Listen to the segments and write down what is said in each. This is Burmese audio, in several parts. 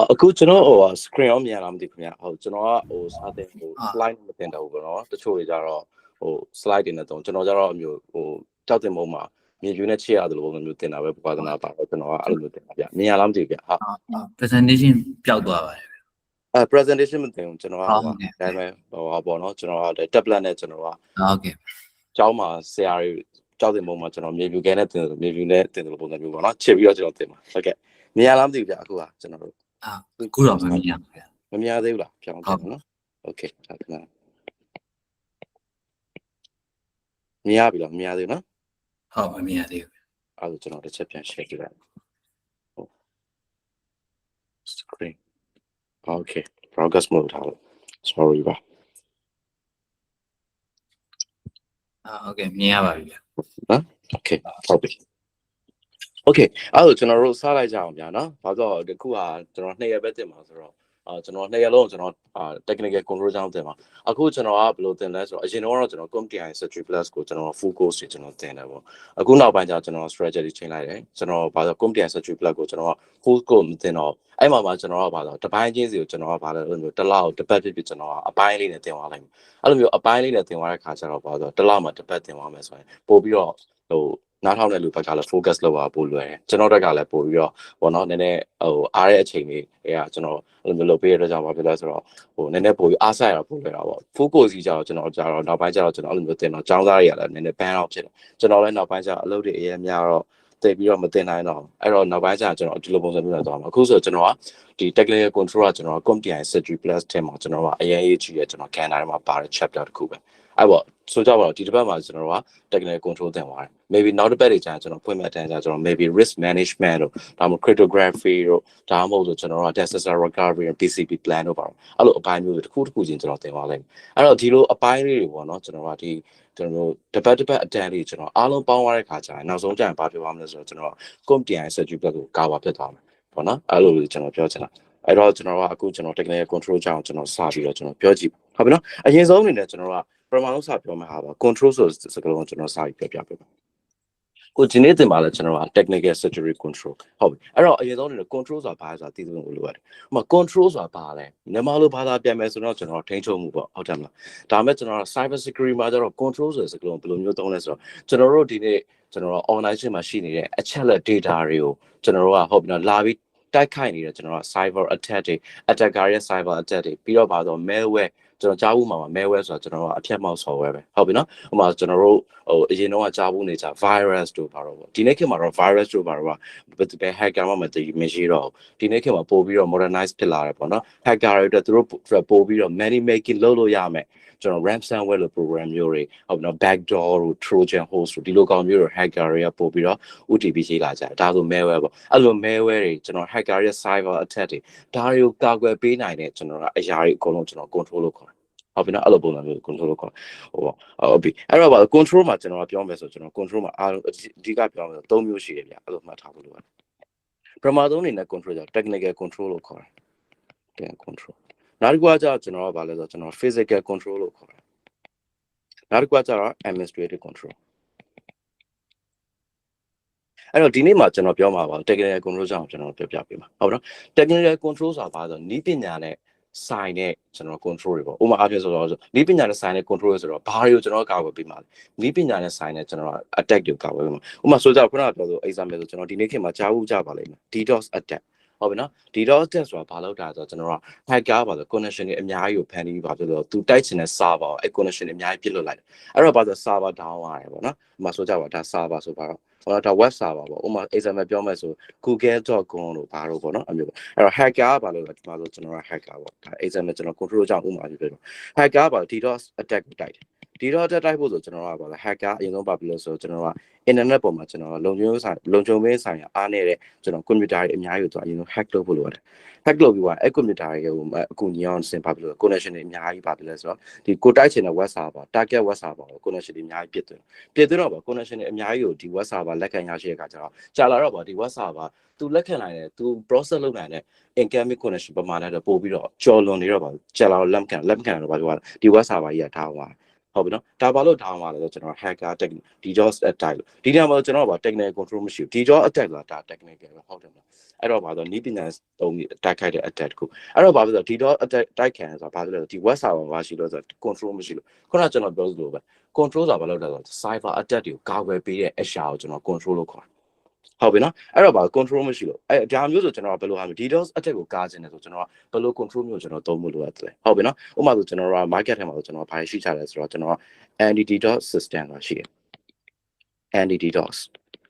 အခုကျွန်တော်ဟို screen ရောမြင်လာမသိခင်ဗျဟိုကျွန်တော်ကဟိုစတဲ့ဟို slide မတင်တော့ဘူးပေါ့နော်တချို့တွေကြတော့ဟို slide တွေနဲ့တော့ကျွန်တော်ကြတော့အမျိုးဟိုကြောက်တင်ပုံမှာမြေပြူနဲ့ချစ်ရတယ်လို့ပုံမျိုးတင်တာပဲပကွာသနာပါတော့ကျွန်တော်ကအဲ့လိုမျိုးတင်တာဗျမြင်ရလားမသိဘူးဗျဟာ presentation ပျောက်သွားပါတယ် presentation မတင်ဘူးကျွန်တော်ကဟိုဒါပေမဲ့ဟိုပေါ့နော်ကျွန်တော်က tablet နဲ့ကျွန်တော်ကဟုတ်ကဲ့ကျောင်းမှာဆရာတွေကြောက်တင်ပုံမှာကျွန်တော်မြေပြူကဲနဲ့တင်မြေပြူနဲ့တင်တယ်လို့ပုံစံမျိုးပေါ့နော်ချစ်ပြီးတော့ကျွန်တော်တင်ပါဟုတ်ကဲ့မြင်ရလားမသိဘူးဗျအခုကကျွန်တော်တို့ခုတော့မမြင်ရဘူးဗျမမြင်သေးဘူးလားပြောင်းတယ်နော်โอเคဟုတ်ကဲ့မြင်ရပြီလားမမြင်သေးဘူးနော်ဟုတ်မမြင်ရသေးဘူးအဲ့ဒါကျွန်တော်တစ်ချက်ပြန် share ကြည့်လိုက်ဟုတ် screen okay progress mode ထားလို့ sorry ပါဟုတ်ကဲ့မြင်ရပါပြီဗျနော် okay ဟုတ်ပြီ okay အဲ့ဒါကျွန်တော်တို့စလိုက်ကြအောင်ဗျာနော်ဘာလို့ဒီခုကကျွန်တော်2ရက်ပဲတင်ပါဆိုတော့ကျွန်တော်2ရက်လုံးကျွန်တော်technical control ကြောင်းတင်ပါအခုကျွန်တော်ကဘယ်လိုတင်လဲဆိုတော့အရင်တော့ကျွန်တော် CompTI Surgery Plus ကိုကျွန်တော် full course တွေကျွန်တော်တင်တယ်ပေါ့အခုနောက်ပိုင်းကျကျွန်တော် strategy ချိန်လိုက်တယ်ကျွန်တော်ဘာလို့ CompTI Surgery Plus ကိုကျွန်တော် full course မတင်တော့အဲ့မှာကျွန်တော်ကဘာလို့တပိုင်းချင်းစီကိုကျွန်တော်ကဘာလဲအဲ့လိုမျိုးတစ်လောက်တစ်ပတ်ဖြစ်ကျွန်တော်ကအပိုင်းလေးနဲ့တင်သွားလိုက်မယ်အဲ့လိုမျိုးအပိုင်းလေးနဲ့တင်သွားတဲ့ခါကျတော့ဘာလို့တစ်လောက်မှတစ်ပတ်တင်သွားမယ်ဆိုရင်ပို့ပြီးတော့ဟိုနားထောင်တဲ့လူဘက်ကလည်း focus လုပ်ပါပို့လွယ်ကျွန်တော်တက်ကလည်းပို့ပြီးတော့ဘောနော်နည်းနည်းဟိုအားတဲ့အချိန်လေးကျွန်တော်အဲ့လိုမျိုးလုပ်ပေးရတဲ့ကြောင့်ဘာဖြစ်လဲဆိုတော့ဟိုနည်းနည်းပို့ပြီးအားဆိုင်ရပို့လွယ်တာပေါ့ focus ကြီးကြတော့ကျွန်တော်ကြတော့နောက်ပိုင်းကျတော့ကျွန်တော်အဲ့လိုမျိုးတင်တော့ចောင်းသားတွေကလည်းနည်းနည်း ban out ဖြစ်တယ်ကျွန်တော်လည်းနောက်ပိုင်းကျအလုပ်တွေအရင်များတော့တိတ်ပြီးတော့မတင်နိုင်တော့အဲ့တော့နောက်ပိုင်းကျကျွန်တော်ဒီလိုပုံစံမျိုးနဲ့သွားမှာအခုဆိုကျွန်တော်ကဒီ technical control ကကျွန်တော် CompTI Surgery Plus ထဲမှာကျွန်တော်ကအရင်ရေးကြည့်ရကျွန်တော် Canada မှာပါတဲ့ chapter တစ်ခုပဲအဲ့ပေါ့ဆိုကြပါတော့ဒီတစ်ပတ်မှာကျွန်တော်က technical control တင်သွားတယ် maybe နောက်တစ်ပတ်တွေကျရင်ကျွန်တော်ဖွင့်မဲ့တန်းကျကျွန်တော် maybe risk management တို့ဒါမှမဟုတ် cryptography တို့ဒါမှမဟုတ်ဆိုကျွန်တော်က disaster recovery PCP plan တို့ပါတော့အဲ့လိုအပိုင်းမျိုးတွေတစ်ခုချင်းကျွန်တော်တင်သွားလိုက်အဲ့တော့ဒီလိုအပိုင်းလေးတွေပေါ့နော်ကျွန်တော်ကဒီကျွန်တော်တစ်ပတ်အတန်းလေးကျွန်တော်အားလုံးပေါင်းသွားတဲ့ခါကျရင်နောက်ဆုံးကျရင်ဘာဖြစ်သွားမလဲဆိုတော့ကျွန်တော် CompTI Surgery Plus ကိုကာဝါဖြစ်သွားမယ်ပေါ့နော်အဲ့လိုကျွန်တော်ပြောချင်တာအဲ့တော့ကျွန်တော်ကအခုကျွန်တော် technical control ကြောင်းကျွန်တော်စပြီးတော့ကျွန်တော်ပြောကြည့်ဟုတ်ပြီနော်အရင်ဆုံးအနေနဲ့ကျွန်တော်ကပထမဆုံးစပြောမှာဟာ control ဆိုတဲ့စကားလုံးကိုကျွန်တော်စပြီးပြောပြပေးပါကိုဒီနေ့တင်ပါလဲကျွန်တော်က technical surgery control ဟုတ်ပြီအဲ့တော့အရင်ဆုံးအနေနဲ့ control ဆိုတာဘာလဲဆိုတာသိသင့်လို့လိုရတယ်ဥပမာ control ဆိုတာဘာလဲမြန်မာလိုဘာသာပြန်မယ်ဆိုတော့ကျွန်တော်ထိန်းချုပ်မှုပေါ့ဟုတ်တယ်မလားဒါပေမဲ့ကျွန်တော် cyber security မှာကျတော့ control ဆိုတဲ့စကားလုံးဘယ်လိုမျိုးသုံးလဲဆိုတော့ကျွန်တော်တို့ဒီနေ့ကျွန်တော် online မှာရှိနေတဲ့အချက်လက် data တွေကိုကျွန်တော်တို့ကဟုတ်ပြီနော်လာပြီးတိုက်ခိုက်နေတယ်ကျွန်တော်က cyber attack တွေ attacker ရဲ့ cyber attack တွေပြီးတော့ပါတော့ malware ကျွန်တော်ကြားဘူးမှာ malware ဆိုတာကျွန်တော်ကအဖြတ်မောက် software ပဲဟုတ်ပြီနော်ဟိုမှာကျွန်တော်တို့ဟိုအရင်တော့ကြားဘူးနေကြ virus တို့ပါတော့ဒီနေ့ခေတ်မှာတော့ virus တို့ပါတော့ဘယ် hacker မှမသိမရှိတော့ဒီနေ့ခေတ်မှာပို့ပြီးတော့ modernize ဖြစ်လာတယ်ပေါ့နော် hacker တွေသူတို့ပို့ပြီးတော့ money making လုပ်လို့ရမယ်ကျွန်တော် ransomware လို့ program မျိုးတွေဟုတ်ပြီနော် backdoor တို့ trojan horse တို့ဒီလိုကောင်မျိုးတွေ hacker တွေကပို့ပြီးတော့ OTP ရေးလာကြတယ်ဒါဆို malware ပေါ့အဲ့လို malware တွေကျွန်တော် hacker ရဲ့ cyber attack တွေဒါတွေကိုကာကွယ်ပေးနိုင်တဲ့ကျွန်တော်ကအရာတွေအကုန်လုံးကျွန်တော် control လုပ်ခေါ်ဟုတ်ပြီနော်အဲ့လိုပုံစံမျိုး control လုပ်ခေါ်ဟိုဟုတ်ပြီအဲ့တော့ control မှာကျွန်တော်ပြောမယ်ဆိုကျွန်တော် control မှာအားလုံးအဓိကပြောမယ်ဆို3မျိုးရှိတယ်ဗျအဲ့လိုမှတ်ထားဖို့လိုပါတယ်ပထမဆုံးအနေနဲ့ control ကြောင့် technical control လို့ခေါ်တယ် control နောက်တစ်ခုကကျတော့ကျွန်တော်ကဘာလဲဆိုတော့ကျွန်တော် physical control လို့ခေါ်တယ်နောက်တစ်ခုကကျတော့ administrative control အဲ့တော့ဒီနေ့မှာကျွန်တော်ပြောမှာပါ technical control ကြောင့်ကျွန်တော်ပြောပြပေးမှာဟုတ်နော် technical control ဆိုတာဘာဆိုနီးပညာနဲ့ဆိုင်တဲ့ကျွန်တော် control တွေပေါ့ဥပမာအားဖြင့်ဆိုတော့နီးပညာနဲ့ဆိုင်တဲ့ control ဆိုတော့ဘာတွေကိုကျွန်တော်ကာကွယ်ပေးမှာလဲနီးပညာနဲ့ဆိုင်တဲ့ကျွန်တော် attack တွေကိုကာကွယ်ပေးမှာဥပမာဆိုကြခုနကပြောဆို example ဆိုကျွန်တော်ဒီနေ့ခေတ်မှာကြားဘူးကြပါလိမ့်မယ် DDoS attack ဟုတ်ပြီနော် DDoS attack ဆိုတာဘာလို့တာဆိုတော့ကျွန်တော်က hacker ပါဆို connection တွေအများကြီးကိုဖန်တီးပါဆိုတော့သူတိုက်ချင်တဲ့ server ကို connection တွေအများကြီးပြစ်လွတ်လိုက်တယ်အဲ့တော့ဘာဆို server down ရတယ်ပေါ့နော်ဥပမာဆိုကြပါဒါ server ဆိုပါတော့ဒါ web server ပေါ့ဥပမာ example ပြောမယ်ဆို google.com လို့ဘာလို့ပေါ့နော်အမျိုးပေါ့အဲ့တော့ hacker ကဘာလို့လဲဒီမှာဆိုကျွန်တော်က hacker ပေါ့ဒါ example ကျွန်တော် control ကြောင့်ဥပမာပြပြတော့ hacker က DDoS attack ကိုတိုက်တယ်DDoS attack တိုက်ဖို့ဆိုကျွန်တော်ကဘာလဲ hacker အရင်ဆုံးဘာဖြစ်လို့ဆိုကျွန်တော်က internet ပေါ်မှာကျွန်တော်လုံခြုံရေးဆိုင်ရာအားနေတဲ့ကျွန်တော် computer တွေအများကြီးကိုအရင်ဆုံး hack လုပ်ဖို့လိုရတယ် hack လုပ်ပြီးတော့အဲ့ computer တွေကိုအကူညီအောင်ဆင်ပါပြီးတော့ connection တွေအများကြီးပါပြီလဲဆိုတော့ဒီကိုတိုက်ချင်တဲ့ web server target web server ကို connection တွေအများကြီးပြည့်တော့ပါ connection တွေအများကြီးကိုဒီ web server လက်ခံရရှိတဲ့အခါကျတော့ကြာလာတော့ပါဒီ web server သူလက်ခံနိုင်တယ်သူ process လုပ်နိုင်တယ် incoming connection ပမာဏတွေပို့ပြီးတော့ကျော်လွန်နေတော့ပါကြာလာတော့လက်ခံတော့ပါဒီ web server ကြီးကထားသွား ဟုတ်ပြီနော်ဒါဘာလို့ထားမှာလဲဆိုကျွန်တော် hacker technique DDoS attack လို့ဒီနေရာမှာကျွန်တော်က technical control မရှိဘူး DDoS attack ဆိုတာဒါ technical ပဲဟုတ်တယ်မလားအဲ့တော့ဘာလို့နီးပညာသုံးပြီးတိုက်ခိုက်တဲ့ attack ကိုအဲ့တော့ဘာလို့ဆိုတော့ DDoS attack တိုက်ခံဆိုတာဘာလို့လဲဒီ web server မှာရှိလို့ဆိုတော့ control မရှိလို့ခုနကကျွန်တော်ပြောသလိုပဲ control ဆိုတာဘာလို့လဲဆိုတော့ cyber attack တွေကိုကာကွယ်ပေးတဲ့ action ကိုကျွန်တော် control လို့ခေါ်ဟုတ်ပြီနော်အဲ့တော့ဘာ control မရှိလို့အဲ့ဒါမျိုးဆိုကျွန်တော်ကဘယ်လိုဟာမျိုး DDoS attack ကိုကားခြင်းလဲဆိုကျွန်တော်ကဘယ်လို control မျိုးကျွန်တော်သုံးဖို့လိုအပ်တယ်ဟုတ်ပြီနော်ဥပမာဆိုကျွန်တော်က market ထဲမှာဆိုကျွန်တော်ဘာရှိချလဲဆိုတော့ကျွန်တော် anti DDoS system ဆိုတာရှိတယ် anti DDoS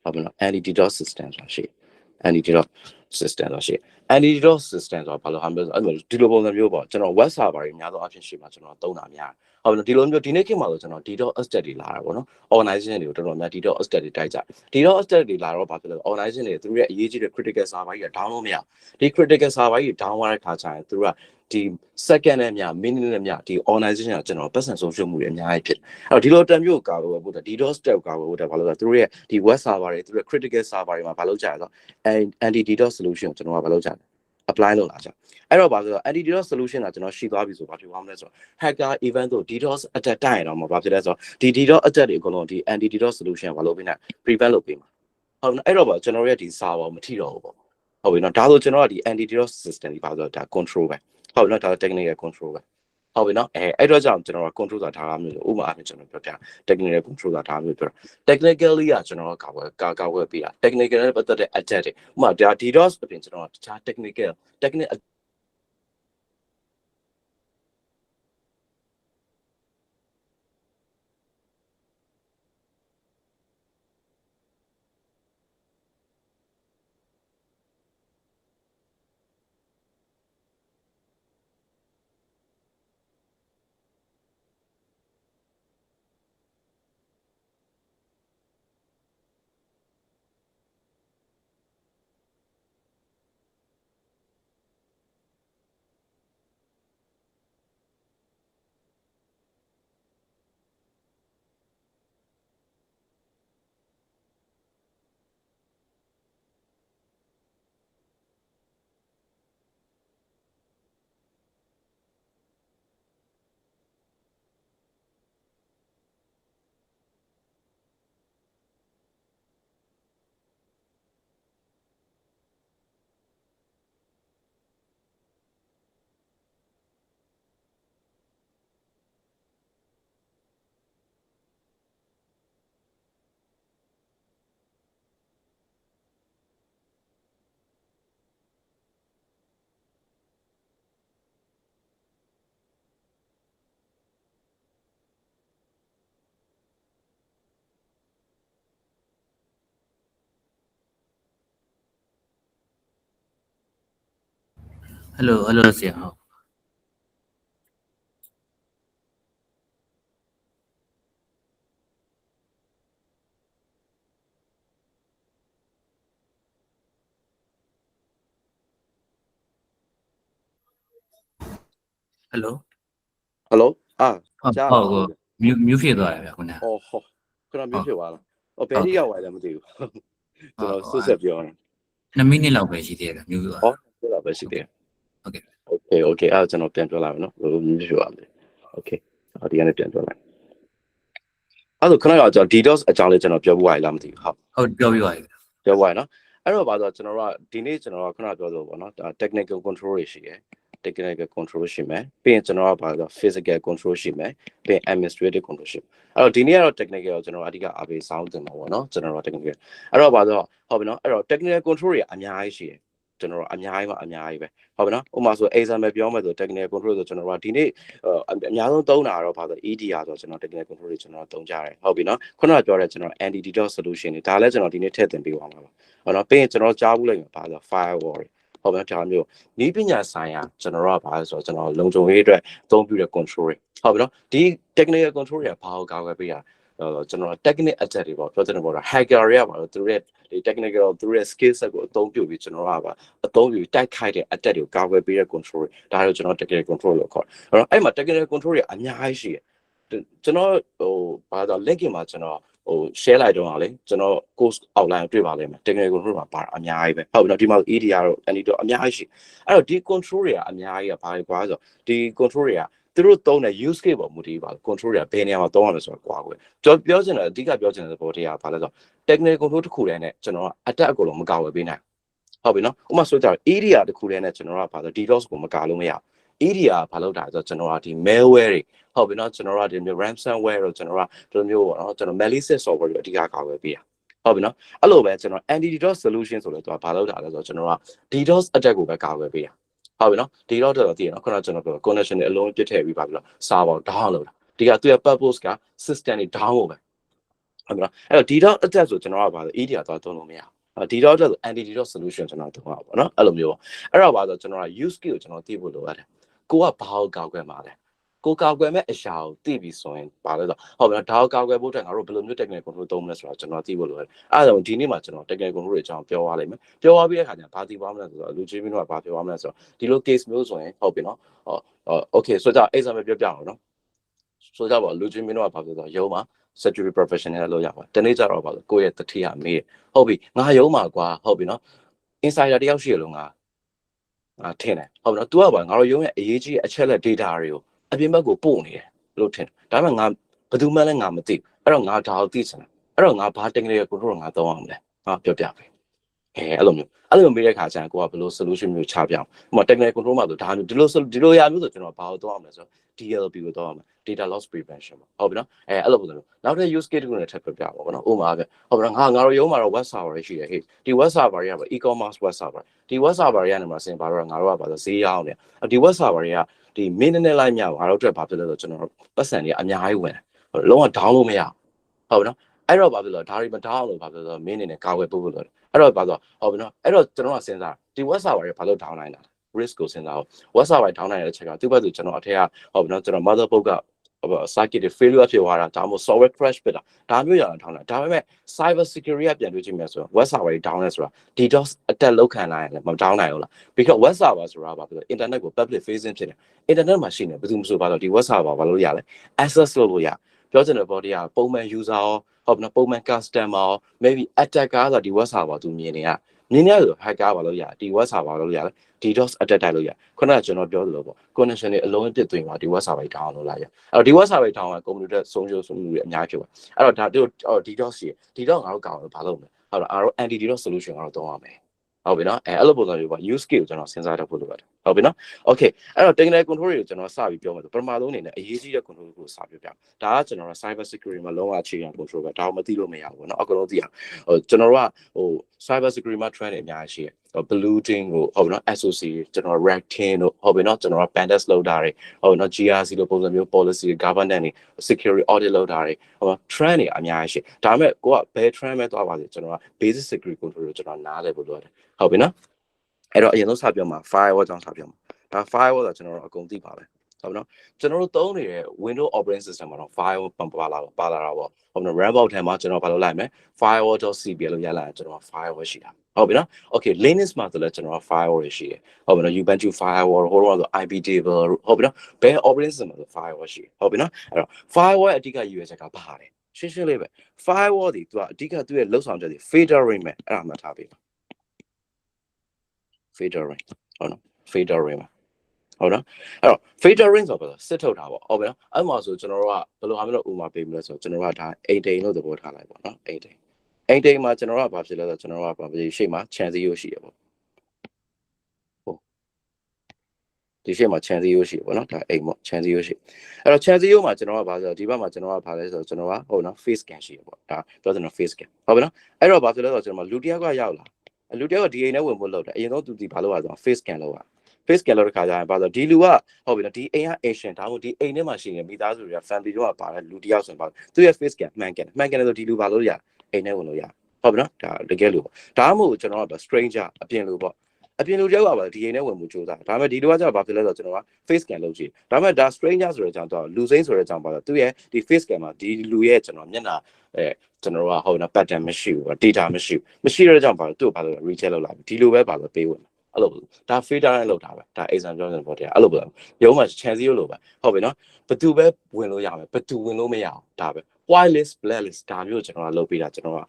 ဟုတ်ပြီနော် anti DDoS system ဆိုတာရှိတယ် anti DDoS system ဆိုတာရှိတယ် anti DDoS system ဆိုတာဘာလို့ဟာမျိုးဆိုအဲ့လိုဒီလိုပုံစံမျိုးပေါ့ကျွန်တော် web server တွေအများဆုံးအဖြစ်ရှိမှာကျွန်တော်သုံးတာများဟုတ်ပြီနော်ဒီလိုမျိုးဒီနေ့ခေတ်မှာဆိုကျွန်တော် DDoS attack တွေလာတာပေါ့နော် organization တွေကိုတော်တော်များ DDoS attack တွေတိုက်ကြ DDoS attack တွေလာတော့ဘာဖြစ်လဲ organization တွေသူတို့ရဲ့အရေးကြီးတဲ့ critical server ကြီးက down လို့မရဒီ critical server ကြီး down သွားတဲ့ခါကျရင်သူတို့ကဒီ second နဲ့မြ minute နဲ့မြဒီ organization ကကျွန်တော်ပတ်စံဆုံးရှုံးမှုတွေအများကြီးဖြစ်အဲ့တော့ဒီလိုတန်မျိုးကာကွယ်ဖို့ DDoS attack ကာကွယ်ဖို့ဘာလို့လဲသူတို့ရဲ့ဒီ web server တွေသူတို့ critical server တွေမှာဘာလုပ်ကြလဲဆိုတော့ anti DDoS solution ကိုကျွန်တော်ကဘာလုပ်ကြလဲ apply လုပ်လာကြအဲ့တော့ဘာလို့လဲဆိုတော့ anti DDoS solution ကကျွန်တော်ရှိသွားပြီဆိုဘာဖြစ်သွားမလဲဆိုတော့ hacker event တို့ DDoS attack တိုက်ရတော့မှာဘာဖြစ်လဲဆိုတော့ဒီ DDoS attack တွေအကုန်လုံးဒီ anti DDoS solution ဘာလုပ်ပေးနေ prevent လုပ်ပေးမှာဟုတ်နော်အဲ့တော့ဘာကျွန်တော်ရဲ့ဒီ server မထိတော့ဘူးပေါ့ဟုတ်ပြီနော်ဒါဆိုကျွန်တော်ကဒီ anti DDoS system ဒီဘာလို့ဒါ control ပဲဟုတ်နော်ဒါ technical control ပဲဟုတ်ပြီနော်အဲ့တော့ကြောင့်ကျွန်တော်က control ဆိုတာဒါမျိုးဥပမာအဖြစ်ကျွန်တော်ပြောပြ technical control ဆိုတာဒါမျိုးပြော technically ကကျွန်တော်ကာကွယ်ပေးတာ technical နဲ့ပတ်သက်တဲ့ attack တွေဥပမာဒါ DDoS အပြင်ကျွန်တော်တခြား technical hello ဆရာဟုတ် hello ကြား ဟုတ် mute ဖြစ်သွားတယ်ဗျခုနက ဟုတ်ခဏမျိုးဖြစ်သွားလားဘယ်ထိရောက်သွားလဲမသိဘူးကျွန်တော်ဆွဆက်ပြောနေ2မိနစ်လောက်ပဲရှိသေးတယ် mute သွားပြောတာပဲရှိသေးတယ် okay အဲ့ကျွန်တော်ပြန်ပြောလိုက်မယ်နော်မျိုးဖြစ်သွားတယ် okay ဒီကနေပြန်ပြောလိုက်အဲ့တော့ခဏကကျွန်တော် DDoS အကြောင်းလေးကျွန်တော်ပြောပြရလားမသိဘူးဟုတ်ပြောပြပါပြီပြောပြရနော်အဲ့တော့ဘာလို့ကျွန်တော်ကဒီနေ့ကျွန်တော်ကခဏပြောလို့ပေါ့နော်ဒါ technical control တွေရှိတယ် technical control ရှိမယ်ပြီးရင်ကျွန်တော်ကဘာလို့ physical control ရှိမယ်ပြီးရင် administrative control ရှိမယ်အဲ့တော့ဒီနေ့ကတော့ technical ကိုကျွန်တော်အဓိကအားပေးစောင်းတင်မှာပေါ့နော်ကျွန်တော်တို့ technical အဲ့တော့ဘာလို့ဟုတ်ပြီနော်အဲ့တော့ technical control တွေအများကြီးရှိတယ်ကျွန်တော်အများကြီးပဲဟုတ်ပြီနော်ဥပမာဆို example ပြောမယ်ဆို technical control ဆိုကျွန်တော်ကဒီနေ့အများဆုံးသုံးတာတော့ဘာလို့ EDR ဆိုကျွန်တော် technical control တွေကျွန်တော်သုံးကြတယ်ဟုတ်ပြီနော်ခုနကပြောတဲ့ကျွန်တော် anti DDoS solution တွေဒါလည်းကျွန်တော်ဒီနေ့ထည့်သင်ပေးပါမှာပါဟုတ်နော်ပြီးရင်ကျွန်တော်ကြားဘူးလိုက်မှာဘာလို့ firewall ဟုတ်ပြီဒါမျိုးနီးပညာဆိုင်ရာကျွန်တော်ကဘာလဲဆိုတော့ကျွန်တော်လုံခြုံရေးအတွက်အသုံးပြုတဲ့ control တွေဟုတ်ပြီနော်ဒီ technical control တွေကဘာကိုကာကွယ်ပေးတာကျွန်တော် technical attack တွေပေါ့ပြောတဲ့ဘောတာ hacker တွေကပါတော့သူတို့ရဲ့ဒီ technical သူတို့ရဲ့ skill set ကိုအသုံးပြုပြီးကျွန်တော်ကပါအသုံးပြုတိုက်ခိုက်တဲ့ attack တွေကိုကာကွယ်ပေးတဲ့ control တွေဒါကိုကျွန်တော် technical control လို့ခေါ်တယ်အဲ့တော့အဲ့မှာ technical control တွေအများကြီးရှိတယ်ကျွန်တော်ဘာသာ link မှာကျွန်တော်share လိုက်တော့လေကျွန်တော် course outline တွေ့ပါလိမ့်မယ် technical control မှာပါအများကြီးပဲဟုတ်ပြီနော်ဒီမှာ EDR တို့ ND တို့အများကြီးရှိအဲ့တော့ဒီ control တွေကအများကြီးကဘာလဲကွာဆိုဒီ control တွေက သူတို့သုံးတဲ့ use case ပေါ်မူတည်ပါ control တွေဘယ်နေရာမှာသုံးရမလဲဆိုတာကွာကွယ်ပြောချင်တယ်အဓိကပြောချင်တဲ့ဘောတရားဘာလဲဆိုတော့ technical control တစ်ခုတည်းနဲ့ကျွန်တော်က attack အကုန်လုံးမကာဝယ်ပေးနိုင်ဟုတ်ပြီနော်ဥပမာဆိုကြတော့ area တစ်ခုတည်းနဲ့ကျွန်တော်ကဘာလဲ DDoS ကိုမကာလို့မရ area ဘာလို့တာဆိုတော့ကျွန်တော်ကဒီ malware တွေဟုတ်ပြီနော်ကျွန်တော်ကဒီမျိုး ransomware တို့ကျွန်တော်ကဒီမျိုးပေါ့နော်ကျွန်တော် malicious software တွေအဓိကကာဝယ်ပေးတာဟုတ်ပြီနော်အဲ့လိုပဲကျွန်တော် anti DDoS solution ဆိုလို့သူကဘာလို့တာလဲဆိုတော့ကျွန်တော်က DDoS attack ကိုပဲကာဝယ်ပေးတာဟုတ်ပြီနော် DDoS တော့တည်ရနော်ခုနကကျွန်တော်ပြော connection တွေအလုံးပြစ်ထည့်ပြီးပါပြီးတော့ server down လုပ်တာဒီကသူရဲ့ purpose က system တွေ down ဖို့ပဲဟုတ်ပြီနော်အဲ့တော့ DDoS attack ဆိုကျွန်တော်ကဘာလဲ area သွားသုံးလို့မရဘူးDDoS ဆို anti DDoS solution ကျွန်တော်သုံးရပါဘောနော်အဲ့လိုမျိုးအဲ့တော့ဘာဆိုကျွန်တော်က use case ကိုကျွန်တော်သိဖို့လိုရတယ်ကိုကဘာကိုကောက်ွယ်မှာလဲကိုကောက်ွယ်မဲ့အရာကိုသိပြီဆိုရင်ဘာလဲဆိုဟုတ်ပြီနော်ဒါကိုကောက်ွယ်ဖို့အတွက်ငါတို့ဘယ်လိုမျိုး technical control သုံးမလဲဆိုတော့ကျွန်တော်သိဖို့လိုရတယ်အဲ့ဒါကြောင့်ဒီနေ့မှာကျွန်တော် technical control တွေအကြောင်းပြောရလိမ့်မယ်ပြောရပြီးတဲ့အခါကျရင်ဘာသိသွားမလဲဆိုတော့လူချင်းမင်းတို့ကဘာပြောရမလဲဆိုတော့ဒီလို case မျိုးဆိုရင်ဟုတ်ပြီနော်okay ဆိုတော့ example ပြောပြအောင်နော်ဆိုကြပါလူချင်းမင်းတို့ကဘာပြောဆိုတော့ရုံးမှာ security professional လို့ရပါတနေ့ကျတော့ပါဆိုကိုယ့်ရဲ့တတိယမေးဟုတ်ပြီငါရုံးမှာကွာဟုတ်ပြီနော် insider တယောက်ရှိရလို့ငါထင်တယ်ဟုတ်ပြီနော် तू ကပါငါတို့ရုံးရဲ့အရေးကြီးအချက်လက် data တွေကိုအပြင်ဘက်ကိုပို့နေတယ်လို့ထင်တယ်ဒါပေမဲ့ငါဘယ်သူမှလည်းငါမသိအဲ့တော့ငါဒါကိုသိချင်တယ်အဲ့တော့ငါဘာ technical control ငါသုံးအောင်လဲငါပြောပြပေးအဲ့လိုမျိုးမေးတဲ့ခါကျရင်ကိုကဘယ်လို solution မျိုးချပြအောင်ဥပမာ technical control မှာဆိုဒါမျိုးဒီလိုရာမျိုးဆိုကျွန်တော်ဘာကိုသုံးအောင်လဲဆိုတော့ DLP ကိုသုံးအောင် data loss prevention ပေါ့ဟုတ်ပြီနော်အဲ့လိုပုံစံမျိုးနောက်ထပ် use case တစ်ခုနဲ့ထပ်ပြပြပါဘောနော်ဥပမာပဲဟုတ်ပြီနော်ငါတို့ရုံးမှာတော့ web server ရှိတယ်ဟေ့ဒီ web server တွေက e-commerce web server ဒီ web server တွေကနေမှဆင်ပါတော့ငါတို့ကဘာလို့ဈေးရောင်းနေဒီ web server တွေကဒီ minute လိုက်မြောက်ငါတို့အတွက်ဘာဖြစ်လဲဆိုတော့ကျွန်တော်ပတ်စံတွေအများကြီးဝင်တယ်လုံးဝ down လို့မရဟုတ်ပြီနော်အဲ့တော့ဘာဖြစ်လဲဒါတွေမ down လို့ဘာဖြစ်လဲဆိုတော့မင်းအနေနဲ့ကာဝယ်ပို့လို့ရတယ်အဲ့တော့ဘာဆိုဟုတ်ပြီနော်အဲ့တော့ကျွန်တော်ကစဉ်းစားဒီ web server တွေဘာလို့ down နိုင်တာ risk ကိုစဉ်းစားအောင် web server down နိုင်တဲ့အချက်ကသူ့ဘက်သူကျွန်တော်အထက်ကဟုတ်ပြီနော်ကျွန်တော် motherboard ကcircuit failure ဖြစ်သွားတာဒါမှမဟုတ် software crash ဖြစ်တာဒါမျိုးရတာထောင်းတာဒါပေမဲ့ cyber security ကပြန်တွေ့ကြည့်မယ်ဆိုတော့ web server တွေ down လဲဆိုတာ DDoS attack လောက်ခံနိုင်ရင်လည်းမ down နိုင်ဘူးလား because web server ဆိုတာဘာဖြစ်လဲ internet ကို public facing ဖြစ်တယ် internet မှာရှိနေဘယ်သူမှမဆိုပါတော့ဒီ web server ဘာလို့ရလဲ access လုပ်လို့ရပြောချင်တဲ့ body ကပုံမှန် user ရောဟုတ်ပြီနော်ပုံမှန် customer ရော maybe attacker ဆိုတာဒီ web server သူမြင်နေရဆို hacker ဘာလို့ရဒီ web server ဘာလို့ရလဲ DDoS attack တိုက်လို့ရခုနကကျွန်တော်ပြောသလိုပေါ့ connection တွေအလုံးအပြည့်သွင်းသွားဒီ web server တောင်းလို့လာရအဲ့တော့ဒီ web server တောင်းက computer ဆုံးရှုံးမှုတွေအများကြီးဖြစ်သွားအဲ့တော့ဒါတို့ DDoS ရှိ DDoS ငါတို့ကောင်းလို့ဘာလုပ်မလဲဟုတ်လားငါတို့ anti DDoS solution ငါတို့သုံးရမယ်ဟုတ်ပြီနော်အဲ့လိုပုံစံမျိုးပေါ့ use case ကိုကျွန်တော်စဉ်းစားတတ်ဖို့လိုပါတယ်ဟုတ်ပြီနော် okay အဲ့တော့ technical control တွေကိုကျွန်တော်စပြီးပြောမယ်ဆိုပထမဆုံးအနေနဲ့အရေးကြီးတဲ့ control ကိုစပြောပြဒါကကျွန်တော်တို့ cyber security မှာလုံးဝအခြေခံ control ပဲဒါကိုမသိလို့မရဘူးပေါ့နော်အကုန်လုံးသိရကျွန်တော်တို့ကcyber security မှာ trend တွေအများကြီးရှိတယ်blue team ကိုဟုတ်ပြီနော် SOC ကျွန်တော် red team တို့ဟုတ်ပြီနော်ကျွန်တော် pen test လုပ်တာတွေဟုတ်နော် GRC လို့ပုံစံမျိုး policy governance တွေ security audit လုပ်တာတွေဟုတ်ပါ trend တွေအများကြီးရှိဒါပေမဲ့ကိုကဘယ် trend ပဲသွားပါစေကျွန်တော်က basic security control ကိုကျွန်တော်နားလည်ဖို့လိုတယ်ဟုတ်ပြီနော်အဲ့တော့အရင်ဆုံးစပြောမှာ firewall ကြောင့်စပြောမှာဒါ firewall ဆိုကျွန်တော်တို့အကုန်သိပါပဲဟုတ်ပြီနော်ကျွန်တော်တို့သုံးနေတဲ့ Windows operating system မှာတော့ firewall ပါလာတာပေါ့ဟုတ်ပြီနော် RAM ထဲမှာကျွန်တော်ဘာလုပ်လိုက်မလဲ firewall.cp လို့ရလာရင်ကျွန်တော် firewall ရှိတာဟုတ်ပြီနော် okay Linux မှာဆိုလည်းကျွန်တော် firewall ရှိတယ်ဟုတ်ပြီနော် Ubuntu firewall ဟိုတော့ဆို IP table ဟုတ်ပြီနော်ဘယ် operating system မှာဆို firewall ရှိဟုတ်ပြီနော်အဲ့တော့ firewall အဓိက USJ ကဘာလဲရှင်းလေးပဲ firewall ဒီသူကအဓိကသူ့ရဲ့လောက်ဆောင်ချက်ဒီ filtering ပဲအဲ့ဒါမှတ်ထားပေး filtering ဟုတ်နော် filtering ဟုတ်နော်အဲ့တော့ filtering ဆိုတော့စစ်ထုတ်တာပေါ့ဟုတ်ပြီနော်အဲ့မှာဆိုကျွန်တော်တို့ကဘယ်လိုဟာမျိုးလို့ဥပမာပေးမလဲဆိုတော့ကျွန်တော်တို့ကဒါအိမ်တိန်လို့သဘောထားလိုက်ပေါ့နော်အိမ်တိန်မှာကျွန်တော်တို့ကဘာဖြစ်လဲဆိုတော့ကျွန်တော်တို့ကဘာဖြစ်ရှေ့မှာ chance 0ရှိရပေါ့ဟုတ်ဒီရှေ့မှာ chance 0ရှိပေါ့နော်ဒါအိမ်ပေါ့ chance 0ရှိအဲ့တော့ chance 0မှာကျွန်တော်ကဘာဆိုတော့ဒီဘက်မှာကျွန်တော်ကဘာလဲဆိုတော့ကျွန်တော်ကဟုတ်နော် face scan ရှိရပေါ့ဒါပြောကျွန်တော် face scan ဟုတ်ပြီနော်အဲ့တော့ဘာဖြစ်လဲဆိုတော့ကျွန်တော်လူတယောက်ကရောက်လာလူတယောက်ကဒီအိမ်ထဲဝင်ဖို့လုပ်တယ်အရင်ဆုံးသူဒီဘာလုပ်ရဆိုတော့ face scan လုပ်ရface scan လုပ်တဲ့ခါကျရင်ဘာလို့ဒီလူကဟုတ်ပြီနော်ဒီအိမ်က action ဒါမှမဟုတ်ဒီအိမ်ထဲမှာရှိနေမိသားစုတွေက family တွေကပါတဲ့လူတယောက်ဆိုရင်ဘာသူရဲ့ face scan မှန်ကန်တယ်ဆိုဒီလူဘာလို့ရအိမ်ထဲဝင်လို့ရဟုတ်ပြီနော်ဒါတကယ်လို့ဒါမှမဟုတ်ကျွန်တော်က stranger အပြင်လူပေါ့အပြင်လူတယောက်ကပါဒီအိမ်ထဲဝင်မှုစူးစမ်းဒါပေမဲ့ဒီလူကကျတော့ဘာဖြစ်လဲဆိုတော့ကျွန်တော်က face scan လုပ်ကြည့်ဒါပေမဲ့ဒါ stranger ဆိုတဲ့အကြောင်းတော့လူစိမ့်ဆိုတဲ့အကြောင်းပါတော့သူရဲ့ဒီ face scan မှာဒီလူရဲ့ကျွန်တော်မျက်နှာကျွန်တော်ကဟုတ်နော် pattern မရှိဘူး data မရှိတဲ့အကြောင်းပါတော့သူ့ကိုဘာလို့ recheck လုပ်လာပြီဒီလိုပဲပါလို့ပေးဝင်အဲ့လိုဒါ filter နဲ့လောက်တာပဲဒါ exam ပြောနေပေါ့တရားအဲ့လိုပဲရုံးမှာ chance 0လို့ပဲဟုတ်ပြီနော်ဘယ်သူပဲဝင်လို့ရမယ်ဘယ်သူဝင်လို့မရအောင်ဒါပဲ whitelist blacklist ဒါမျိုးကျွန်တော်ကလုပ်ပေးတာကျွန်တော်က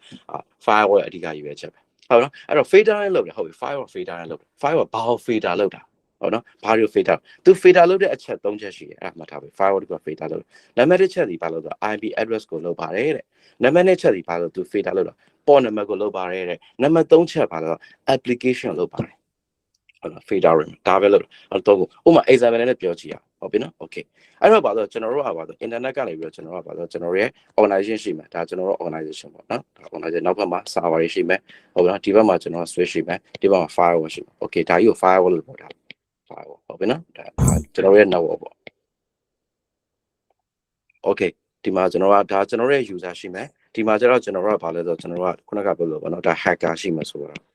firewall အဓိကယူရချက်ပဲဟုတ်နော်အဲ့တော့ filter နဲ့လောက်တယ်ဟုတ်ပြီ firewall filter နဲ့လောက်တယ် firewall ဘာကို filter လောက်တာ ဟုတ်နော်ဘာလို့ fader သူ fader လုပ်တဲ့အချက်3ချက်ရှိတယ်အဲ့ဒါမှတ်ထားပြီ firewall က fader လုပ်နံပါတ်1ချက်ဒီဘာလို့ဆို IP address ကိုလုပ်ပါတယ်တဲ့နံပါတ်2ချက်ဒီဘာလို့သူ fader လုပ်တာ port number ကိုလုပ်ပါတယ်တဲ့နံပါတ်3ချက်ဘာလို့ application လုပ်ပါတယ်ဟုတ်လား fader ဒါပဲလို့အဲ့တော့ဥပမာ example နဲ့ပြောကြည့်ရအောင်ဟုတ်ပြီနော် okay အဲ့တော့ဘာလို့ကျွန်တော်တို့ကဘာလို့ internet ကနေပြီးတော့ကျွန်တော်တို့ကဘာလို့ကျွန်တော်ရဲ့ organization ရှိမယ်ဒါကျွန်တော်တို့ organization ပေါ့နော်ဒါ organization နောက်ဘက်မှာ server ရှိမယ်ဟုတ်ပြီနော်ဒီဘက်မှာကျွန်တော် switch ရှိမယ်ဒီဘက်မှာ firewall ရှိမယ် okay ဒါကြီးကို firewall လို့ပြောတာ firewall ဟုတ်ပြီနော်ဒါကျွန်တော်ရဲ့ network ပေါ့ okay ဒီမှာကျွန်တော်ကဒါကျွန်တော်ရဲ့ user ရှိမယ်ဒီမှာကျတော့ကျွန်တော်တို့ကဘာလဲဆိုတော့ကျွန်တော်ကခုနကပြောလို့ပေါ့နော်ဒါ hacker ရှိမယ်ဆိုတော့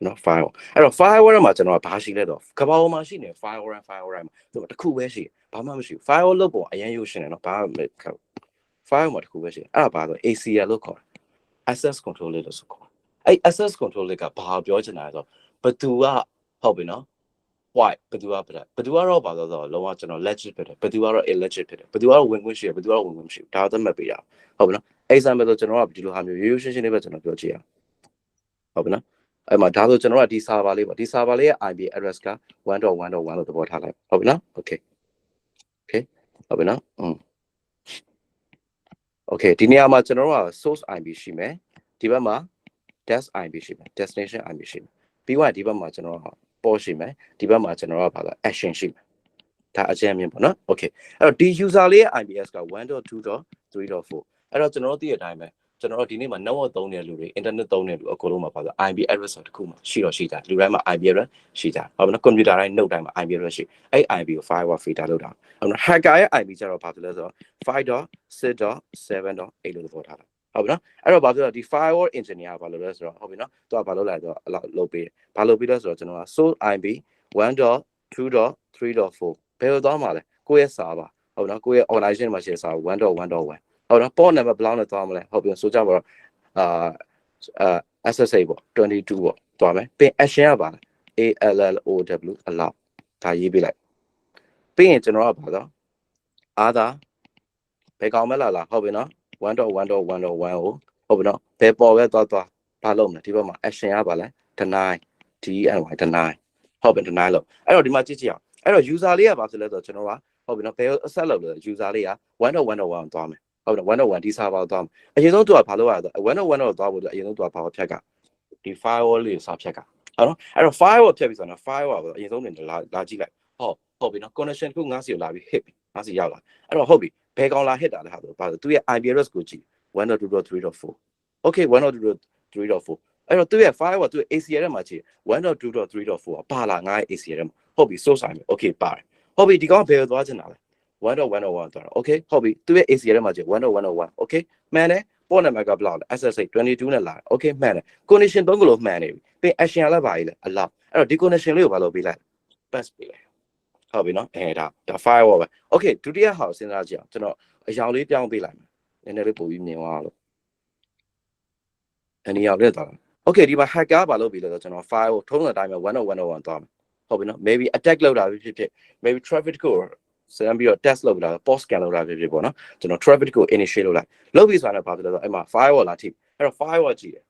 နော် firewall အဲ့တော့ firewall မှာကျွန်တော်ကဘာရှိလဲတော့ကဘာပေါ်မှာရှိနေ firewall မှာသူတခုပဲရှိဘာမှမရှိဘူး firewall လို့ပေါ့အရင်ရုပ်ရှင်တယ်နော်ဘာမှမခက် firewall မှာတခုပဲရှိအဲ့ဒါဘာဆို ACL လို့ခေါ်တယ် access control လို့ဆိုခေါ်အဲ့ access control ကဘာပြောချင်တာလဲဆိုဘသူကဟုတ်ပြီနော် why ဘသူကတော့ဘာလို့ဆိုတော့လုံးဝကျွန်တော် legit ဖြစ်တယ်ဘသူကတော့ illegit ဖြစ်တယ်ဘသူကတော့ဝင်ခွင့်ရှိတယ်ဘသူကတော့ဝင်ခွင့်မရှိဘူးဒါသတ်မှတ်ပေးရဟုတ်ပြီနော် example ဆိုကျွန်တော်ကဒီလိုဟာမျိုးရိုးရိုးရှင်းရှင်းလေးပဲကျွန်တော်ပြောကြည့်ရဟုတ်ပြီနော်အဲ့မှာဒါဆိုကျွန်တော်ကဒီ server လေးပေါ့ဒီ server လေးရဲ့ IP address က 1.1.1 လို့သဘောထားလိုက်ဟုတ်ပြီနော် okay ဟုတ်ပြီနော် okay ဒီနေရာမှာကျွန်တော်တို့က source IP ရှိမယ်ဒီဘက်မှာ desk IP ရှိမယ် destination IP ရှိမယ်ပြီးတော့ဒီဘက်မှာကျွန်တော်က port ရှိမယ်ဒီဘက်မှာကျွန်တော်ကဘာလဲ action ရှိမယ်ဒါအကျဉ်းမြင်ပေါ့နော် okay အဲ့တော့ဒီ user လေးရဲ့ IPS က 1.2.3.4 အဲ့တော့ကျွန်တော်တို့သိတဲ့အတိုင်းပဲကျွန်တော်တို့ဒီနေ့မှာ network သုံးတဲ့လူတွေ internet သုံးတဲ့လူအကုန်လုံးမှာပါဆို IP address တစ်ခုမှရှိကြလူတိုင်းမှာ IP address ရှိကြဟုတ်ပြီနော် computer တိုင်း node တိုင်းမှာ IP address ရှိအဲ့ IP ကို firewall feeder လုပ်တာဟုတ်နော် hacker ရဲ့ IP ကျတော့ဘာဖြစ်လဲဆိုတော့ 5.6.7.8 လို့သဘောထားတာဟုတ်ပြီနော်အဲ့တော့ဘာဖြစ်လဲဒီ firewall engineer ဘာလုပ်လဲဆိုတော့ဟုတ်ပြီနော်သူကဘာလုပ်လဲဆိုတော့အလောက်လုပ်ပေးတယ်ဘာလုပ်ပေးလဲဆိုတော့ကျွန်တော်က source IP 1.2.3.4 ဘယ်လိုသွားမှာလဲကိုယ့်ရဲ့ server ဟုတ်နော်ကိုယ့်ရဲ့ organization မှာရှိတဲ့ server 1.1.1 ဟုတ်နော် port number ဘယ်လောက်နဲ့သွားမလဲဟုတ်ပြီဆိုကြပါတော့SSA ပေါ့22ပေါ့သွားမယ်ပြီး action ကပါလား ALLOW allow ဒါရေးပေးလိုက်ပြီးရင်ကျွန်တော်ကပါတော့ other ဘယ်ကောင်မလားဟုတ်ပြီနော် 1.1.1.1 ကိုဟုတ်ပြီနော်ဘယ်ပေါ်ပဲသွားဘာလုပ်မလဲဒီဘက်မှာ action ကပါလဲ deny DNY deny ဟုတ်ပြီ deny လို့အဲ့တော့ဒီမှာကြည့်အောင်အဲ့တော့ user လေးကဘာဖြစ်လဲဆိုတော့ကျွန်တော်ကဟုတ်ပြီနော်ဘယ်အဆက်လုပ်လဲ user လေးက 1.1.1 သွားမယ်ဟုတ်ပြီ1.1ဒီ server သွားမယ်အရင်ဆုံးသူကဘာလုပ်ရလဲ 1.1 တော့သွားဖို့အရင်ဆုံးသူကဘာဖြတ်ကဒီ firewall လေးကိုစဖြတ်ကဟုတ်နော်အဲ့တော့ firewall ဖြတ်ပြီဆိုတော့ firewall ကိုအရင်ဆုံးနေလာကြည့်လိုက်ဟုတ်ပြီနော် connection ခုငါးစီကိုလာပြီး hit ပြီငါးစီရောက်လာအဲ့တော့ဟုတ်ပြီဘယ်ကောင်လာ hit တာလဲဟာဆိုဘာလို့သူရဲ့ IP address ကိုကြည့် 1.2.3.4 okay 1.2.3.4 အဲ့တော့သူရဲ့ firewall သူရဲ့ ACL ထဲမှာကြည့် 1.2.3.4 ပါလာငါ့ရဲ့ ACL ထဲမှာဟုတ်ပြီ source IP okay ပါတယ်ဟုတ်ပြီဒီကောင်ဘယ်သွားချင်တာလဲ 1.1.1 သွားတာ okay ဟုတ်ပြီသူရဲ့ ACL ထဲမှာကြည့် 1.1.1 okay မှန်တယ် port number ကဘယ်လောက်လဲ SSA 22နဲ့လာ okay မှန်တယ် connection 3ခုလုံးမှန်နေပြီပြီး action လည်းပါပြီလေ allow အဲ့တော့ဒီ connection လေးကိုဘာလုပ်ပေးလိုက် pass ပေးလိုက်ဟုတ်ပြီနော်ဒါ firewall ပဲ okay ဒုတိယဟာကိုစဉ်းစားကြည့်အောင်ကျွန်တော်အရောင်လေးပြောင်းပေးလိုက်မယ်နည်းနည်းလေးပို့ပြီးမြင်သွားလို့အနေရောင်လေးသွား okay ဒီမှာ hacker ဘာလုပ်ပြီလဲဆိုတော့ကျွန်တော် file ကိုထုံးတဲ့အတိုင်းပဲ 1.1.1 သွားမယ်ဟုတ်ပြီနော် maybe attack လုပ်တာဖြစ်ဖြစ် maybe traffic ကိုစမ်းပြီးတော့ test လုပ်တာ post scan လုပ်တာဖြစ်ဖြစ်ပေါ့နော်ကျွန်တော် traffic ကို initiate လုပ်ပြီးဆိုတော့ဘာဖြစ်လဲဆိုတော့အဲ့မှာ firewall လာထိအဲ့တော့ firewall ကြည့်တယ်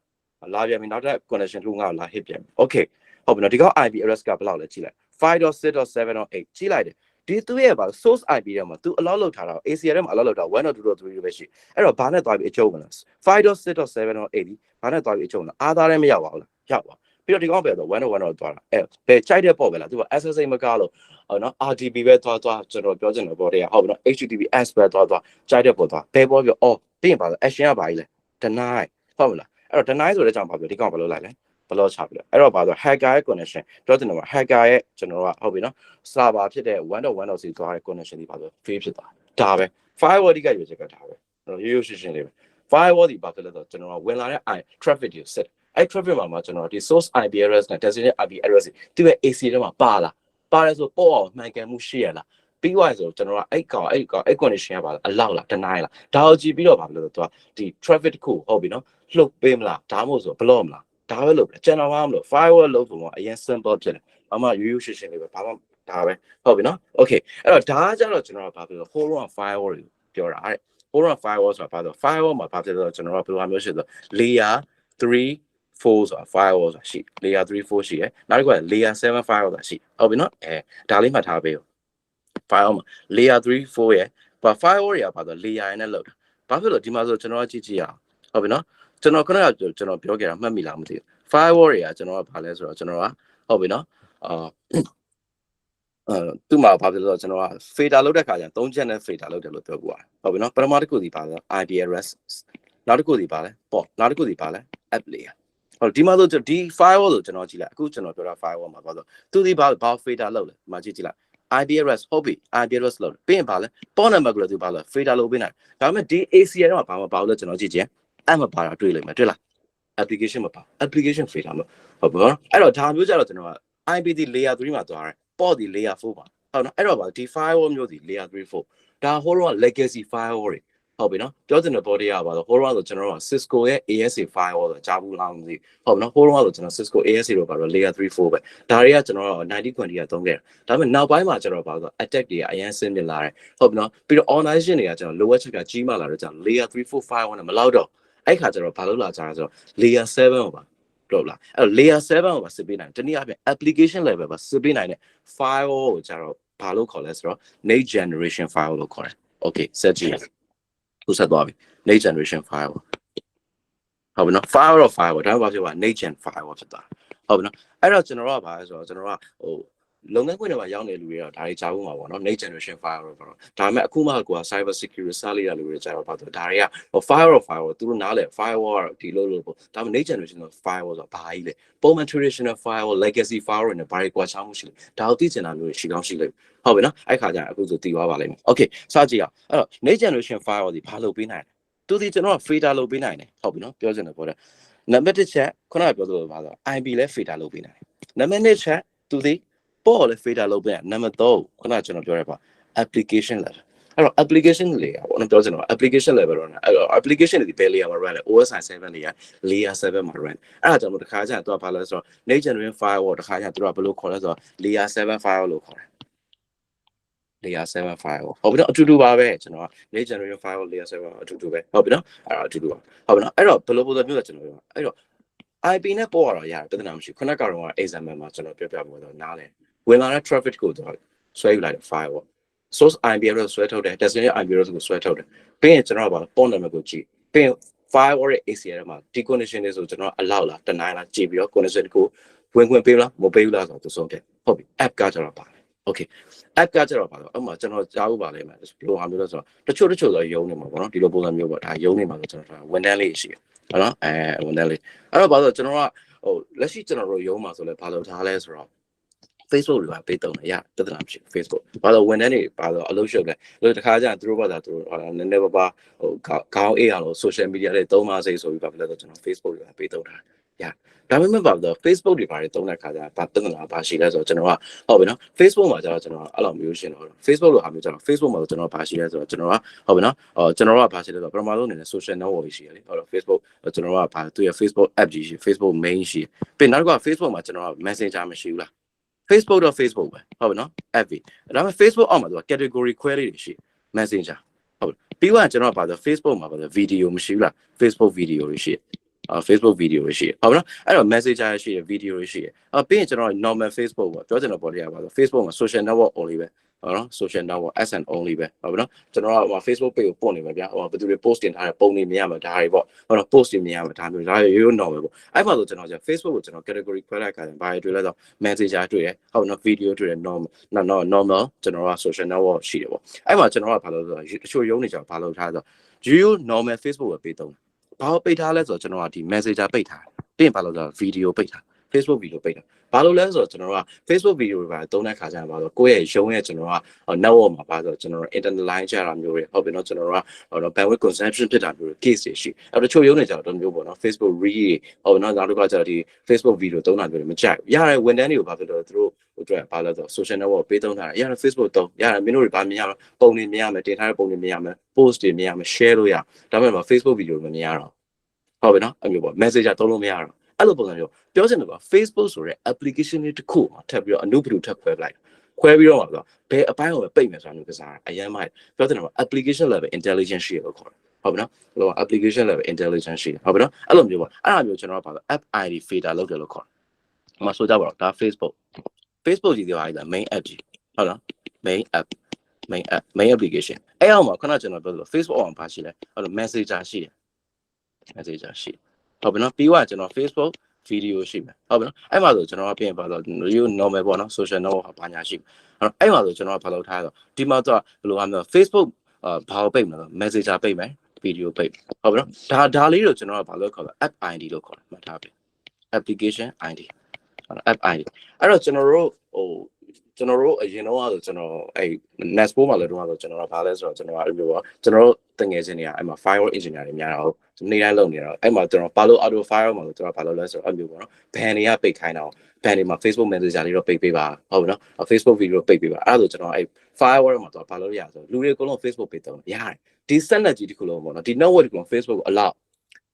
လာပြန်ပြီနောက်ထပ် connection တစ်ခုငါ့ကိုလာ hit ပြန်ပြီ okay ဟုတ်ပြီနော်ဒီကောင် IP address ကဘယ်လောက်လဲကြည့်လိုက် 5.6.7.8 ကြည့်လိုက်တယ်ဒီသူရဲ့ဘာ source IP ထဲမှာ तू allow လုပ်ထားတာ ACL ထဲမှာ allow လုပ်တာ 1.2.3 ပဲရှိအဲ့တော့ဘာနဲ့သွားပြီးအကျုံးမလား 5.6.7.8 ဘာနဲ့သွားပြီးအကျုံးလားအားသားလည်းမရောက်ပါဘူးလားရောက်ပါပြီးတော့ဒီကောင်ပဲတော့1.1တော့သွားတာအဲ့ဘယ်ကြိုက်တဲ့ပေါ့ပဲလား तू SSA မကားလို့ဟုတ်နော် RDP ပဲသွားကျွန်တော်ပြောချင်တယ်ပေါ့တရားဟုတ်ပြီနော် HTTPS ပဲသွားကြိုက်တဲ့ပေါ့သွားဘယ်ပေါ့ပြောအော်ပြီးရင်ပါဆို action ကပါကြီးလဲ deny ဟုတ်မလားအဲ့တော့ deny ဆိုတဲ့အကြောင်းပါပြောဒီကောင်ဘာလို့လိုက်လဲဘလော့ချပြီလဲအဲ့တော့ဘာဆို hacker ရဲ့ connection ပြောချင်တယ်မှာ hacker ရဲ့ကျွန်တော်ကဟုတ်ပြီနော် server ဖြစ်တဲ့ 1.1.0 စီသွားတဲ့ connection ဒီပါဆို fail ဖြစ်သွားဒါပဲ firewall ဒီကရွေးချက်ကဒါပဲရိုးရိုးရှင်းရှင်းလေးပဲ firewall ဒီဘာဖြစ်လဲဆိုတော့ကျွန်တော်ကဝင်လာတဲ့ traffic ကို set အဲ့ traffic မှာကျွန်တော်ဒီ source IP address နဲ့ destination IP address သူ့ရဲ့ AC ထဲမှာပါတယ်ဆိုပေါ့အောင်မှန်ကန်မှုရှိရလားပြီးသွားဆိုကျွန်တော်ကအဲ့ connection ကပါလား allow လား deny လားဒါကိုကြည့်ပြီးတော့ဘာဖြစ်လဲဆိုတော့ဒီ traffic ကိုဟုတ်ပြီနော်လှုပ်ပေးမလားဒါမှမဟုတ်ဆို block မလားဒါပဲလုပ်တယ်ကျွန်တော်မှမလို့ firewall လုပ်ဖို့အရင် simple ဖြစ်တယ်ဘာမှရိုးရိုးရှင်းရှင်းလေးပဲဘာမှဒါပဲဟုတ်ပြီနော် okay အဲ့တော့ဒါကြတော့ကျွန်တော်ကဘာဖြစ်လို့ whole run firewall ပြောတာတဲ့ whole run firewall ဆိုတာဘာလို့ firewall မှာဘာဖြစ်လို့ကျွန်တော်ကဘယ်လိုမျိုးရှိလဲ layer 3 4ဆိုတာ firewall ဆိုတာရှိ layer 3 4ရှိရယ်နောက်တစ်ခုက layer 7 firewall ဆိုတာရှိဟုတ်ပြီနော်ဒါလေးမှတ်ထားပေးဦး firewall မှာ layer 3 4ရယ်firewall တွေကပါတော့ layer ရယ်နဲ့လောက်တာဘာဖြစ်လို့ဒီမှာဆိုကျွန်တော်ကြည့်ကြည့်ရအောင်ဟုတ်ပြီနော်ကျွန်တော်ခဏကျွန်တော်ပြောခဲ့တာမှတ်မိလားမသိဘူး firewall တွေကကျွန်တော်ကဘာလဲဆိုတော့ကျွန်တော်ကဟုတ်ပြီနော်သူ့မှာဘာဖြစ်လို့ကျွန်တော်က fader လုပ်တဲ့ခါကျရင်3ချက်နဲ့ fader လုပ်တယ်လို့ပြောပြပါတယ်ဟုတ်ပြီနော်ပထမတစ်ခုဒီပါဆို IP address နောက်တစ်ခုဒီပါလဲ port နောက်တစ်ခုဒီပါလဲ app layer ဟုတ်ဒီမှာဆိုဒီ firewall ကိုကျွန်တော်ကြည့်လိုက်အခုကျွန်တော်ပြောတာ firewall မှာပါဆိုသူဒီဘာ fader လုပ်လဲဒီမှာကြည့်လိုက် IP address ဟုတ်ပြီ IP address လုပ်တယ်ပြီးရင်ပါလဲ port number ကိုလည်းသူပါလဲ fader လုပ်ပေးနိုင်ဒါပေမဲ့ဒီ ACL တော့ဘာမှပါဘူးလို့ကျွန်တော်ကြည့်ချင်းအဲ့မှာပါတာတွေ့လိမ့်မယ်တွေ့လား application မပါ application fader မဟုတ်ဘူးနော်အဲ့တော့ဒါမျိုးကြတော့ကျွန်တော်က IPT layer 3မှာသွားတယ် port ဒီ layer 4မှာဟုတ်နော်အဲ့တော့ပါဒီ firewall မျိုးဒီ layer 3 4ဒါဟိုတော့ legacy firewall တွေဟုတ်ပြီနော်ပြောတဲ့ body ရပါတော့ဟိုတော့ဆိုကျွန်တော်က Cisco ရဲ့ ASA firewall ဆိုကြားဘူးလားမသိဟုတ်ပြီနော်ဟိုတော့ဆိုကျွန်တော် Cisco ASA တော့ပါတော့ layer 3 4ပဲဒါတွေကကျွန်တော်က9020ကသုံးခဲ့တာဒါပေမဲ့နောက်ပိုင်းမှာကျွန်တော်ပါတော့ attack တွေကအရင်ဆင်းပြလာတယ်ဟုတ်ပြီနော်ပြီးတော့ organization တွေကကျွန်တော် lower check ကကြီးမှလာတော့ကျွန်တော် layer 3 4 firewall နဲ့မလောက်တော့အဲ့ခါကျွန်တော်ဘာလုပ်လာကြလဲဆိုတော့ layer 7ကိုပါတော့လားအဲ့တော့ layer 7ကိုပါစစ်ပေးနိုင်တနည်းအားဖြင့် application level ပါစစ်ပေးနိုင်တဲ့ firewall ကိုကျတော့ဘာလို့ခေါ်လဲဆိုတော့ next generation firewall လို့ခေါ်တယ် okay ဆက်ကြည့်ခုဆက်သွားပြီ next generation firewall ဟုတ်ပြီနော် firewall ဒါမှမဟုတ်ပါ next gen firewall ဖြစ်သွားဟုတ်ပြီနော်အဲ့တော့ကျွန်တော်ကဘာလဲဆိုတော့ကျွန်တော်ကဟိုလုပ်ငန်းခွင်တွေမှာရောက်နေလူတွေတော့ဒါတွေကြားဖို့မှာပေါ့နော် next generation firewall ပေါ့ဒါပေမဲ့အခုမှကိုက cyber security စလိရလူတွေကြားတော့ပါတော့ဒါတွေက firewall သူတို့နားလဲ firewall ဒီလိုပေါ့ဒါပေမဲ့ next generation firewall ဆိုတာဘာကြီးလဲပုံမှန် traditional firewall legacy firewall နဲ့ဘာတွေကွာခြားမှုရှိလဲဒါကိုသိချင်တာမျိုးရှိကောင်းရှိလိမ့်ဟုတ်ပြီနော်အဲ့ခါကျရင်အခုဆိုသိသွားပါလိမ့်မယ် okay စကြည့်အောင်အဲ့တော့ next generation firewall ဒီဘာလုပ်ပေးနိုင်လဲသူဒီကျွန်တော်က fader လုပ်ပေးနိုင်တယ်ဟုတ်ပြီနော်ပြောချင်တယ်ပေါ့တဲ့နံပါတ်1ချက်ခုနကပြောသလိုပါဆို IP လဲ fader လုပ်ပေးနိုင်တယ်နံပါတ်2ချက်သူဒီပေါ်လဲ fader လုပ်ပေးတယ်နံပါတ်3ခုနကကျွန်တော်ပြောရပါ application level အဲ့တော့ application layer ပေါ့နော်ပြောချင်တော့ application level တော့အဲ့တော့ application တွေဒီဘယ် layer မှာ run လဲ OSI 7 layer 7 မှာ run အဲ့ဒါကြောင့်မို့တခါကျရင်သူကဘာလဲဆိုတော့ next generation firewall တခါကျရင်သူကဘယ်လိုခေါ်လဲဆိုတော့ layer 7 firewall လို့ခေါ်တယ်layer 7 firewall ဟုတ်ပြီနော်အတူတူပါပဲကျွန်တော်က next generation firewall layer 7အတူတူပဲဟုတ်ပြီနော်အဲ့တော့အတူတူပါဟုတ်ပြီနော်အဲ့တော့ဘယ်လိုပုံစံမျိုးလဲကျွန်တော်ပြောအဲ့တော့ IP နဲ့ပေါ်ရတော့ရတယ်ပြဿနာမရှိခုနကတော့ example မှာကျွန်တော်ပြောပြဖို့တော့နားလဲဝင်လာတဲ့ traffic ကိုတော့ဆွဲယူလိုက်တဲ့ firewall source IP address ဆွဲထုတ်တယ် destination IP address ကိုဆွဲထုတ်တယ်ပြီးရင်ကျွန်တော်ကဘာ port number ကိုကြည့်ပြီးရင် firewall ရဲ့ ACL မှာ deconnection တွေဆိုကျွန်တော် allow လား deny လားကြည့်ပြီးတော့ connection ကိုဝင်ခွင့်ပေးလားမပေးဘူးလားဆိုတော့သူဆုံးဖြတ်ဟုတ်ပြီ app ကကျွန်တော်ပါတယ် okay app ကကျတော့ပါတော့အမှကျွန်တော်ကြားဖို့ပါလိမ့်မယ်ဘယ်လိုဟာမျိုးလဲဆိုတော့တချို့တော့ယုံနေမှာပေါ့နော်ဒီလိုပုံစံမျိုးပေါ့ဒါယုံနေမှာဆိုကျွန်တော်ဝန်တန်းလေးရှိတယ်ဟုတ်နော်ဝန်တန်းလေးအဲ့တော့ပါတော့ကျွန်တော်ကဟိုလက်ရှိကျွန်တော်တို့ယုံမှာဆိုလဲဘာလို့ထားလဲဆိုတော့ Facebook တွေကပေးတုံးတယ်ရပြဿနာမရှိ Facebook ဘာလို့ဝန်တန်းတွေပါတော့အလုပ်ရှုပ်တယ်လို့တခါကျရင်သူတို့ဘာသာသူတို့နည်းနည်းပါးဟိုခေါင်းအေးအောင်လို့ social media တွေသုံးပါစေဆိုပြီးဘာဖြစ်လဲဆိုတော့ကျွန်တော် Facebook တွေကပေးတုံးတာရဒါပေမဲ့ပါတော့ Facebook တွေပါတယ်တုံးတဲ့ခါကျဘာပြဿနာဘာရှိလဲဆိုတော့ကျွန်တော်ကဟုတ်ပြီနော် Facebook မှာကျတော့ကျွန်တော်အဲ့လိုမျိုးရှင်းတော့ Facebook လိုဟာမျိုးကျတော့ Facebook မှာကျွန်တော်ဘာရှိလဲဆိုတော့ကျွန်တော်ကဟုတ်ပြီနော်ကျွန်တော်ကဘာရှိလဲဆိုတော့ပထမဆုံးအနေနဲ့ social network ရှိရလေဟုတ်တော့ Facebook ကျွန်တော်ကဘာသူရဲ့ Facebook app ကြီးရှိ Facebook main ရှိပြီးနောက်တစ်ခါ Facebook မှာကျွန်တော်က Messenger မရှိဘူးလား Facebook တော့ Facebook ပဲဟုတ်ပြီနော် app ဒါပေမဲ့ Facebook အောက်မှာသူက category query တွေရှိ Messenger ဟုတ်ပြီးတော့ကျွန်တော်ကဘာဆို Facebook မှာဘာဆို video မရှိဘူးလား Facebook video တွေရှိFacebook video တွေရှိရဟုတ်ပြီနော်အဲ့တော့ Messenger ရှိရ video တွေရှိရပြီးရင်ကျွန်တော် normal Facebook ပေါ့ပြောချင်တော့ပေါ်ရပါဆို Facebook မှာ social network only ပဲဟုတ်နော် social network SN only ပဲဟုတ်ပြီနော်ကျွန်တော်ကဟို Facebook page ကိုပို့နေမှာဗျာဟိုဘယ်သူတွေ post တင်ထားတဲ့ပုံတွေမြင်ရမှာဒါတွေပေါ့ဟုတ်နော် post တွေမြင်ရမှာဒါမျိုးဒါရိုးရိုး normal ပေါ့အဲ့မှာဆိုကျွန်တော်ကျ Facebook ကိုကျွန်တော် category ခွဲလိုက်ခါရင်ဘာတွေတွေ့လဲဆို Messenger တွေ့ရဟုတ်နော် video တွေ့ရ normal ကျွန်တော်က social network ရှိတယ်ပေါ့အဲ့မှာကျွန်တော်ကဘာလို့ဆိုတော့တချို့ရုံးနေကြဘာလို့ထားဆို normal Facebook ပဲပေးတော့ဘာလို့ပိတ်ထားလဲဆိုတော့ကျွန်တော်ကဒီ Messenger ပိတ်ထားပြီးရင်ဘာလို့ဆိုတော့ video ပိတ်ထား Facebook video ပိတ်ထားဘာလို့လဲဆိုတော့ကျွန်တော်က Facebook video တွေပါသုံးတဲ့ခါကျရင်ဘာလို့ကိုယ့်ရဲ့ရုံးရဲ့ကျွန်တော်က network မှာပါဆိုတော့ကျွန်တော် internet line ချတာမျိုးတွေဟုတ်ပြီနော်ကျွန်တော်က bandwidth consumption ဖြစ်တာမျိုးတွေ case တွေရှိအဲ့တော့တချို့ရုံးနေကြတော့မျိုးပေါ့နော် Facebook reel ဟုတ်ပြီနော်နောက်တစ်ခါကျတော့ဒီ Facebook video သုံးတာမျိုးတွေမကြိုက်ရတဲ့ဝန်ထမ်းတွေကိုဘာဖြစ်လို့သူတို့ဟိုအတွက်ဘာလဲဆိုတော့ social network ပေးသုံးထားတာရတဲ့ Facebook သုံးရတဲ့မင်းတို့တွေဘာမြင်ရတော့ပုံတွေမြင်ရမယ်တင်ထားတဲ့ပုံတွေမြင်ရမယ် post တွေမြင်ရမယ် share လို့ရဒါပေမဲ့ Facebook video မမြင်ရတော့ဟုတ်ပြီနော်အမျိုးပေါ့ Messenger သုံးလို့မရတော့အဲ့လိုပုံစံမျိုးပြောချင်တယ်က Facebook ဆိုတဲ့ application တွေတစ်ခုမှာထပ်ပြီးတော့အနုပဒုထပ်ခွဲလိုက်ခွဲပြီးတော့မှာဆိုဘယ်အပိုင်းကိုပဲပိတ်မယ်ဆိုတာမျိုးကစားအရင်မှပြောချင်တယ်က application level intelligence ရှိရလို့ခေါ်တယ် ဟုတ်ပြီနော်လော application level intelligence ရှိတယ်ဟုတ်ပြီနော်အဲ့လိုမျိုးပေါ့အဲ့ဒါမျိုးကျွန်တော်ကဘာလဲ app id filter လုပ်တယ်လို့ခေါ်တယ်မဆိုကြပါတော့ဒါ Facebook ကြီးဒီဟာကြီး main app ကြီးဟုတ်လား main application အဲ့အောင်မှာခဏကျွန်တော်ပြောလို့ Facebook အောင်ဘာရှိလဲအဲ့လို messenger ရှိတယ် messenger ရှိဟုတ်ပြီနော်ပြီးတော့ကျွန်တော် Facebook video ရှိမယ်ဟုတ်ပြီနော်အဲ့မှာဆိုကျွန်တော်ကပြင်ပါတော့ normal ပေါ့နော် social network ဘာညာရှိအဲ့မှာဆိုကျွန်တော်ကဘာလုပ်ထားလဲဒီမှာတော့ဘယ်လိုဟာမျိုး Facebook ဘာကိုပိတ်မလဲ messenger ပိတ်မယ် video ပိတ်ဟုတ်ပြီနော်ဒါလေးတော့ကျွန်တော်ကဘာလို့ခေါ်လဲ app id လို့ခေါ်တယ်မှတ်ထားပြီ application id app id အဲ့တော့ကျွန်တော်တို့အရင်တော့ဆိုကျွန်တော်အဲ့ Nespo မှာလည်းတော့ဆိုကျွန်တော်ကဘာလဲဆိုတော့ကျွန်တော်အဲ့လိုပေါ့ကျွန်တော်တို့တငယ်ချင်းတွေကအဲ့မှာ firewall engineer တွေများတော့နေ့တိုင်းလုပ်နေတော့အဲ့မှာကျွန်တော် Palo Alto firewall မှာဆိုကျွန်တော်ဘာလုပ်လဲဆိုတော့အဲ့လိုပေါ့နော် ban တွေကပိတ်ခိုင်းတာban တွေမှာ Facebook Messenger လေးတော့ပိတ်ပေးပါဟုတ်ပြီနော် Facebook video ပိတ်ပေးပါအဲ့ဒါဆိုကျွန်တော်အဲ့ firewall မှာတော့ဘာလုပ်ရဆိုလူတွေအကုန်လုံး Facebook ပိတ်တော့ရတယ်ဒီ set ကြီးတစ်ခုလုံးပေါ့နော်ဒီ network တစ်ခုလုံး Facebook ကိုအလောက်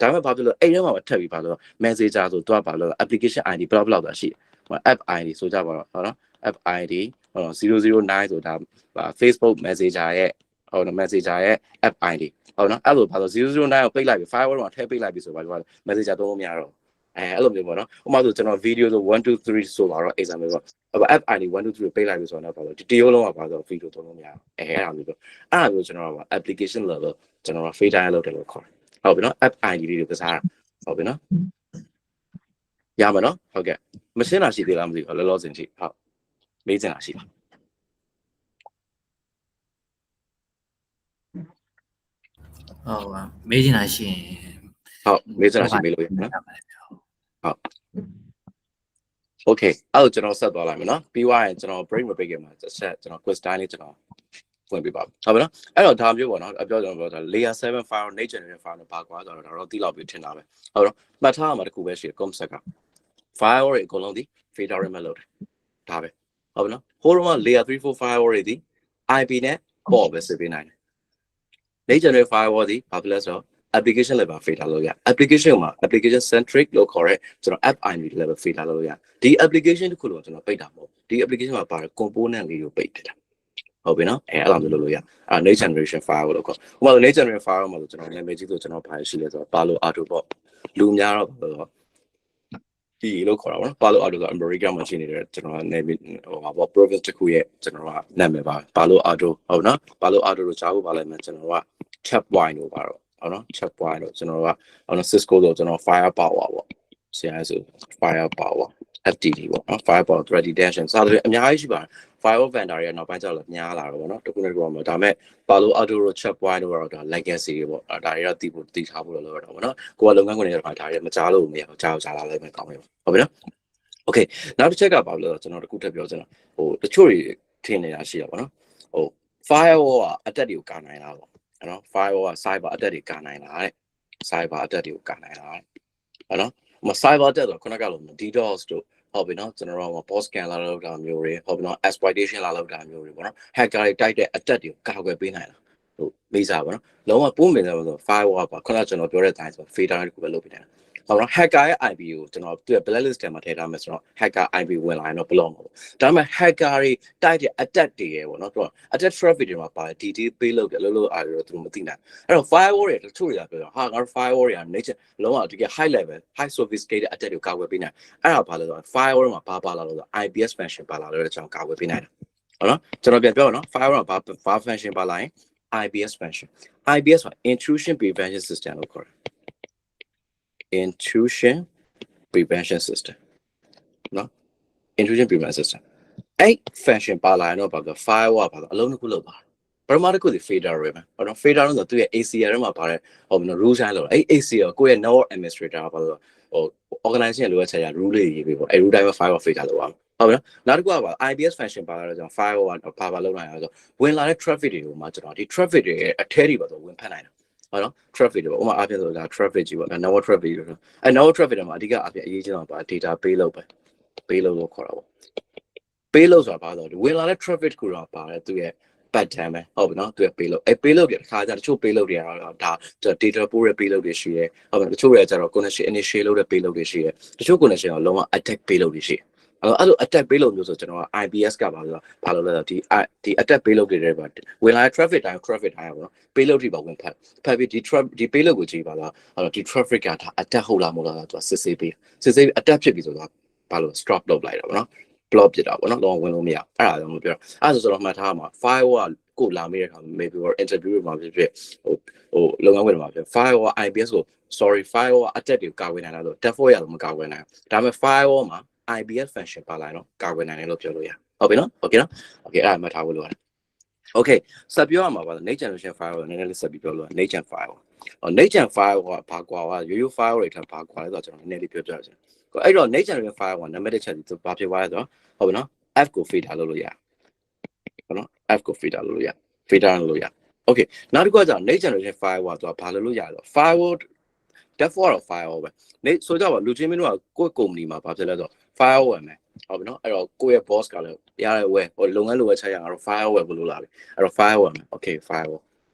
ဒါပေမဲ့ဘာဖြစ်လို့အဲ့ထဲမှာထပ်ပြီးဘာလို့ Messenger ဆိုတော့ဘာလို့ application ID ဘလောက်တာရှိတယ် app ID ဆိုကြပါတော့ဟုတ်နော် app ID 009ဆိုတာ Facebook Messenger ရဲ့ဟုတ်နော် Messenger ရဲ့ app ID ဟုတ်နော်အဲ့လိုဘာလို့009ကိုပိတ်လိုက်ပြီ firewall မှာထည့်ပိတ်လိုက်ပြီဆိုပါတော့ Messenger သုံးလို့မရတော့အဲ့လိုမျိုးပေါ့နော်ဥပမာဆိုကျွန်တော် video ဆို1 2 3ဆိုပါတော့ example ပေါ့ app ID 1 2 3ပိတ်လိုက်ပြီဆိုတော့ဘာလို့ဒီတရိုးလုံးကဘာလို့ video သုံးလို့မရအောင်အဲ့ဒါမျိုးပေါ့အဲ့ဒါမျိုးကျွန်တော်က application level ကျွန်တော်က filter လုပ်တယ်လို့ခေါ်တယ်ဟုတ်ပြီနော် app ID လေးကိုကစားတာဟုတ်ပြီနော်ရမှာနော်ဟုတ်ကဲ့မရှင်းတာရှိသေးလားမသိဘူးလောလောဆယ်ရှိဟုတ်မေးချင်တာရှိလားဟုတ်ပါမေးချင်တာရှိရင်ဟုတ်မေးချင်တာရှိမေးလို့ရနော်ဟုတ် okay အဲ့တော့ကျွန်တော်ဆက်သွားလိုက်မယ်နော်ပြီးသွားရင်ကျွန်တော် break မပိတ်ခင်မှာဆက်ကျွန်တော် quiz time လေးကျွန်တော်ဖွင့်ပြပါမယ်ဟုတ်ပြီနော်အဲ့တော့ဒါမျိုးပေါ့နော်အပြောကျွန်တော်ပြောတာ layer 7 file next generation file နဲ့ပါကွာဆိုတော့ဒါတော့တိလောက်ပြီးထင်တာပဲဟုတ်တော့မှတ်ထားရမှာတခုပဲရှိတယ် concept က file တွေအကုန်လုံးဒီ filter ရမယ်လို့ဒါပဲဟုတ်ပြီနော်ဟိုတော့ layer 3 4 file တွေဒီ IP နဲ့ပေါ့ပဲစစ်ပေးနိုင်တယ် next generation file ဒီဘာဖြစ်လဲဆိုတော့ application level filter လုပ်ရ application မှာ application centric လို့ခေါ်ရဲကျွန်တော် app id level filter လုပ်ရဒီ application တခုလုံးကျွန်တော်ပိတ်တာမဟုတ်ဒီ application မှာပါတဲ့ component လေးကိုပိတ်တယ်ဟုတ်ပြီနော်အဲ့လိုမျိုးလုပ်လို့ရnext generation file လို့ခေါ်ဥပမာ next generation file မှာဆိုကျွန်တော်နာမည်ကြီးဆိုကျွန်တော်ဘာရှိလဲဆိုတော့ Palo Alto ပေါ့လူများတော့ဒီလို့ခေါ်တာပေါ့နော် Palo Alto ဆို America မှာရှိနေတဲ့ကျွန်တော်နာမည်ဟိုပါပေါ့ province တစ်ခုရဲ့ကျွန်တော်ကနာမည်ပါ Palo Alto ဟုတ်နော် Palo Alto လို့ကြားဖို့ပါလိုက်မယ်ကျွန်တော်က Chapwine လို့ပါတော့ဟုတ်နော် Chapwine လို့ကျွန်တော်ကဟုတ်နော် Cisco ဆိုကျွန်တော် Firepower ပေါ့ CIS Firepower FTD ပေါ့နော် Firepower Threat Detection စသဖြင့်အများကြီးရှိပါတယ် firewall vendor တွေနောက်ပိုင်းကျတော့များလာတော့ဗောနော်တခုနဲ့တခုမှာဒါပေမဲ့ Palo Alto တို့ Chapwine တို့ကတော့ဒါ legacy တွေပေါ့ဒါတွေကတီးထားဖို့လို့တော့ဗောနော်ကိုကလုပ်ငန်းခွင်တွေကတော့ဒါတွေမကြားလို့မရဘူးကြားလာလိုက်မယ်ကောင်းပြီဟုတ်ပြီနော် okay နောက်တစ်ချက်ကပါလို့ကျွန်တော်တခုထပ်ပြောချင်တာဟိုတချို့တွေထင်နေတာရှိရပါတော့ဟို firewall ကအတက်တွေကိုကာနိုင်လားဗောနော် firewall က cyber အတက်တွေကာနိုင်လားတဲ့ cyber အတက်တွေကိုကာနိုင်လားဟုတ်နော်မ cyber အတက်ဆိုခုနကလို DDoS တို့ဟုတ်ပြီနော်ကျွန်တော်တို့ post scan လာလောက်တာမျိုးတွေဟုတ်ပြီနော် exploitation လာလောက်တာမျိုးတွေပေါ့နော် hacker တွေတိုက်တဲ့အတက်တွေကိုကာကွယ်ပေးနိုင်လားဟုတ်မေးစားပါနော်လုံးဝပုံးမြင်တယ်ဆို firewall ပါခုနကကျွန်တော်ပြောတဲ့အတိုင်းဆို filter တခုပဲလုပ်ပေးတယ်ဟုတ်နော် hacker ရဲ့ IP ကိုကျွန်တော်သူ့ blacklist ထဲမှာထည့်ထားမယ်ဆိုတော့ hacker IP ဝင်လာရင်တော့ဘလော့မှာပေါ့ဒါပေမဲ့ hacker တွေတိုက်တဲ့ attack တွေရယ်ပေါ့နော်သူက attack traffic တွေမှာပါတယ် detail ပေးလို့တယ်လို့အားရတော့သူတို့မသိနိုင်အဲ့တော့ firewall တွေတချို့တွေကပြောဟာငါ firewall တွေက nature လုံးဝတကယ် high level high sophisticated attack တွေကိုကာကွယ်ပေးနိုင်အဲ့ဒါဘာလဲဆိုတော့ firewall မှာဘာလာလို့ဆို IPS function ပါလာလို့တဲ့အကြောင်းကာကွယ်ပေးနိုင်တယ်ဟုတ်နော်ကျွန်တော်ပြန်ပြောနော် firewall မှာဘာ function ပါလာရင် IPS function IPS ဆိုတာ intrusion prevention system လို့ခေါ်တယ်intrusion prevention system နော် intrusion prevention system အဲ့ function ပါလာရင်တော့ဘာလို့ firewall ပါတော့အလုံးတစ်ခုလောက်ပါပထမတစ်ခုဒီ fader ပဲဟောနော် fader လို့ဆိုသူရဲ့ ACL ထဲမှာပါတဲ့ဟောနော် rule တိုင်းလို့အဲ့ ACL ကိုယ့်ရဲ့ network administrator ပါလို့ဟို organization လိုအပ်ချက်ရ rule လေးရေးပေးပေါ့အဲ့ rule တိုင်းမှာ firewall fader လောက်ပါဟုတ်ပြီနော်နောက်တစ်ခုကပါ IPS function ပါလာတော့ကျွန်တော် firewall ဘာလုပ်နိုင်လဲဆိုဝင်လာတဲ့ traffic တွေကိုမှကျွန်တော်ဒီ traffic တွေရဲ့အထဲတွေပါတော့ဝင်ဖက်နိုင်တာဟုတ်နော် traffic တွေပေါ့ဥပမာအားဖြင့်ဆိုဒါ traffic ကြီးပေါ့ network traffic တွေဆိုအဲ network traffic တွေမှာအဓိကအဖြစ်အရေးကြီးဆုံးပါ data payload ပဲ payload လို့ခေါ်တာပေါ့ payload ဆိုတာဘာလို့လဲဝင်လာတဲ့ traffic ကိုတော့ပါတယ်သူရဲ့ pattern ပဲဟုတ်ပြီနော်သူရဲ့ payload အဲ payload တွေတစ်ခါကျတချို့ payload တွေကတော့ဒါ data ပို့တဲ့ payload တွေရှိတယ်ဟုတ်ပြီတချို့တွေကကျတော့ connection initiate လုပ်တဲ့ payload တွေရှိတယ်တချို့ connection ကလုံးဝ attack payload တွေရှိတယ် အဲ့လို attack ပေးလို့မျိုးဆိုကျွန်တော်က IBS ကပါဆိုတော့ဘာလို့လဲဆိုတော့ဒီ attack ပေးလို့တွေပါဝင်လာ traffic တိုင်း traffic တိုင်းပါတော့ပေးလို့ထိပါဝင်ဖတ်ပြီးဒီပေးလို့ကိုကြည့်ပါလားအဲ့တော့ဒီ traffic ကဒါ attack ဟုတ်လားမဟုတ်လားဆိုတော့စစ်ဆေးပြီး attack ဖြစ်ပြီဆိုတော့ဘာလို့ stop လုပ်လိုက်တာပေါ့နော် block ပြတာပေါ့နော်တော့ဝင်လို့မရအဲ့ဒါကြောင့်မပြောအဲ့ဒါဆိုတော့မှတ်ထားမှာ firewall ကိုလာမေးတဲ့အခါ maybe or interview မှာဖြစ်ဟိုလုပ်ငန်းဝင်မှာဖြစ် firewall IBS ကို sorry firewall attack တွေကိုကာကွယ်နိုင်တာဆို default ရလို့မကာကွယ်နိုင်ဘူးဒါပေမဲ့ firewall မှာ IBS function ပါလာတော့ကာကွယ်နိုင်တယ်လို့ပြောလို့ရဟုတ်ပြီနော် okay နော် okay အဲ့ဒါမှတ်ထားဖို့လိုတယ် okay ဆက်ပြောရမှာပါ next generation firewall နည်းနည်းလေးဆက်ပြီးပြောလို့ next gen firewall next gen firewall ကဘာကွာရိုးရိုး firewall တွေထပ်ဘာကွာလဲဆိုတော့ကျွန်တော်နည်းနည်းလေးပြောပြချင်အဲ့တော့ next generation firewall နံပါတ်1ချက်ဒီဘာဖြစ်သွားလဲဆိုတော့ဟုတ်ပြီနော် F ကို feed ထားလို့ရဟုတ်နော် F ကို feed ထားလို့ရ feed ထားလို့ရ okay နောက်တစ်ခုကကြောင့် next generation firewall ဆိုတာဘာလို့ရလဲဆိုတော့ firewall default firewall ပဲနေဆိုကြပါလူချင်းမင်းတို့ကကိုယ့် company မှာဘာဖြစ်လဲဆိုတော့ firewall ဝယ်မယ်ဟုတ်ပြီနော်အဲ့တော့ကိုယ့်ရဲ့ boss ကလည်းရရဝယ်ဟိုလုပ်ငန်းလိုဝယ်ချက်ရအောင်တော့ firewall ဝယ်လို့လာပြီအဲ့တော့ firewall ဝယ်မယ် okay firewall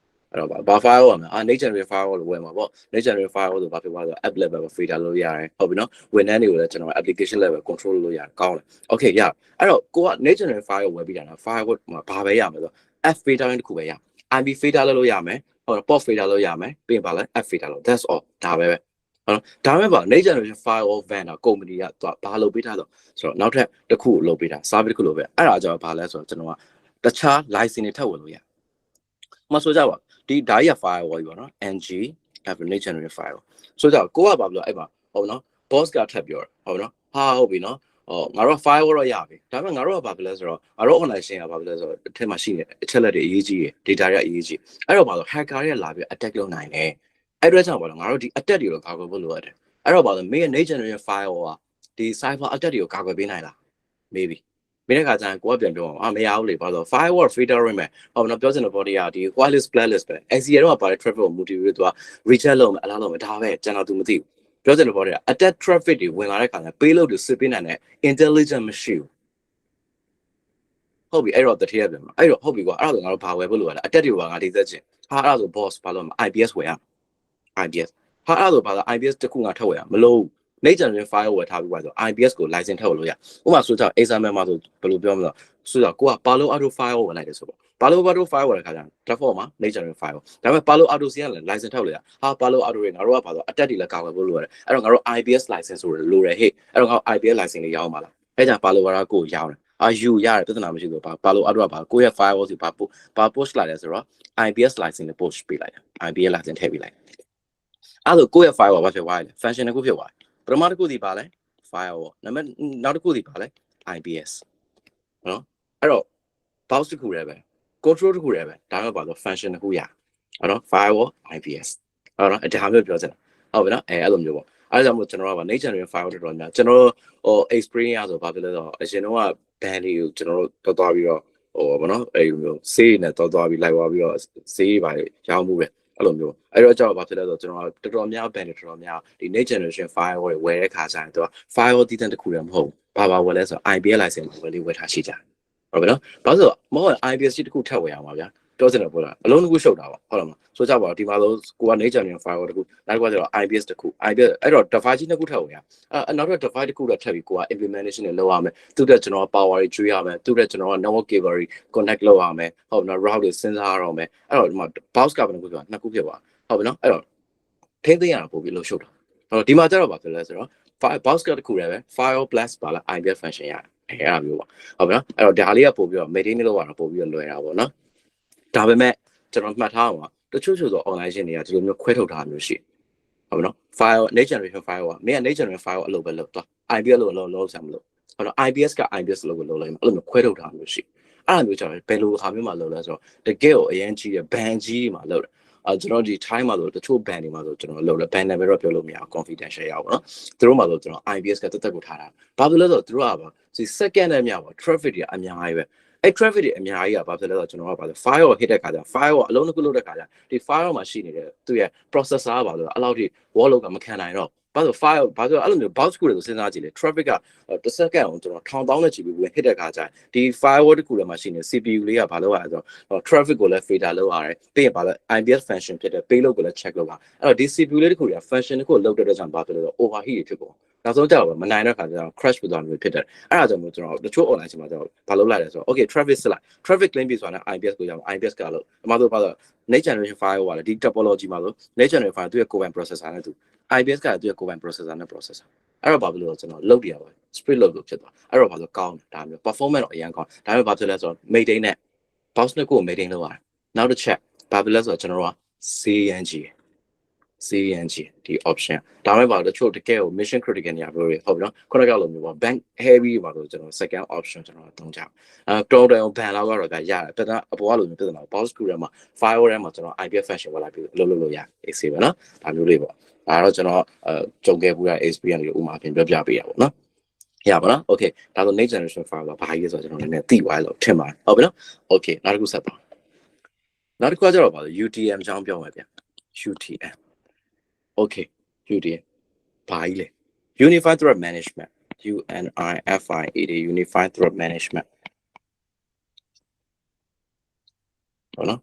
အဲ့တော့ဘာ firewall ဝယ်မယ်next generation firewall လို့ဝယ်မှာပေါ့ next generation firewall ဆိုဘာဖြစ်သွားလဲဆိုတော့ app level ပဲ feed ထားလို့ရတယ်ဟုတ်ပြီနော်ဝန်ထမ်းတွေကိုလည်းကျွန်တော် application level control လုပ်လို့ရတယ်ကောင်းတယ် okay ရအဲ့တော့ကိုက next generation firewall ဝယ်ပြီးတာနော် firewall မှာဘာပဲရမယ်ဆိုတော့ F feed ထားတဲ့တစ်ခုပဲရ IP feed ထားလို့ရမယ်ဟုတ်တော့ port feed ထားလို့ရမယ်ပြီးရင်ဘာလဲ F feed ထားလို့ that's all ဒါပဲဟုတ်ဒါမဲ့ပါ next generation firewall vendor company ကသူဘာလုပ်ပေးထားတော့ဆိုတော့နောက်ထပ်တစ်ခုလုပ်ပေးတာ service တစ်ခုလုပ်ပေးအဲ့ဒါကြောင့်ဘာလဲဆိုတော့ကျွန်တော်ကတခြား license တွေထပ်ဝင်လို့ရမဆိုကြပါဒီဓာတ်ရ firewall ကြီးပေါ့နော် NG next generation firewall ဆိုကြကိုကဘာပြောအဲ့ပါဟုတ်နော် boss ကထပ်ပြောဟုတ်နော်ဟာဟုတ်ပြီနော်ငါတို့ firewall တော့ရပြီဒါပေမဲ့ငါတို့ကဘာဖြစ်လဲဆိုတော့ငါတို့ online ရှင်းရဘာဖြစ်လဲဆိုတော့အထက်မှာရှိနေအချက်လက်တွေအရေးကြီးတယ် data တွေအရေးကြီးအဲ့တော့ဘာလို့ hacker တွေလာပြီး attack လုပ်နိုင်တယ်အဲ့တော့ကြောင့်ဘာလို့ငါတို့ဒီ attack တွေကိုကာကွယ်ဖို့လိုရတယ်အဲ့တော့ဘာလို့မင်းရဲ့ next generation firewall ကဒီ cyber attack တွေကိုကာကွယ်ပေးနိုင်လား maybe မင်းကကြာရင်ကိုကပြန်ပြောအောင်မရဘူးလေဘာလို့ firewall filtering မယ်ဟောနော်ပြောချင်တဲ့ body ကဒီ wireless blacklist ပဲ XCA တော့ပါတဲ့ traffic ကို motivate သူက reject လုပ်မယ်အလားလုပ်မယ်ဒါပဲကျွန်တော်သူမသိဘူးပြောချင်တဲ့ body က attack traffic တွေဝင်လာတဲ့ခါကျပေးလို့သူစစ်ပေးနိုင်တဲ့ intelligent မရှိဘူးဟုတ်ပြီအဲ့တော့တတိယပြန်မှာအဲ့တော့ဟုတ်ပြီကွာအဲ့ဒါဆိုငါတို့ဘာဝယ်ဖို့လိုရလဲ attack တွေကငါဒီသက်ချင်းဟာအဲ့ဒါဆို boss ဘာလို့ IPS ဝယ်ရ IPS ဟာအဲ့ဒါဆိုဘာလဲ IPS တခုငါထပ်ဝယ်ရမလို့ next generation firewall ဝယ်ထားပြီးပါဆို IPS ကို license ထပ်ဝယ်လို့ရဥပမာဆိုကြ example မှာဆိုဘယ်လိုပြောမလဲဆိုတော့ကိုက Palo Alto firewall ဝယ်လိုက်တယ်ဆိုပေါ့ Palo Alto firewall ဝယ်တဲ့ခါကျရင် platform မှာ next generation firewall ဒါပေမဲ့ Palo Alto စီကလည်း license ထပ်လို့ရဟာ Palo Alto တွေငါတို့ကဘာလို့ attack တွေလည်းကာကွယ်ဖို့လိုရတယ်အဲ့တော့ငါတို့ IPS license ဆိုလိုတယ်ဟေ့အဲ့တော့ငါတို့ IPS license လေးရအောင်ပါလားအဲ့ကြောင့် Palo Alto ကိုရအောင်ယူရတယ်ပြဿနာမရှိဘူးPalo Alto ကဘာကိုယ့်ရဲ့ firewall စီဘာ push လိုက်လဲဆိုတော့ IPS license နဲ့ push ပေးလိုက်တယ် IPS license ထည့်ပေးလိုက်အဲ့လိုကိုယ့်ရဲ့ firewall ဘာဖြစ်သွားလဲ function တစ်ခုဖြစ်သွားတယ်ပထမတစ်ခုဒီပါလဲ firewall နောက်တစ်ခုဒီပါလဲ IPS နော်အဲ့တော့ box တစ်ခုတည်းပဲ control တစ်ခုတည်းပဲဒါမှမဟုတ်ပါတော့ function တစ်ခုရဟုတ်နော် firewall IPS ဟုတ်နော်ဒါမျိုးပြောချင်တာဟုတ်ပြီနော်အဲ့လိုမျိုးပေါ့အဲ့ဒါကြောင့်မို့ကျွန်တော်က next generation firewall တော်တော်များကျွန်တော်ဟို experience ဆိုဘာဖြစ်လဲဆိုတော့အရင်တော့ band တွေကိုကျွန်တော်တို့တော်ပြီးတော့ဟိုဗောနော်အဲ့လိုမျိုးစေးနဲ့တော်ပြီးလိုက်သွားပြီးတော့စေးပါရောင်းမှုပဲအဲ့လိုမျိုးအဲ့တော့ကြောက်ဘာဖြစ်လဲဆိုတော့ကျွန်တော်တော်များ band တွေတော်များဒီ next generation firewall တွေဝယ်တဲ့ခါကျရင်သူက firewall တည်တဲ့တစ်ခုတည်းမဟုတ်ဘာဝယ်လဲဆိုတော့ IPS license ဝယ်လေးဝယ်ထားရှိကြဟုတ်ပြီနော်ဘာလို့ဆိုတော့မဟုတ် IPS တစ်ခုထပ်ဝယ်ရမှာဗျာပြောစင်တော့ပြောတာအလုံးတစ်ခုရှုပ်တာပါဟုတ်လားမဆိုကြပါတော့ဒီမှာလို့ကိုက next generation firewall တစ်ခုနောက်ကကျတော့ IPS တစ်ခု IPS အဲ့တော့ device ကြီးနှစ်ခုထပ်ဝယ်ရနောက်တော့ device တစ်ခုတော့ထပ်ပြီးကိုက implementation တွေလုပ်ရမယ်သူတက်ကျွန်တော် power တွေကျွေးရမယ်သူတက်ကျွန်တော် network cable တွေ connect လုပ်ရမယ်ဟုတ်နော် route တွေစဉ်းစားရအောင်မယ်အဲ့တော့ဒီမှာ box ကဘယ်နှခုပြောနှစ်ခုဖြစ်သွားဟုတ်ပြီနော်အဲ့တော့ထိမ့်သိရတာပို့ပြီးလို့ရှုပ်တာဟုတ်တော့ဒီမှာကျတော့ဘာဖြစ်လဲဆိုတော့ box ကတစ်ခုလည်းပဲ file plus ပါလား IPS function ရတယ်အဲ့ဒါမျိုးပါဟုတ်ပြီနော်အဲ့တော့ဒါလေးကပို့ပြီးတော့ maintain လုပ်ရတာပို့ပြီးတော့လွယ်တာပေါ့နော်ဒါပေမဲ့ကျွန်တော်မှတ်ထားအောင်ပါတချို့ဆို online ရှင်းတွေကဒီလိုမျိုးခွဲထုတ်ထားမျိုးရှိဟုတ်ပြီနော် file next generation file ကမင်းက next generation file အလုပ်ပဲလုပ်သွား IPS လို့ဆံမလို့ဟုတ်တော့ IPS က IPS လို့လုပ်လိုက်မှာအဲ့လိုမျိုးခွဲထုတ်ထားမျိုးရှိအဲ့လိုမျိုးကျတော့ဘယ်လိုဟာမျိုးမှလုပ်လဲဆိုတော့တကယ်ကိုအရင်ကြီးတဲ့ band ကြီးမှာလုပ်တယ်ကျွန်တော်ဒီ time မှာဆိုတချို့ band တွေမှာဆိုကျွန်တော်လုပ်တယ် band name တော့ပြောလို့မရအောင် confidential ရအောင်နော်သူတို့မှာဆိုကျွန်တော် IPS ကတက်ကိုထားတာဘာဖြစ်လဲဆိုတော့သူတို့ကပါဒီ second နဲ့မြပါ traffic တွေအများကြီးပဲအဲ့ traffic တွေအများကြီးကဘာဖြစ်လဲဆိုတော့ကျွန်တော်ကပါဆို file ကို hit တဲ့ခါကျ file ကိုအလုံးတစ်ခုလုပ်တဲ့ခါကျဒီ file မှာရှိနေတဲ့သူရဲ့ processor ပါဆိုတော့အဲ့လောက်ထိ wall ကမခံနိုင်တော့ဘာလို့ file ဘာလို့အဲ့လိုမျိုး box ကိုလည်းစဉ်းစားကြည့်လေ traffic ကတစ်စက္ကန့်အောင်ကျွန်တော်1000နဲ့ချီပြီးဝင် hit တဲ့ခါကျဒီ firewall တစ်ခုလည်းမှရှိနေ CPU လေးကဘာလို့ရလဲဆိုတော့ traffic ကိုလည်း filter လုပ်ရတယ်ပြီးရင်ဘာလဲ IPS function ဖြစ်တဲ့ payload ကိုလည်း check လုပ်ရအဲ့တော့ဒီ CPU လေးတစ်ခုက function တစ်ခုလုပ်တဲ့အတွက်ကြောင့်ဘာဖြစ်လဲဆိုတော့ overheat တွေဖြစ်ကုန် နောက်ဆုံးကြောက်ပါမနိုင်တဲ့ခါကျတော့ crash ဖြစ်သွားတယ်ဖြစ်တယ်အဲ့ဒါကြောင့်မို့ကျွန်တော်တချို့ online မှာကျတော့ဘာလုပ်လိုက်လဲဆိုတော့ okay traffic စစ်လိုက် traffic claim ပြီးဆိုတာနဲ့ IPS ကိုရအောင် IPS ကလို့အမှဆိုပါတော့ next generation file ပါလေဒီ topology မှာဆို next generation file သူရဲ့ core processor နဲ့သူ IPS ကသူရဲ့ core processor နဲ့ processor အဲ့တော့ဘာဖြစ်လို့ကျွန်တော်လုတ်ရပါ split လုတ်လို့ဖြစ်သွားအဲ့တော့ဘာလို့ကောင်းဒါမျိုး performance တော့အရင်ကောင်းဒါပေမဲ့ဘာဖြစ်လဲဆိုတော့ maintain နဲ့ box နဲ့ကို maintain လုပ်ရတယ်နောက်တစ်ချက်ဘာဖြစ်လဲဆိုတော့ကျွန်တော်က CNG ဒီ option ဒါမှမဟုတ်တချို့တကယ်ကို mission critical နေရာပြောရဟုတ်ပြီနော်ခုနကလိုမျိုးပေါ့ bank heavy ပါလို့ကျွန်တော် second option ကျွန်တော်သုံးကြတော်တော်ဘန်လောက်ကတော့ဒါရတယ်ပြဿနာအပေါ်ကလိုမျိုးပြဿနာ box screw ထဲမှာ file ထဲမှာကျွန်တော် IPS function ဝယ်လိုက်ပြီးလို့ရ AC ပဲနော်ဒါမျိုးလေးပေါ့ဒါတော့ကျွန်တော်ကြုံခဲ့ဘူးတဲ့ experience လေးဥမာပြင်ပြောပြပေးရပါတော့နော်ရပါနော် okay ဒါဆို next generation file ကဘာကြီးလဲဆိုတော့ကျွန်တော်လည်းသိသွားလို့ထင်ပါတယ်ဟုတ်ပြီနော် okay နောက်တစ်ခုဆက်ပါနောက်တစ်ခုကကျတော့ပါလို့ UTM အကြောင်းပြောမှာဗျ UTM okay UTM ဘာကြီးလဲ Unified Threat Management UNIFID Unified Threat Management ဟုတ်နော်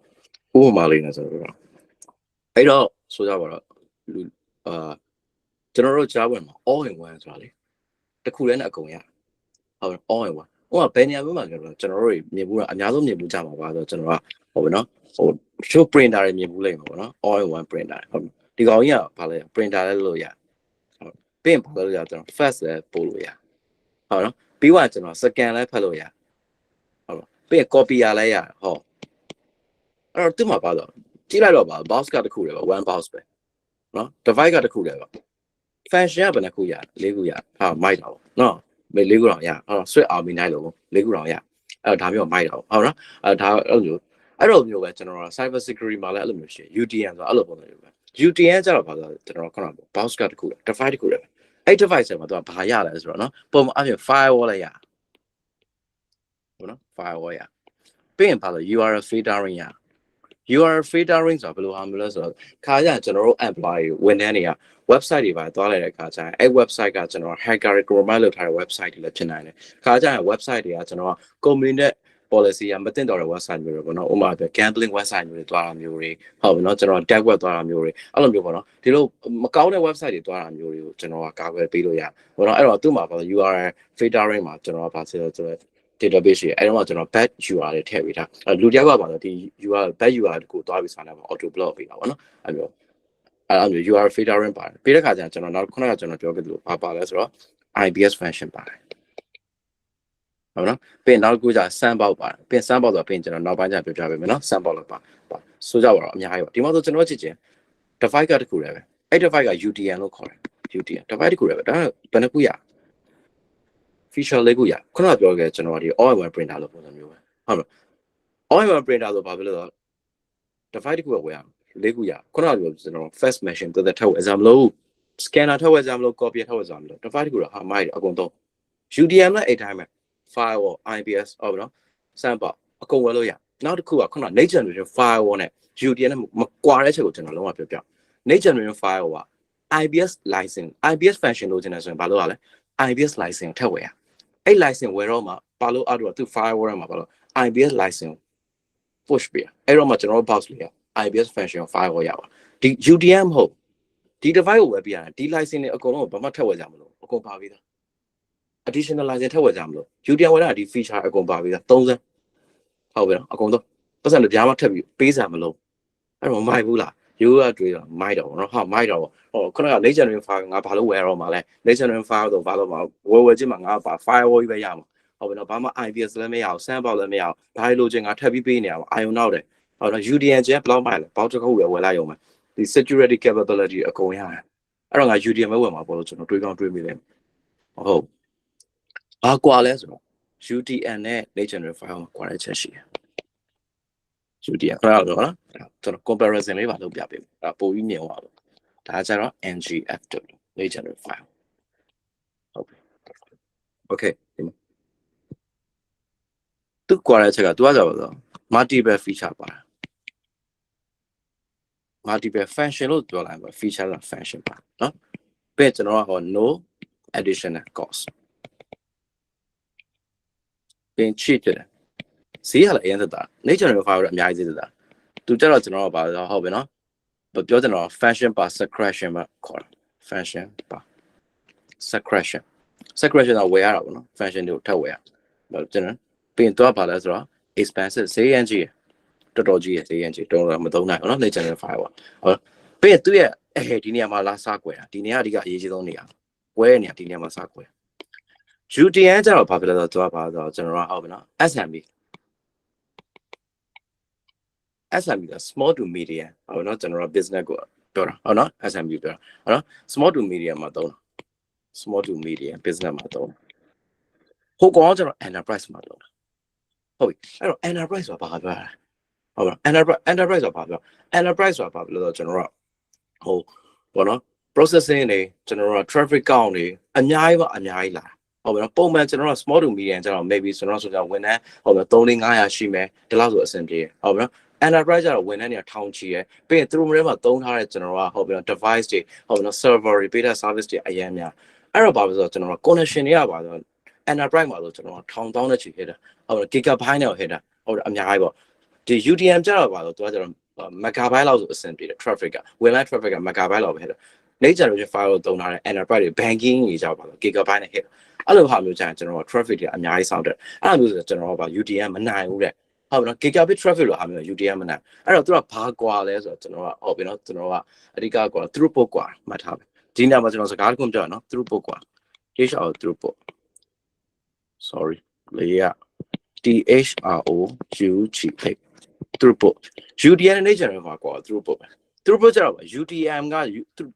ဥပမာလေးနဲ့ဆိုတော့အဲ့တော့ဆိုကြပါတော့ကျွန်တော်တို့ကြားဝင်မှာ all in one ဆိုတာလေတခုတည်းနဲ့အကုန်ရဟုတ် all in one ဟိုကဘယ်နေရာမှာကျွန်တော်တို့မြင်ဘူးအများဆုံးမြင်ဘူးကြမှာပါဆိုတော့ကျွန်တော်ကဟုတ်ပြီနော်ဟိုချို့ printer တွေမြင်ဘူးလိမ့်မှာပေါ့နော် all in one printer ဟုတ်ဒီကောင်ကြီးကဘာလဲ printer လည်းလို့ရဟုတ်ပြီးရင်ဘာလို့ရကျွန်တော် fax လည်းပို့လို့ရဟုတ်နော်ပြီးတော့ကျွန်တော် scan လည်းဖတ်လို့ရဟုတ်ပြီးရင် copy ရလည်းရဟုတ်အဲ့တော့သူ့မှာပါတော့ကြည့်လိုက်တော့ပါ box ကတစ်ခုလေပါ one box ပဲနော် device ကတစ်ခုလေပါ function ကဘယ်နှခုရ၄ခုရဟာမိုက်တာပေါ့နော်၄ခုတော့ရဟုတ် switch army night လို့၄ခုတော့ရအဲ့တော့ဒါမျိုးမိုက်တာပေါ့ဟုတ်နော်ဒါအဲ့လိုမျိုးပဲကျွန်တော် cyber security မှာလည်းအဲ့လိုမျိုးရှိ UTM ဆိုအဲ့လိုပုံစံမျိုးပဲ UTM ကျတော့ဘာလို့ကျွန်တော်ခုနက box ကတစ်ခုလေ device တစ်ခုလေအဲ့ device မှာတော့ဘာရလဲဆိုတော့နော်ပုံမှန်အပြင် firewall လည်းရဟုတ်နော် firewall ရပြီးရင်ဘာလို့ URL filtering ရURL filtering ဆိုတာဘယ်လိုဟာမျိုးလဲဆိုတော့ခါကျကျွန်တော်တို့ employee ဝန်ထမ်းတွေက website တွေပါသွားလိုက်တဲ့အခါကျရင်အဲ့ website ကကျွန်တော် hacker compromise လုပ်ထားတဲ့ website တွေလည်းဖြစ်နိုင်တယ်ခါကျရင် website တွေကကျွန်တော် company နဲ့ policy ကမတင်တော့တဲ့ website မျိုးတွေပေါ့နော်ဥပမာပြ gambling website မျိုးတွေသွားတာမျိုးတွေဟုတ်ပြီနော်ကျွန်တော် dark web သွားတာမျိုးတွေအဲ့လိုမျိုးပေါ့နော်ဒီလိုမကောင်းတဲ့ website တွေသွားတာမျိုးတွေကိုကျွန်တော်ကကာကွယ်ပေးလို့ရပေါ့နော်အဲ့တော့သူ့မှာပေါ့ URL filtering မှာကျွန်တော်ကဘာဆိုတော့database ရဲ့အဲ့တော့ကျွန်တော် bad URL တွေထည့်ပေးတာလူတယောက်ကပါတော့ဒီ URL bad URL ကိုသွားပြီးစာနဲ့ auto block ပေးတာပေါ့နော်အဲ့မျိုးURL filtering ပါတယ်ပြီးတဲ့ခါကျရင်ကျွန်တော်နောက်ခုနကကျွန်တော်ပြောခဲ့သလိုပါလဲဆိုတော့ IPS function ပါတယ်ဟုတ်နော်ပြီးနောက်တစ်ခုကျ sandbox ပါတယ်ပြီး sandbox ဆိုတော့ပြီးကျွန်တော်နောက်ပိုင်းကျပြောပြပေးမယ်နော် sandbox လို့ပါဆိုကြပါတော့အများကြီးပါဒီမှာဆိုကျွန်တော်ကြည့်ချင်း device ကတခုလည်းပဲအဲ့ device က UTM လို့ခေါ်တယ် UTM device တခုလည်းပဲဒါဘယ်နှခုရfeature လေးခုရခုနကပြောခဲ့ကျွန်တော်ဒီ all in one printer လို့ပုံစံမျိုးပဲဟုတ်မလား all in one printer ဆိုဘာဖြစ်လို့လဲ device တခုပဲဝယ်ရလေးခုရခုနကပြောကျွန်တော် fast machine တက်ထက်ဝယ်စမ်းမလို့ scanner ထက်ဝယ်စမ်းမလို့ copy ထက်ဝယ်စမ်းမလို့ device တခုတော့ဟာမိုက်အကုန်တော့ UTM နဲ့အဲ့တိုင်းပဲ firewall IPS ဟုတ်ပြီနော် sandbox အကုန်ဝယ်လို့ရနောက်တစ်ခုကခုန next generation firewall နဲ့ UTM နဲ့မကွာတဲ့ချက်ကိုကျွန်တော်လုံးဝပြောပြ next generation firewall က IPS license IPS function လို့ကျွန်တော်ဆိုရင်ဘာလို့ရလဲ IPS license ထက်ဝယ်ရအဲ့ license ဝယ်တော့မှဘာလို့အဲ့တော့သူ firewall ထဲမှာဘာလို့ IPS license push ပေးအဲ့တော့မှကျွန်တော် box လေးရ IPS function firewall ရပါဒီ UTM မဟုတ်ဒီ device ကိုဝယ်ပြရတယ်ဒီ license တွေအကုန်လုံးဘာမှထက်ဝယ်ကြမလို့အကုန်ပါပြီးသား additional license ထက်ဝယ်ကြမလို့ UTM ဝယ်တာဒီ feature အကုန်ပါပြီးသား30ဟုတ်ပြီနော်အကုန်တော့ပတ်စံတွေပြားမထက်ပြီးပေးစံမလို့အဲ့တော့မိုက်ဘူးလားရိုးရတွေးတော့မိုက်တော့ဗောနော်ဟာမိုက်တော့ဗောဟိုခုနက next generation file ငါဘာလို့ဝယ်ရတော့မှာလဲ next generation file တော့ဘာလို့မှာဝယ်ချင်းမှာငါပါ firewall ကြီးပဲရမှာဟုတ်ပြီနော်ဘာမှ IPS လည်းမရအောင် sandbox လည်းမရအောင်ဘာလို့ချင်းငါထပ်ပြီးပေးနေရအောင် ion နောက်တယ်ဟုတ်နော် UDN ကျဘလောက်မိုက်လဲဘောက်တစ်ခုပဲဝယ်လိုက်ရုံပဲဒီ security capability အကုန်ရတယ်အဲ့တော့ငါ UDN ပဲဝယ်မှာပေါ့လို့ကျွန်တော်တွေးကောင်းတွေးမိတယ်ဟုတ်ဘာကွာလဲဆိုတော့ UDN နဲ့ next generation file မှာကွာတဲ့ချက်ရှိတယ်UTM ခဏတော့နော်ကျွန်တော် comparison လေးပါလုပ်ပြပေးမယ်ဒါပိုပြီးမြင်သွားလို့ဒါကျတော့ NGFW legendary file ဟုတ်ပြီ okay သူကွာတဲ့ချက်ကသူကကြပါတော့ multiple feature ပါ multiple function လို့ပြောလိုက်ပါ feature လား function ပါနော်ပြီးကျွန်တော်ကဟော no additional cost ပြီး cheap တယ်ဈေးကလည်းအရင်သက်တာ nature file တော့အများကြီးဈေးသက်တာသူကြတော့ကျွန်တော်ကပါတော့ဟုတ်ပြီနော်ပြောကျွန်တော် function ပါ secretion ပါခေါ်တာ function ပါ secretion ကဝယ်ရတာပေါ့နော် function တွေကိုထပ်ဝယ်ရကျွန်တော်ပြီးရင်တော့ပါလဲဆိုတော့ expensive ဈေးရန်ကြီးတော်တော်ကြီးရဲ့ဈေးရန်ကြီးတော်တော်မသုံးနိုင်ဘူးနော် next generation file ပေါ့ပြီးရင်သူ့ရဲ့ဒီနေရာမှာလာစားကွယ်တာဒီနေရာအဓိကအရေးကြီးဆုံးနေရာဝယ်ရနေရာဒီနေရာမှာစားကွယ် UTN ကျတော့ဘာဖြစ်လဲဆိုတော့သူကဘာဆိုတော့ကျွန်တော်တို့ဟုတ်ပြီနော် SMB က small to medium ဟုတ်နော်ကျွန်တော်တို့ business ကိုပြောတာဟုတ်နော် SMB ပြောတာဟုတ်နော် small to medium မှာသုံးတာ small to medium business မှာသုံးဟိုကောင်ကျွန်တော် enterprise မှာသုံးတာဟုတ်ပြီအဲ့တော့ enterprise ဆိုတာဘာပြောတာဟုတ်ပါ enterprise ဆိုတာဘာပြော enterprise ဆိုတာဘာလို့လဲဆိုတော့ကျွန်တော်တို့ဟိုဘောနော် processing တွေကျွန်တော်တို့ traffic count တွေအများကြီးလာဟုတ်ပြီနော်ပုံမှန်ကျွန်တော်တို့ small to medium ကျွန်တော် maybe ကျွန်တော်ဆိုကြဝန်ထမ်းဟုတ်ပြီ3-500ရှိမယ်ဒီလောက်ဆိုအဆင်ပြေဟုတ်ပြီနော် enterprise ကျတော့ဝန်ထမ်းတွေကထောင်ချီရယ်ပြီးရင်သူတို့ထဲမှာသုံးထားတဲ့ကျွန်တော်တို့ဟုတ်ပြီနော် device တွေဟုတ်ပြီနော် server တွေ data service တွေအရင်များအဲ့တော့ဘာလို့ဆိုတော့ကျွန်တော်တို့ connection တွေကပါဆို enterprise မှာဆိုကျွန်တော်ထောင်တောင်းတဲ့ချီဟစ်တာဟုတ်ပြီ gigabyte နဲ့ဟစ်တာဟုတ်တယ်အများကြီးပေါ့ဒီ UTM ကျတော့ပါဆိုသူကကျတော့ megabyte လောက်ဆိုအဆင်ပြေတယ် traffic က winline traffic က megabyte လောက်ပဲဟစ်တာ next generation file ကိုသုံးထားတဲ့ enterprise တွေ banking တွေကြောက်ပါဆို gigabyte နဲ့ဟစ်အဲ့လိုဟာမျိုးကျရင်ကျွန်တော်တို့ traffic တွေအများကြီးစောင့်တယ်အဲ့လိုမျိုးဆိုကျွန်တော်တို့က UTM မနိုင်ဘူးတဲ့ဟုတ်ပြီနော် gigabit traffic လို့ဟာမျိုး UTM မနိုင်အဲ့တော့သူကဘာကွာလဲဆိုတော့ကျွန်တော်ကဟုတ်ပြီနော်ကျွန်တော်ကအဓိကကွာ throughput ကွာမှတ်ထားမယ်ဒီနေ့မှာကျွန်တော်စကားတခုပြောရနော် throughput ကွာ throughput sorry လေရ THROUGH throughput UTM နဲ့ကျွန်တော်မှာကွာ throughput ကျတော့ UTM က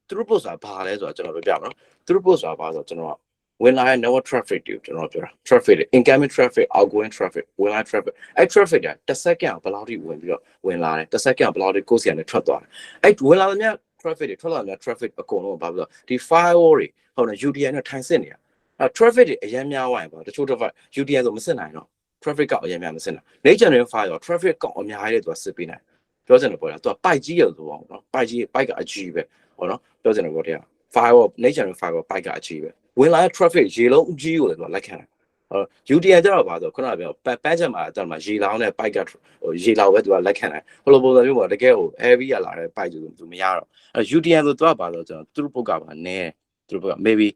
throughput ဆိုတာဘာလဲဆိုတော့ကျွန်တော်ပြောပြမယ်နော် throughput ဆိုတာဘာဆိုတော့ကျွန်တော်ကဝင်လာတဲ့ network traffic တွေကျွန်တော်ပြောတာ traffic တွေ incoming traffic outgoing traffic ဝင်လာ traffic အဲ့ traffic ကတစ်စက္ကန့်ဘယ်လောက်ထိဝင်ပြီးတော့ဝင်လာတယ်တစ်စက္ကန့်ဘယ်လောက်ထိကိုယ်စီကနေထွက်သွားတယ်အဲ့ဝင်လာတဲ့ traffic တွေထွက်လာတဲ့ traffic အကုန်လုံးဘာလို့ဒီ firewall တွေဟုတ်တယ် UTM နဲ့ထိုင်စစ်နေတာအဲ့ traffic တွေအများများဝိုင်းပါတချို့ device UTM ဆိုမစစ်နိုင်တော့ traffic ကအများများမစစ်နိုင် next generation file ရော traffic ကအများကြီးတွေသူကစစ်ပေးနိုင်ပြောချင်တယ်ပေါ့လားသူက pipe ကြီးရလို့ပေါ့နော် pipe ကအကြီးပဲဟုတ်နော်ပြောချင်တယ်ပေါ့တရား firewall next generation firewall pipe ကအကြီးပဲဝင်လာတဲ့ traffic ရေလုံးအကြီးကိုလည်းသူကလက်ခံတယ်UTM ကျတော့ပါဆိုခုနကပြောပန်းချက်မှာအဲ့မှာရေလောင်းတဲ့ pipe ကရေလောင်းပဲသူကလက်ခံတယ်ဘလိုပုံစံမျိုးပေါ့တကယ်ကို heavy ရလာတဲ့ pipe ဆိုသူမရတော့UTM ဆိုသူကပါဆိုကျွန်တော် throughput ကပါနည်း throughput က maybe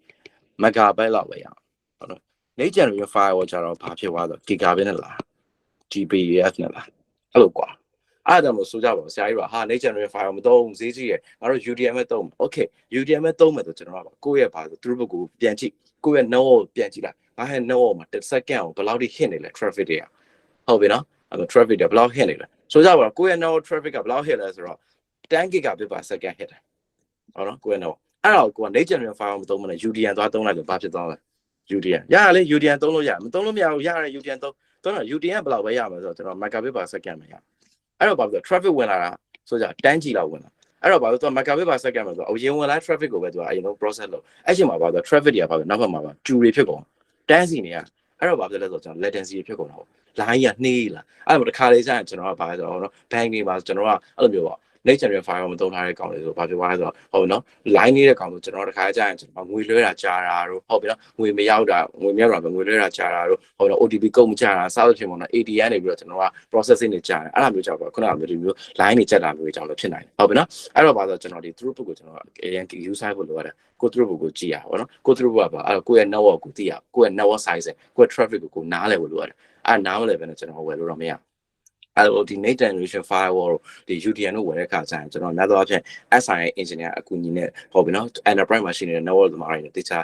megabyte လောက်ပဲရဟုတ်နော် next generation firewall ကျတော့ဘာဖြစ်သွားဆို gigabit နဲ့လာ Gbps နဲ့လာအဲ့လိုကွာအဲ့ဒါမျိုးဆိုကြပါဦးဆရာကြီးကဟာ next generation file မသုံးဈေးကြီးရယ်ငါတို့ UTM ပဲသုံး okay UTM ပဲသုံးမယ်ဆိုကျွန်တော်ကကိုယ့်ရဲ့ဘာဆို throughput ကိုပြန်ကြည့်ကိုယ့်ရဲ့ network ကိုပြန်ကြည့်လိုက်ငါရဲ့ network မှာတစ်စက္ကန့်ကိုဘယ်လောက်ထိ hit နေလဲ traffic တွေကဟုတ်ပြီနော်အဲ့ traffic တွေဘယ်လောက် hit နေလဲဆိုကြပါတော့ကိုယ့်ရဲ့ network traffic ကဘယ်လောက် hit လဲဆိုတော့10 gigabit per second hit တယ်ဟုတ်နော်ကိုယ့်ရဲ့ network အဲ့တော့ကိုက next generation file မသုံးမနဲ့ UTM သွားသုံးလိုက်လို့ဘာဖြစ်သွားလဲ UTM ရလေ UTM သုံးလို့ရမသုံးလို့မရဘူးရတယ် UTM သုံးတော့ UTM ဘယ်လောက်ပဲရမှာဆိုတော့ကျွန်တော် megabit per second ပဲရအဲ့တော့ဘာလို့ traffic ဝင်လာတာဆိုကြ10 G လောက်ဝင်လာအဲ့တော့ဘာလို့သူ megabit per second မှာဆိုတော့အရင်ဝင်လာ traffic ကိုပဲသူကအရင်ဆုံး process လုပ်အဲ့ချိန်မှာဘာလို့ traffic တွေကဘာလို့နောက်ဘက်မှာကျူတွေဖြစ်ကုန်10 C နေရအဲ့တော့ဘာဖြစ်လဲဆိုတော့ကျွန်တော် latency ဖြစ်ကုန်တာပေါ့ line ကနှေးလာအဲ့တော့တစ်ခါလေးကျရင်ကျွန်တော်ကဘာလဲဆိုတော့နော် bank တွေမှာကျွန်တော်ကအဲ့လိုမျိုးပေါ့ next generation file မသုံးထားတဲ့ကောင်တွေဆိုဘာဖြစ်သွားလဲဆိုတော့ဟုတ်နော် line နေတဲ့ကောင်ဆိုကျွန်တော်တစ်ခါကျရင်ကျွန်တော်ငွေလွှဲတာကြာတာတို့ဟုတ်ပြီနော်ငွေမရောက်တာငွေမရောက်တာပဲငွေလွှဲတာကြာတာတို့ဟုတ်နော် OTP ကုန်မကြာတာစသဖြင့်ပေါ့နော် ATM နေပြီးတော့ကျွန်တော်က processing တွေကြာတယ်အဲ့လိုမျိုးကြောက်တော့ခုနကမျိုးဒီမျိုး line တွေကြက်တာမျိုးကြောင့်လည်းဖြစ်နိုင်တယ်ဟုတ်ပြီနော်အဲ့တော့ဘာလို့ကျွန်တော်ဒီ throughput ကိုကျွန်တော်အရင် user ဖို့လိုရတယ်ကို throughput ကိုကြည့်ရပါတော့ကို throughput ကပါအဲ့ကိုယ့်ရဲ့ network ကိုသိရကိုယ့်ရဲ့ network size ကိုယ့်ရဲ့ traffic ကိုနားလည်ဖို့လိုရတယ်အဲ့နားမလည်ပဲနဲ့ကျွန်တော်ဝယ်လို့တော့မရအဲ့တော့ဒီ next generation firewall ဒီ UTM တို့ဝယ်တဲ့အခါကျရင်ကျွန်တော်များသောအားဖြင့် SI engineer အကူအညီနဲ့ဟုတ်ပြီနော် enterprise မှာရှိနေတဲ့ network သမားတွေနဲ့တခြား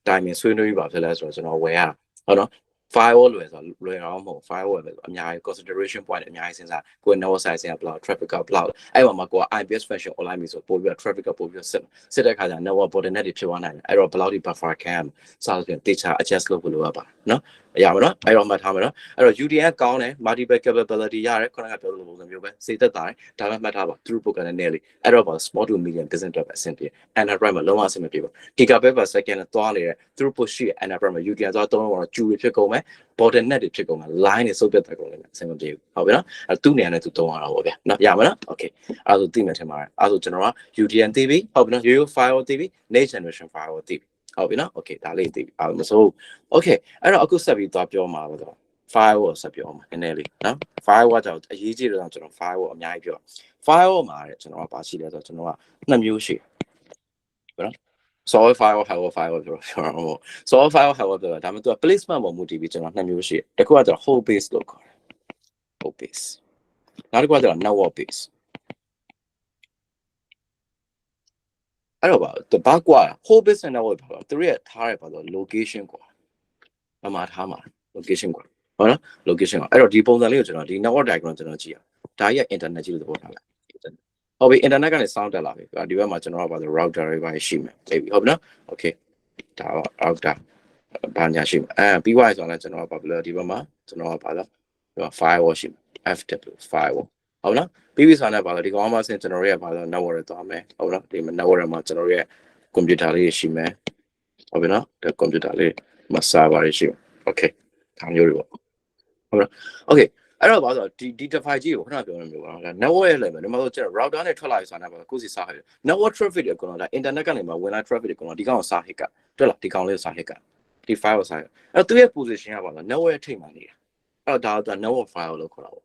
timing ဆွေးနွေးပြီးပါဖြစ်လဲဆိုတော့ကျွန်တော်ဝယ်ရဟုတ်နော် firewall လွယ်ဆိုလွယ်တော့မဟုတ် firewall ပဲအများကြီး consideration point အများကြီးစဉ်းစားကိုယ် network size ကဘယ်လောက် traffic ကဘယ်လောက်အဲ့မှာကိုယ် IPS function online ပြီဆိုပို့ပြီးတော့ traffic ကပို့ပြီးတော့စစ်တဲ့အခါကျ network bottleneck တွေဖြစ်သွားနိုင်တယ်အဲ့တော့ဘယ်လောက်ဒီ buffer cam စသဖြင့်တခြား adjust လုပ်ဖို့လိုရပါနော်ရပါတော့အဲ့တော့မှတ်ထားမယ်နော်အဲ့တော့ UTM ကောင်းတယ် multiple capability ရတယ်ခုနကပြောသလိုပုံစံမျိုးပဲစိတ်သက်သာတယ်ဒါမှမှတ်ထားပါ throughput ကလည်းနည်းလေအဲ့တော့ small to medium business တွေပဲအဆင်ပြေ enterprise မှာလုံးဝအဆင်မပြေဘူး gigabit per second နဲ့သွားနေတဲ့ throughput ရှိ enterprise မှာ UTM သွားသုံးတော့ကျူတွေဖြစ်ကုန်မယ် bottleneck တွေဖြစ်ကုန်မယ် line တွေစုပ်ပြတ်တက်ကုန်တယ်အဆင်မပြေဘူးဟုတ်ပြီနော်အဲ့သူ့နေရာနဲ့သူသုံးရတာပေါ့ဗျာနော်ရပါနော် okay အဲ့ဒါဆိုသိမယ်ထင်ပါတယ်အဲ့ဒါဆိုကျွန်တော်က UTM သိပြီဟုတ်ပြီနော် Yo file သိပြီ next generation file သိပြီဟုတ်ပြီနော် okay ဒါလေးသိပြီအဲ့မဆို okay အဲ့တော့အခုဆက်ပြီးသွားပြောမှာတော့ firewall ဆက်ပြောမှာနည်းနည်းလေးနော် firewall ကြောင့်အရေးကြီးတော့ကျွန်တော် firewall အများကြီးပြော firewall မှာတဲ့ကျွန်တော်ကပါရှိလဲဆိုတော့ကျွန်တော်ကနှစ်မျိုးရှိတယ်နော် software file ဟော file ပြောကျွန်တော် software file ဟောပြောဒါမှမဟုတ် placement ပေါ်မူတည်ပြီးကျွန်တော်နှစ်မျိုးရှိတယ်တစ်ခုကကျွန်တော် whole base လို့ခေါ်တယ် whole base နောက်တစ်ခုကကျွန်တော် network base အဲ့တော့ဘာကွာ whole base နဲ့ network ဘာလို့သူရဲ့ထားရပါတော့ location ကွာအမှားထားမှာ location ကွာဟုတ်နော် location ကွာအဲ့တော့ဒီပုံစံလေးကိုကျွန်တော်ဒီ network diagram ကျွန်တော်ကြည့်ရဒါကြီးက internet ကြီးလို့သဘောထားလိုက်ဟုတ်ပြီ internet ကနေ sound တက်လာပြီဒီဘက်မှာကျွန်တော်ကဘာလို့ router တွေပါရှိမယ်ဟုတ်ပြီဟုတ်ပြီနော် okay ဒါ router ဘာညာရှိမယ်ပြီးသွားပြီဆိုတော့ကျွန်တော်ကဘာလို့ဒီဘက်မှာကျွန်တော်ကဘာလို့ဒီ firewall ရှိမယ် FW firewall ဟုတ်နော်ပြီးပြီဆိုတော့ဘာလို့ဒီကောင်မှဆင်ကျွန်တော်ရဲ့ဘာလို့ network တွေသွားမယ်ဟုတ်နော်ဒီ network တွေမှာကျွန်တော်ရဲ့ computer လေးရှိမယ်ဟုတ်ပြီနော်ဒီ computer လေးမှာ server တွေရှိမယ် okay ဒါမျိုးတွေပေါ့ဟုတ်နော် okay အဲ့တော့ဘာလို့ဒီ device ကြီးကိုခဏပြောနေမျိုးပါလား network ရဲ့ level ဒီမှာဆိုကျွန်တော် router နဲ့ထွက်လာပြီဆိုတာနဲ့ကိုယ်စီစားဟဲ့ network traffic တွေအကုန်လုံးဒါ internet ကနေမှာဝင်လာ traffic တွေအကုန်လုံးဒီကောင်ကိုစားဟစ်ကတွေ့လားဒီကောင်လေးကိုစားဟစ်ကဒီ file ကိုစားဟစ်အဲ့သူရဲ့ position ကဘာလဲ network ရဲ့ထိပ်မှာနေတာအဲ့တော့ဒါ network file လို့ခေါ်တာပေါ့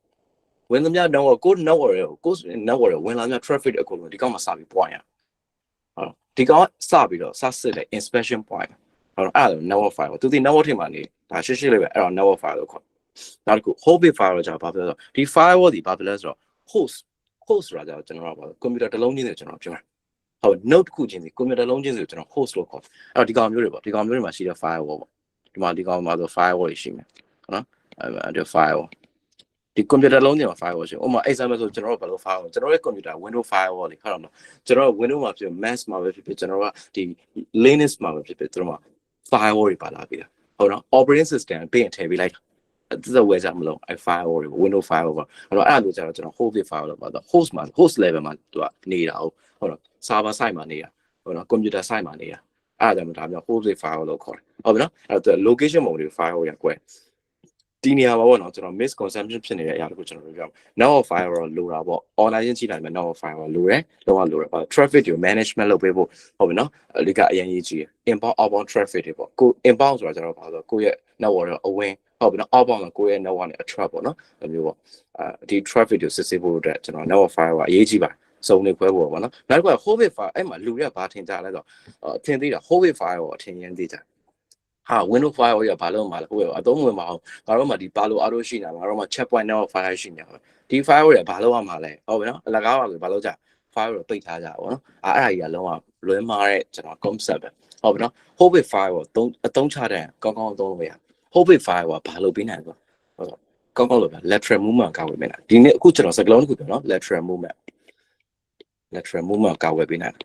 ဝင်သမျှ network ကို network ကို network ဝင်လာမြ traffic တွေအကုန်လုံးဒီကောင်မှာစားပြီး point ရဟုတ်ဒီကောင်ကစပြီးတော့စစစ်တဲ့ inspection point ဟုတ်အဲ့ဒါ network file သူဒီ network ထိပ်မှာနေဒါရှင်းရှင်းလေးပဲအဲ့တော့ network file လို့ခေါ်နောက်တစ်ခု whole base file ကြောင့်ဘာဖြစ်လဲဆိုတော့ဒီ firewall ဒီဘာဖြစ်လဲဆိုတော့ host ဆိုတာကြောင့်ကျွန်တော်ကဘာလို့ computer တစ်လုံးချင်းနဲ့ကျွန်တော်ပြောတာဟုတ် node တစ်ခုချင်းစီ computer တစ်လုံးချင်းစီကိုကျွန်တော် host လို့ခေါ်အဲ့တော့ဒီကောင်မျိုးတွေပေါ့ဒီကောင်မျိုးတွေမှာရှိတဲ့ firewall ပေါ့ဒီမှာဒီကောင်မှာဆို firewall တွေရှိမယ်ဟုတ်နော်အဲ့ဒီ firewall ဒီ computer လုံးချင်းမှာ firewall ရှိဥပမာ example ဆိုကျွန်တော်တို့ဘာလို့ firewall ကျွန်တော်ရဲ့ computer window firewall လေဟုတ်တော့ကျွန်တော် window မှာဖြစ် mac မှာပဲဖြစ်ဖြစ်ကျွန်တော်ကဒီ linux မှာပဲဖြစ်ဖြစ်ကျွန်တော်မှာ firewall တွေပါလာပြီလားဟုတ်နော် operating system ပြင်ထည့်ပေးလိုက်အဲ့ဒါဝယ်ကြမလို့ firewall တွေ window firewall ပေါ့အဲ့တော့အဲ့လိုကြတော့ကျွန်တော် host firewall လို့ပြောတော့ host မှာ host level မှာသူကနေတာဟုတ်တော့ server side မှာနေတာဟုတ်နော် computer side မှာနေတာအဲ့ဒါကြောင့်ဒါမျိုး host firewall လို့ခေါ်တယ်ဟုတ်ပြီနော်အဲ့တော့ location ပုံတွေ firewall ရကွယ်ဒီနေရာမှာပေါ့နော်ကျွန်တော် misconception ဖြစ်နေတဲ့အရာတခုကျွန်တော်ပြောပြမယ် network firewall လိုတာပေါ့ online ချင်းချိန်တိုင်းမှာ network firewall လိုတယ်လုံးဝလိုတယ် traffic တွေ management လုပ်ပေးဖို့ဟုတ်ပြီနော်အဓိကအရင်ကြီးကြီး inbound outbound traffic တွေပေါ့ကို inbound ဆိုတာကျွန်တော်ဘာလို့ကိုယ့်ရဲ့ network ရောအဝင်ဟုတ်ပြီနော် outbound ကကိုယ့်ရဲ့ network နဲ့ attract ပေါ့နော်ဒီမျိုးပေါ့ဒီ traffic တွေစစ်ဆေးဖို့အတွက်ကျွန်တော် network firewall အရေးကြီးပါစုံနေခွဲဖို့ပေါ့နော်နောက်တစ်ခုက whole base firewall အဲ့မှာလူတွေကဘာထင်ကြလဲဆိုတော့ထင်သေးတာ whole base firewall အထင်ရင်းသေးကြဟာ window firewall ရဘာလို့မှာလဲဟိုအသုံးဝင်မအောင်ငါတို့မှဒီပါလို့အားလို့ရှိနေတာငါတို့မှ check point network firewall ရှိနေတာဒီ firewall ရဘာလို့ရမှာလဲဟုတ်ပြီနော်အလကားပါဆိုဘာလို့ကြ firewall ပိတ်ထားကြပါဘောနော်အဲ့ဒါကြီးကလုံးဝလွဲမှားတဲ့ကျွန်တော် concept ပဲဟုတ်ပြီနော် whole base firewall အသုံးချတဲ့ကောင်းကောင်းအသုံးလို့ရ whole base firewall ဘာလို့ပေးနိုင်လဲဆိုတော့ကောင်းကောင်းလို့ပဲ lateral movement ကောက်ဝယ်ပေးနိုင်ဒီနေ့အခုကျွန်တော်စကလုံးတစ်ခုပြောနော် lateral movement ကောက်ဝယ်ပေးနိုင်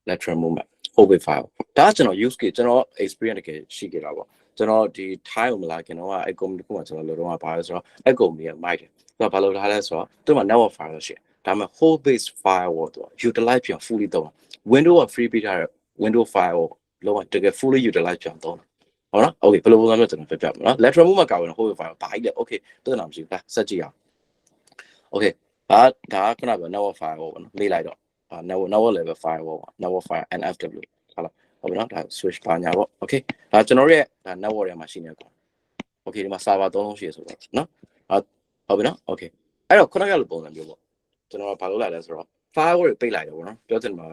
lateral movement whole base firewall ဒါကျွန်တော် use case ကျွန်တော် experience တကယ်ရှိခဲ့တာပေါ့ကျွန်တော်ဒီ Thai ကိုမလာခင်တော့အဲ့ company ကကျွန်တော်လောတော့ဘာလဲဆိုတော့အဲ့ company က mic တယ်သူကဘာလို့ထားလဲဆိုတော့သူက network firewall ရှိဒါပေမဲ့ whole base firewall သူ utilize ပြန် fully တော့ window က free ပေးထားတဲ့ window firewall လောကတကယ် fully utilize ပြန်တော့ဟုတ်နော် okay ဘယ်လိုပုံစံမျိုးကျွန်တော်ပြပြမယ်နော် lateral movement ကောက်ဝင် whole base firewall ဘာကြီးလဲ okay တော်တော်မရှိဘူးလားစက်ကြည့်အောင် okay ဒါခုနက network firewall ပေါ့နော်လေးလိုက်တော့network level firewall network fire NFW ဟုတ်လားဟုတ်ပြီနော်ဒါ switch ပါညာပေါ့ okay ဒါကျွန်တော်ရဲ့ဒါ network ထဲမှာရှိနေကော okay ဒီမှာ server 3လုံးရှိရဆိုတော့နော်ဟုတ်ပြီနော် okay အဲ့တော့ခုနကလိုပုံစံမျိုးပေါ့ကျွန်တော်ကဘာလုပ်လိုက်လဲဆိုတော့ firewall တွေပိတ်လိုက်တယ်ပေါ့နော်ပြောချင်မှာ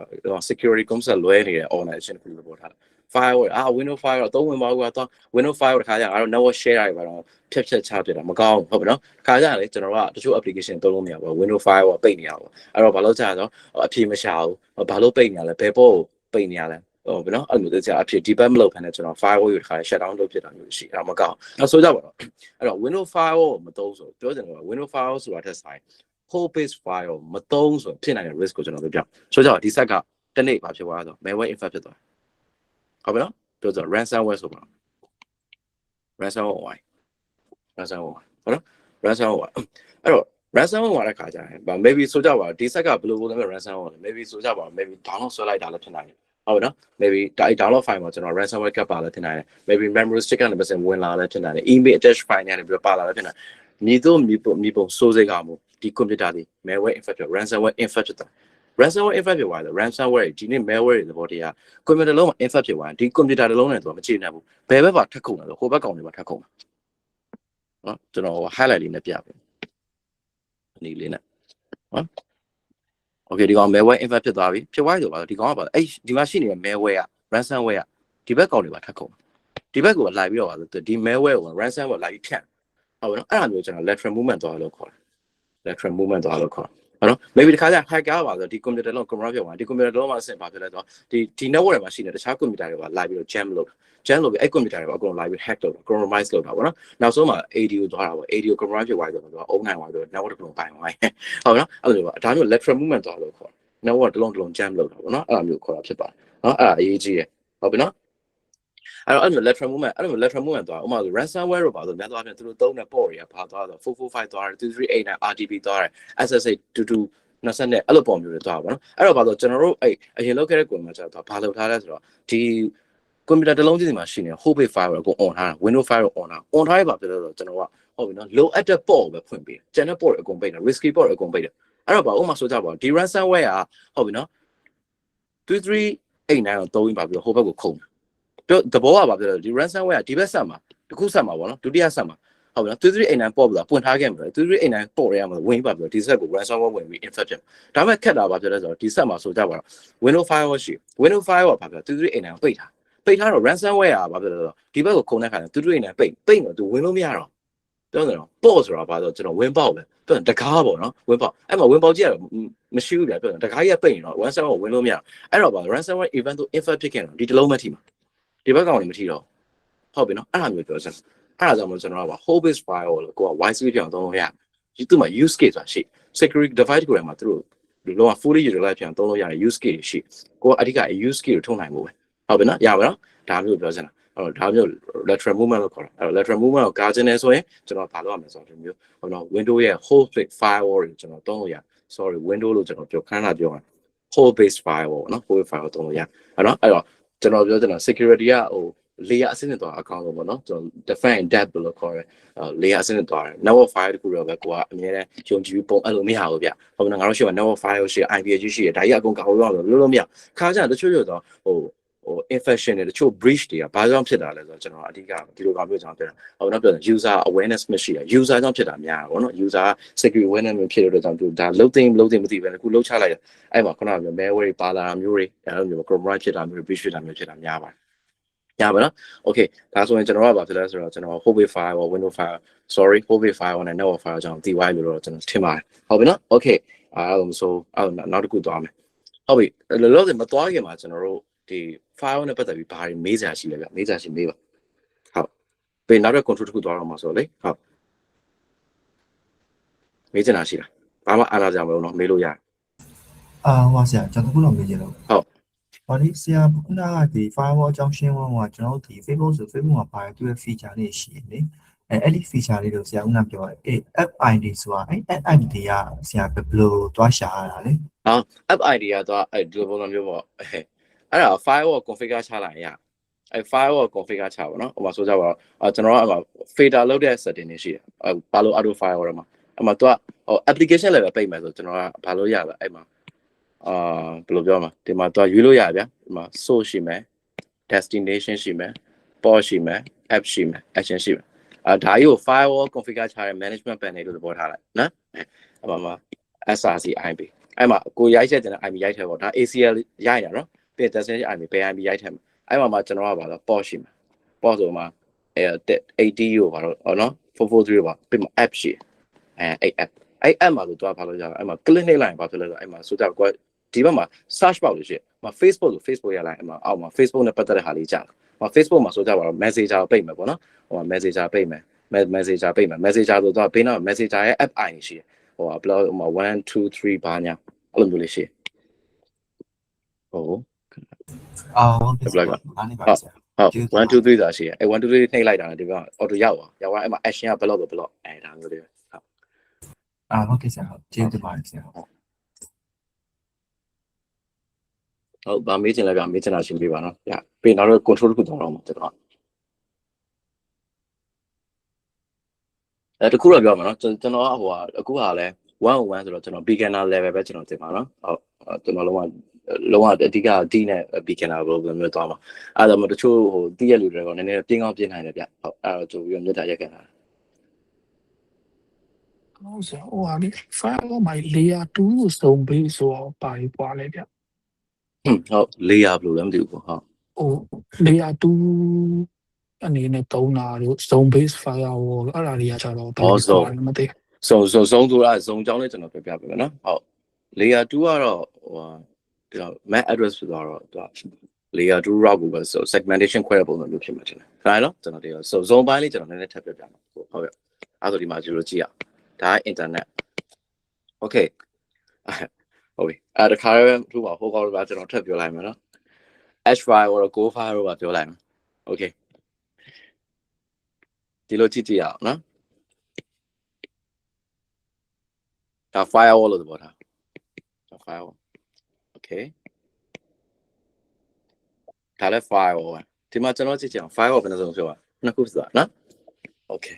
security concept လွဲနေတဲ့ organization တစ်ခုလိုပေါ်ထားတယ် firewall window firewall တော့ဝင်ပါဘူးကတော့ window firewall တခါကျရင်ငါတို့ network share တွေပါတော့ဖြတ်ချပြတာမကောင်းဟုတ်ပြီနော်ခါကျရင်လေကျွန်တော်ကတချို့ application သုံးလို့မရဘူး window firewall ပိတ်နေရပါအဲ့တော့ဘာလို့ကြာတော့အဖြေမရှာဘူးဘာလို့ပိတ်နေရလဲဘယ်ပေါ်ပိတ်နေရလဲဟုတ်ပြီနော်အဲ့လိုကြာအဖြစ် debug မလုပ်ဖ ೇನೆ ကျွန်တော် firewall ကိုတခါ shut down လုပ်ဖြစ်တာမျိုးရှိအဲ့မကောင်းအဲ့ဆိုကြပါတော့အဲ့တော့ window firewall မသုံးဆိုပြောချင်တယ်က window firewall ဆိုတာထက်ဆိုင် whole base firewall မသုံးဆိုဖြစ်နိုင်တဲ့ risk ကိုကျွန်တော်ပြောပြဆိုကြပါဒီ set ကတနေ့ဘာဖြစ်သွားဆို malware infect ဖြစ်သွားဟုတ်ပြီနော်ပြောကြ ransomware ဆိုပါ ransomware ဟုတ်နော် ransomware အဲ့တော့ ransomware တဲ့ခါကျရင် maybe ဆိုကြပါဒီ set ကဘယ်လိုပုံစံမျိုး ransomware လဲ maybe ဆိုကြပါ maybe download ဆွဲလိုက်တာလည်းဖြစ်နိုင်တယ်ဟုတ်နော် maybe download file မှာကျွန်တော် ransomware ကပ်ပါလည်းဖြစ်နိုင်တယ် maybe memory stick ကနေပတ်စင်ဝင်လာလည်းဖြစ်နိုင်တယ် email attach file နဲ့ပြီးပါလာလည်းဖြစ်နိုင်မြည်တော့မြည်ပုံစိုးစိတ်ကမှုဒီ computer တွေ malware infect ransomware infect ဖြစ်တာ ransomware infect ဖြစ်သွားတယ် ransomware ဒီနေ့ malware တွေသဘောတရား computer လုံးမှာ infect ဖြစ်သွားတယ်ဒီ computer တစ်လုံးနဲ့သူကမကြည့်နိုင်ဘူးဘယ်ဘက်ပါထက်ခုန်လဲဆိုဟိုဘက်ကောင်တွေပါထက်ခုန်နော်ကျွန်တော် highlight လေးနဲ့ပြပေးအနေလေးနဲ့နော် okay ဒီကောင် malware infect ဖြစ်သွားပြီဖြစ်သွားဆိုပါတော့ဒီကောင်ကပါအဲ့ဒီမှာရှိနေတဲ့ malware က ransomware ကဒီဘက်ကောင်တွေပါထပ်ကုန်ဒီဘက်ကိုလိုက်ပြီးတော့ပါဆိုဒီ malware ကို ransomware လိုက်ပြီးဖြန့်ဟုတ်ပါတော့အဲ့ဒါမျိုးကျွန်တော် lateral movement သွားလို့ခေါ်တယ် lateral movement သွားလို့ခေါ်ဟုတ်နော် maybe ဒီခါကျ hacker ပါဆိုဒီ computer လုံး computer ပြောပါဒီ computer လုံးမှာဆင်ပါဖြစ်လဲဆိုဒီ network တွေမှာရှိနေတခြား computer တွေပါလိုက်ပြီးတော့ jam လုပ်ပြီးအဲ့ computer တွေပါအကုန်လိုက်ပြီး hack လုပ်တာ compromise လုပ်တာပေါ့နော်နောက်ဆုံးမှာ AD ကိုသွားတာပေါ့ AD ကို compromise ဖြစ်သွားဆိုတော့အုံနိုင်သွားဆိုတော့ network တစ်ခုလုံးပိုင်သွားဟုတ်နော်အဲ့လိုပါဒါမျိုး lateral movement သွားလို့ခေါ် network တစ်လုံး jam လုပ်တာပေါ့နော်အဲ့လိုမျိုးခေါ်တာဖြစ်ပါတယ်နော်အဲ့ဒါအရေးကြီးရဟုတ်ပြီနော်အဲ့တော့ lateral movement သွားဥပမာဆို ransomware တို့ပါဆိုများသောအားဖြင့်သူတို့သုံးတဲ့ port တွေကဘာသွားတော့445သွားတယ်2389 RDP သွားတယ် SSH 2220နဲ့အဲ့လိုပုံမျိုးတွေသွားပါနော်အဲ့တော့ပါဆိုကျွန်တော်တို့အဲ့အရင်လောက်ခဲ့တဲ့ကွန်မှာကျတော့ဘာလုပ်ထားလဲဆိုတော့ဒီ computer တစ်လုံးစီမှာရှိနေ home page file ကို on ထားတာ window file ကို on ထား on ထားရပါဖြစ်လို့ဆိုတော့ကျွန်တော်ကဟုတ်ပြီနော် low at the port ကိုပဲဖွင့်ပေးတယ်ကျန်တဲ့ port အကုန်ပိတ်တယ် risky port အကုန်ပိတ်တယ်အဲ့တော့ပါဥပမာဆိုကြပါဒီ ransomware ကဟုတ်ပြီနော်2389ကိုသုံးပြီးပါပြီးတော့ဟိုဘက်ကိုခုန်ပြောသဘောကပါပြောဒီ ransomware ဒီဘက်ဆက်မှာတစ်ခုဆက်မှာပေါ့နော်ဒုတိယဆက်မှာဟုတ်ပြီနော်2389 port ပွင့်ထားခဲ့မှာ2389 port ရမှာဝင်ပါပြီးတော့ဒီဆက်ကို ransomware ဝင်ပြီး infect ဖြစ်ဒါပေမဲ့ခက်တာပါပြောလဲဆိုတော့ဒီဆက်မှာဆိုကြပါတော့ window file ရှိ window file ကပါပြော2389ပိတ်ထားတော့ ransomware ကဘာဖြစ်လဲဆိုတော့ဒီဘက်ကိုခုန်တဲ့ခါကျ2389ပိတ်တော့သူဝင်လို့မရတော့ပြောတယ်နော် port ဆိုတာဘာလို့ကျွန်တော်ဝင်ပေါက်ပဲပြောတယ်တကားပေါ့နော်ဝင်ပေါက်အဲ့မှာဝင်ပေါက်ကြည့်ရတော့မရှိဘူးဗျာပြောတယ်တကားကြီးကပိတ်နေတော့ ransomware ကိုဝင်လို့မရအဲ့တော့ဘာ ransomware event ကို infect ဖြစ်ခဲ့တော့ဒီတစ်လုံးမထိမှာဒီဘက်ကောင်တွေမထိတော့ဟုတ်ပြီနော်အဲ့ဒါမျိုးပြောစမ်းအဲ့ဒါကြောင့်မို့ကျွန်တော်က whole base file လို့ကိုက wide switch ပြောင်းသုံးလို့ရဒီသူ့မှာ use case ဆိုတာရှိ security device ကိုလည်းမှာသူတို့လောက fully utilize ပြောင်းသုံးလို့ရတဲ့ use case ရှိကိုကအဓိက use case ကိုထုံနိုင်ဖို့ပဲဟုတ်ပြီနော်ရပါနော်ဒါမျိုးပြောစမ်းအဲ့တော့ဒါမျိုး lateral movement လို့ခေါ်တာအဲ့တော့ lateral movement ကိုကာကျင်းနေဆိုရင်ကျွန်တော်ဘာလုပ်ရမလဲဆိုတော့ဒီမျိုးဟုတ်နော် window ရဲ့ whole base firewall ကိုကျွန်တော်သုံးလို့ရ sorry window လို့ကျွန်တော်ပြောခဏပြောတာ whole base firewall နော် whole base firewall သုံးလို့ရဟုတ်နော်အဲ့တော့ကျွန်တော်ပြောချင်တာ security ကဟို layer အဆင့်နဲ့သွားအကောင့်လို့ပေါ့နော်ကျွန်တော် define depth လို့ခေါ်ရဲ layer အဆင့်နဲ့သွားတယ် network file တခုတော့ပဲကိုကအမြဲတမ်းယုံကြည်ပြီးပုံအဲ့လိုမရဘူးဗျဟုတ်ပြီနော်ငါတို့ရှိမှာ network file ရှိ IP address ရှိတယ်ဒါကြီးအကုန်ကောက်လို့ရအောင်လို့မရခါကြတချို့တော့ဟို infection တွေတချို့ breach တွေကဘာကြောင့်ဖြစ်တာလဲဆိုတော့ကျွန်တော်အဓိကဒီလိုကောင်ပြောကျွန်တော်ပြောတာဟိုနောက်ပြော user awareness မရှိတာ user ကြောင့်ဖြစ်တာများတာပေါ့နော် user security awareness ဖြစ်လို့ကြောင့်သူဒါလုံးသိမသိပဲအခုလုံးချလိုက်တယ်အဲ့မှာခုနကပြော malware ပါလာတာမျိုးတွေအဲ့လိုမျိုး compromise ဖြစ်တာမျိုး breach ဖြစ်တာမျိုးဖြစ်တာများပါတယ်ရပါနော် okay ဒါဆိုရင်ကျွန်တော်ကဘာဖြစ်လဲဆိုတော့ကျွန်တော် home page file ရော window file sorry home page file နဲ့ network file ကြောင့်ဒီ wire လို့တော့ကျွန်တော်ထင်ပါတယ်ဟုတ်ပြီနော် okay အဲ့လိုဆိုနောက်တစ်ခုသွားမယ်ဟုတ်ပြီလောလောဆယ်မသွားခင်မှာကျွန်တော်တို့ဒီ file နဲ့ပတ်သက်ပြီးဘာတွေမေးစရာရှိလဲဗျမေးစရာရှိမေးပါဟုတ်ပြီးနောက်တစ် control တစ်ခုသွားတော့မှာဆိုလေဟုတ်မေးချင်တာရှိလားဘာမှအားလာကြမလို့နော်မေးလို့ရတယ်ဟောဆရာကျွန်တော်ခုတော့မေးချင်လို့ဟုတ်ဟောဒီဆရာခုနကဒီ firewall အကြောင်းရှင်းဝကကျွန်တော်တို့ဒီ Facebook ဆို Facebook မှာပါတယ်သူရဲ့ feature လေးရှိတယ်လေအဲ့ဒီ feature လေးတို့ဆရာခုနပြောတယ် app ID ဆိုတာအဲ့ app ID ကဆရာဘယ်လိုတွားရှာရတာလဲapp ID ကတော့အဲ့ဒီပုံစံမျိုးပေါ့အဲ့ဒါ firewall configure ချလိုက်ရအဲ့ firewall configure ချပါတော့ဟိုမှာဆိုကြပါတော့ကျွန်တော်ကအဲ့မှာ filter လုပ်တဲ့ setting တွေရှိတယ်ဘာလို့ auto firewall မှာအဲ့မှာသူကဟို application level ပိတ်မယ်ဆိုကျွန်တော်ကဘာလို့ရလဲအဲ့မှာဘယ်လိုပြောမှာဒီမှာသူကရွေးလို့ရဗျာဒီမှာ source ရှိမယ် destination ရှိမယ် port ရှိမယ် app ရှိမယ် action ရှိမယ်ဒါကြီးကို firewall configure ချတဲ့ management panel လို့ပေါ်ထားလိုက်နော်အဲ့မှာ SRC IP အဲ့မှာကိုရိုက်ချက်တဲ့ IP ရိုက်ထဲပေါ့ဒါ ACL ရိုက်တာနော်ပြီး destination IP ဘယ် IP ရိုက်ထဲမှာအဲ့မှာကျွန်တော်ကပါတော့ port ရှိမယ် port ဆိုမှာ80ကိုပါတော့နော်443ပါပြီးမှာ app ရှိအဲ့ app အဲ့ app မှာလို့တွားဖားလို့ရအောင်အဲ့မှာ click နှိပ်လိုက်ရင်ဘာဖြစ်လဲဆိုတော့အဲ့မှာဆိုကြကွာဒီဘက်မှာ search box လို့ရှိမှာ Facebook ဆို Facebook ရလိုက်အဲ့မှာအောက်မှာ Facebook နဲ့ပတ်သက်တဲ့ဟာလေးကြာမှာ Facebook မှာဆိုကြပါတော့ Messenger ပိတ်မယ်ပေါ့နော်ဟိုမှာ Messenger ပိတ်မယ် Messenger ပိတ်မယ် Messenger ဆိုတော့ဘေးနောက် Messenger ရဲ့ app ID ရှိတယ်ဟိုက upload ဟိုမှာ1 2 3ဘာညာအဲ့လိုမျိုးလေးရှိတယ်ဟုတ်ဟုတ်ကဲ့အားနေပါဆရာဟုတ်1 2 3ဆိုတာရှိတယ်အဲ့1 2 3နှိပ်လိုက်တာဒီဘက် auto ရောက်အဲ့မှာ action က block ဆို block အဲ့ဒါမျိုးလေးဟုတ်ဟုတ်ကဲ့ဆရာဟုတ်ကျေးဇူးပါတယ်ဆရာဟုတ်ဗာမေးချင်လဲဗျာမေးချင်တာရှင်းပြပါနော်ပြပြီးနောက်တော့ control တစ်ခုတောင်းတော့မှာကျွန်တော်တခုတော့ပြောမှာနော်ကျွန်တော်ကဟိုအခုဟာလဲ101ဆိုတော့ကျွန်တော် beginner level ပဲကျွန်တော်တင်ပါနော်ဟုတ်ကျွန်တော်လုံးဝအဓိက D နဲ့ beginner ဘယ်လိုမျိုးသွားမှာအဲ့ဒါမှတချို့ဟိုတည့်ရလူတွေကနည်းနည်းပြင်းကောင်းပြင်းနိုင်တယ်ဗျဟုတ်အဲ့တော့ကြိုပြီးတော့မြတ်တာရက်ခဲ့တာ ဟုတ်ဆရာဟိုဟာလေ firewall မှာ layer 2ကိုစုံပေးဆိုတော့ပါပြီးပွားလဲဗျ ဟုတ်layer ဘယ်လိုလဲမသိဘူးပေါ့ဟုတ် ဟို layer 2အနေနဲ့သုံးတာတို့ zone base firewall အဲ့ဒါတွေကကျတော့ဘယ်လိုပွားလဲမသိ စုံဆိုတာစုံကြောင်းလေးကျွန်တော်ပြပြပေးမယ်နော်ဟုတ် layer 2ကတော့ဟိုဒီ MAC address ဆိုတော့သူက layer 2 route ကိုပဲဆို segmentation ခွဲတဲ့ပုံစံမျိုးဖြစ်မှာတင်တယ်ဒါနော်ကျွန်တော်ဒီဇုံပိုင်းလေးကျွန်တော်နည်းနည်းထပ်ပြပြမယ်ဟုတ်ကဲ့အဲ့ဒါဒီမှာကြည့်လို့ကြည့်ရဒါက internet okay ဟုတ်ပြီအဲ့ဒါခါရဲသူ့မှာဟိုကောကကျွန်တော်ထပ်ပြောလိုက်မယ်နော် h file 或者 go file တော့ပြောလိုက်မယ် okay ဒီလိုကြည့်ကြည့်ရအောင်နော်ဒါ firewall လို့ပြောတာဒါ firewall okay ဒါလည်း firewall ဒီမှာကျွန်တော်ကြည့်ကြအောင် firewall ဘယ်နှစုံပြောပါနှစ်ခုဆိုတာနော် okay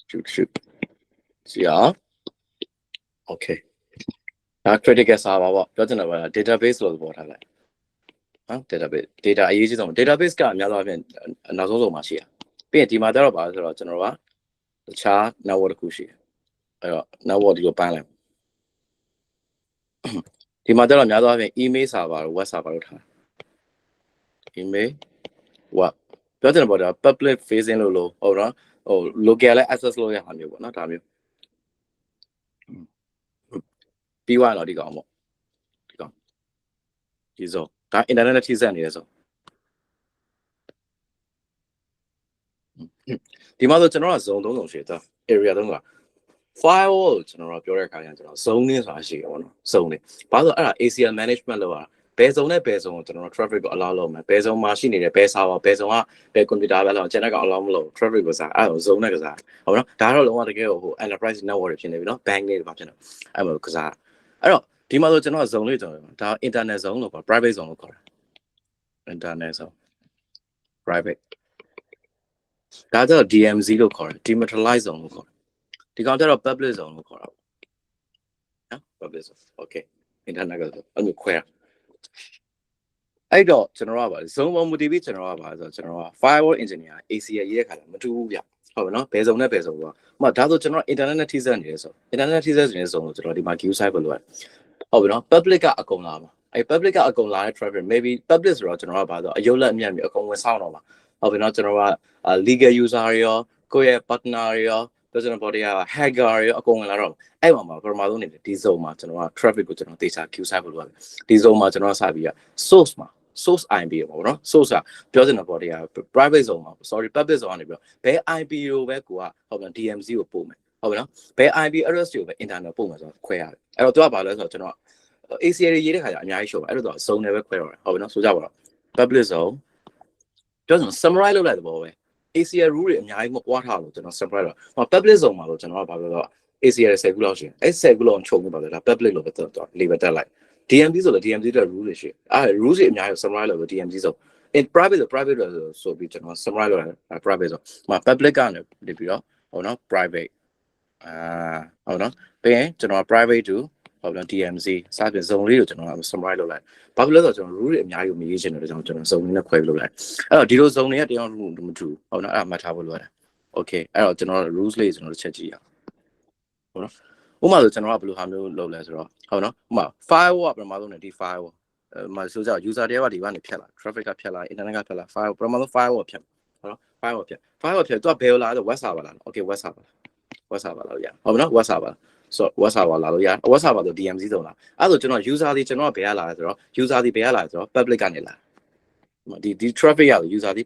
shoot ကြည့်အောင် okay ဒါ critical server ပေါ့ပြောချင်တာက database လို့ပြောထားလိုက်နော် database data အရေးကြီးဆုံး database ကအများဆုံးအပြင်နောက်ဆုံးမှာရှိရပြီးရင်ဒီမှာတော့ပါဆိုတော့ကျွန်တော်ကတခြား network တစ်ခုရှိတယ်အဲ့တော့ network ဒီလိုပိုင်းလိုက်ဒီမှာတော့အများဆုံးအပြင် email server တို့ web server တို့ထား email web ပြောချင်တာပေါ့ဒါ public facing လို့ဟုတ်နော်ဟို local လည်း access လုပ်ရမှာမျိုးပေါ့နော်ဒါမျိုးပြီးသွားတော့ဒီကောင်ပေါ့ဒီဆိုဒါ internet နဲ့ထိစပ်နေတယ်ဆိုဒီမှာဆိုကျွန်တော်က zone 3 zone ရှိတယ် area 3က firewall ကျွန်တော်ပြောတဲ့အခါကျကျွန်တော် zone နဲ့ဆိုတာရှိတယ်ပေါ့နော် zone နဲ့ဘာလို့အဲ့ဒါ ACL management လုပ်ရတာဘယ် zone နဲ့ဘယ် zone ကိုကျွန်တော် traffic ကို allow လုပ်မယ်ဘယ် zone မှာရှိနေတယ်ဘယ် server ဘယ် zone ကဘယ် computer ပဲလောက်ကျွန်တော်က allow မလုပ် traffic ကိုစားအဲ့ဒါ zone နဲ့ကစားဟုတ်နော်ဒါတော့လုံးဝတကယ်ဟို enterprise network တွေဖြစ်နေပြီနော် bank တွေပါဖြစ်နေအဲ့လိုကစားအဲ့တော့ဒီမှာဆိုကျွန်တော် zone လေးကျွန်တော်ဒါ internet zone လို့ခေါ် private zone လို့ခေါ်တာ internet zone private ဒါကျတော့ DMZ လို့ခေါ်တယ် decentralized zone လို့ခေါ်တယ်ဒီကောင်ကျတော့ public zone လို့ခေါ်တာနော် public zone okay internet ကတော့အဲ့လိုခွဲတာအဲ့တော့ကျွန်တော်ကပါ zone ပေါ်မူတည်ပြီးကျွန်တော်ကပါဆိုတော့ကျွန်တော်က firewall engineer ACL ရေးတဲ့ခါကျမတူဘူးဗျဟုတ်ပါနော်ဘယ် zone နဲ့ဘယ် zone ပေါ့ဟိုဒါဆိုကျွန်တော် internet နဲ့ထိစပ်နေတယ်ဆို internet နဲ့ထိစပ်နေတဲ့ zone ကိုကျွန်တော်ဒီမှာ queue site ပဲလုပ်ရတယ်ဟုတ်ပြီနော် public ကအကုန်လာပါအဲ့ public ကအကုန်လာတဲ့ traffic maybe public ဆိုတော့ကျွန်တော်ကပါဆိုအယုတ်လက်အမြတ်မျိုးအကုန်ဝင်ဆောင်တော့မှာဟုတ်ပြီနော်ကျွန်တော်က legal user တွေရောကိုယ့်ရဲ့ partner တွေရောပြောကျွန်တော် body က hacker တွေရောအကုန်ဝင်လာတော့အဲ့မှာပထမဆုံးနေတယ်ဒီ zone မှာကျွန်တော်က traffic ကိုကျွန်တော်သေချာ queue site လုပ်ရတယ်ဒီ zone မှာကျွန်တော်စပြီးရ source မှာ source IP ပေါ့နော် source ကပြောချင်တဲ့ body က private zone မှာ sorry public zone ကနေပြီးတော့ဘယ် IP ကိုပဲကိုကဟုတ်ပြန် DMZ ကိုပို့မယ်ဟုတ်ပြီနော်ဘယ် IP address ကိုပဲ internet ပို့မယ်ဆိုတော့ခွဲရတယ်အဲ့တော့သူကဘာလဲဆိုတော့ကျွန်တော် ACL ရေးတဲ့ခါကျအများကြီးရှုပ်ပါအဲ့တော့ zone နဲ့ပဲခွဲတော့တယ်ဟုတ်ပြီနော်ဆိုကြပါတော့ public zone ပြောချင် summarize လုပ်လိုက်တဲ့ဘောပဲ ACL rule တွေအများကြီးမပွားထားလို့ကျွန်တော် summarize တော့ public zone မှာလို့ကျွန်တော်ကဘာပြောတော့ ACL 10ခုလောက်ရှိတယ်အဲ့10ခုလောက်ချုပ်နေပါလေဒါ public လို့ပဲတော့ label တက်လိုက် DMZ ဆိုလည်း DMZ တဲ့ rule တွေရှိအဲ့ rules တွေအများကြီး summarize လုပ်လို့ DMZ ဆို in private ဆိုပြီးကျွန်တော် summarize လုပ်လိုက် private ဆိုမှာ public ကနေပြီးတော့ဟုတ်နော် private ဟုတ်နော်ပြီးရင်ကျွန်တော် private to ဟုတ်လား DMZ စသဖြင့် zone လေးကိုကျွန်တော် summarize လုပ်လိုက်ဘာဖြစ်လဲဆိုတော့ကျွန်တော် rule တွေအများကြီးကိုမရေးချင်တဲ့ကြောင့်ကျွန်တော် zone လေးနဲ့ခွဲလုပ်လိုက်အဲ့တော့ဒီလို zone တွေကတရားမတူဟုတ်နော်အဲ့ဒါမှတ်ထားဖို့လိုရတယ် okay အဲ့တော့ကျွန်တော် rules လေးကျွန်တော်ချက်ကြည့်ရအောင်ဟုတ်နော်ဥပမာဆိုကျွန်တော်ကဘယ်လိုဟာမျိုးလုပ်လဲဆိုတော့ဟုတ်နော်ဥပမာ firewall ကပထမဆုံးနေဒီ firewall မှာဆိုကြ user တွေကဒီကနေဖြတ်လာ traffic ကဖြတ်လာ internet ကဖြတ်လာ file ပထမဆုံး firewall ဖြတ်ဟုတ်နော် firewall ဖြတ်သူကဘယ်လိုလာလဲ web server လာ okay web server လာရဟုတ်ပြီနော် web server ဆို web server လာလို့ရ web server ဆို DMZ ဆုံးလာအဲ့ဆိုကျွန်တော် user တွေကျွန်တော်ဘယ်ကလာလဲဆိုတော့ user တွေဘယ်ကလာလဲဆိုတော့ public ကနေလာဒီ traffic ရ user တွေ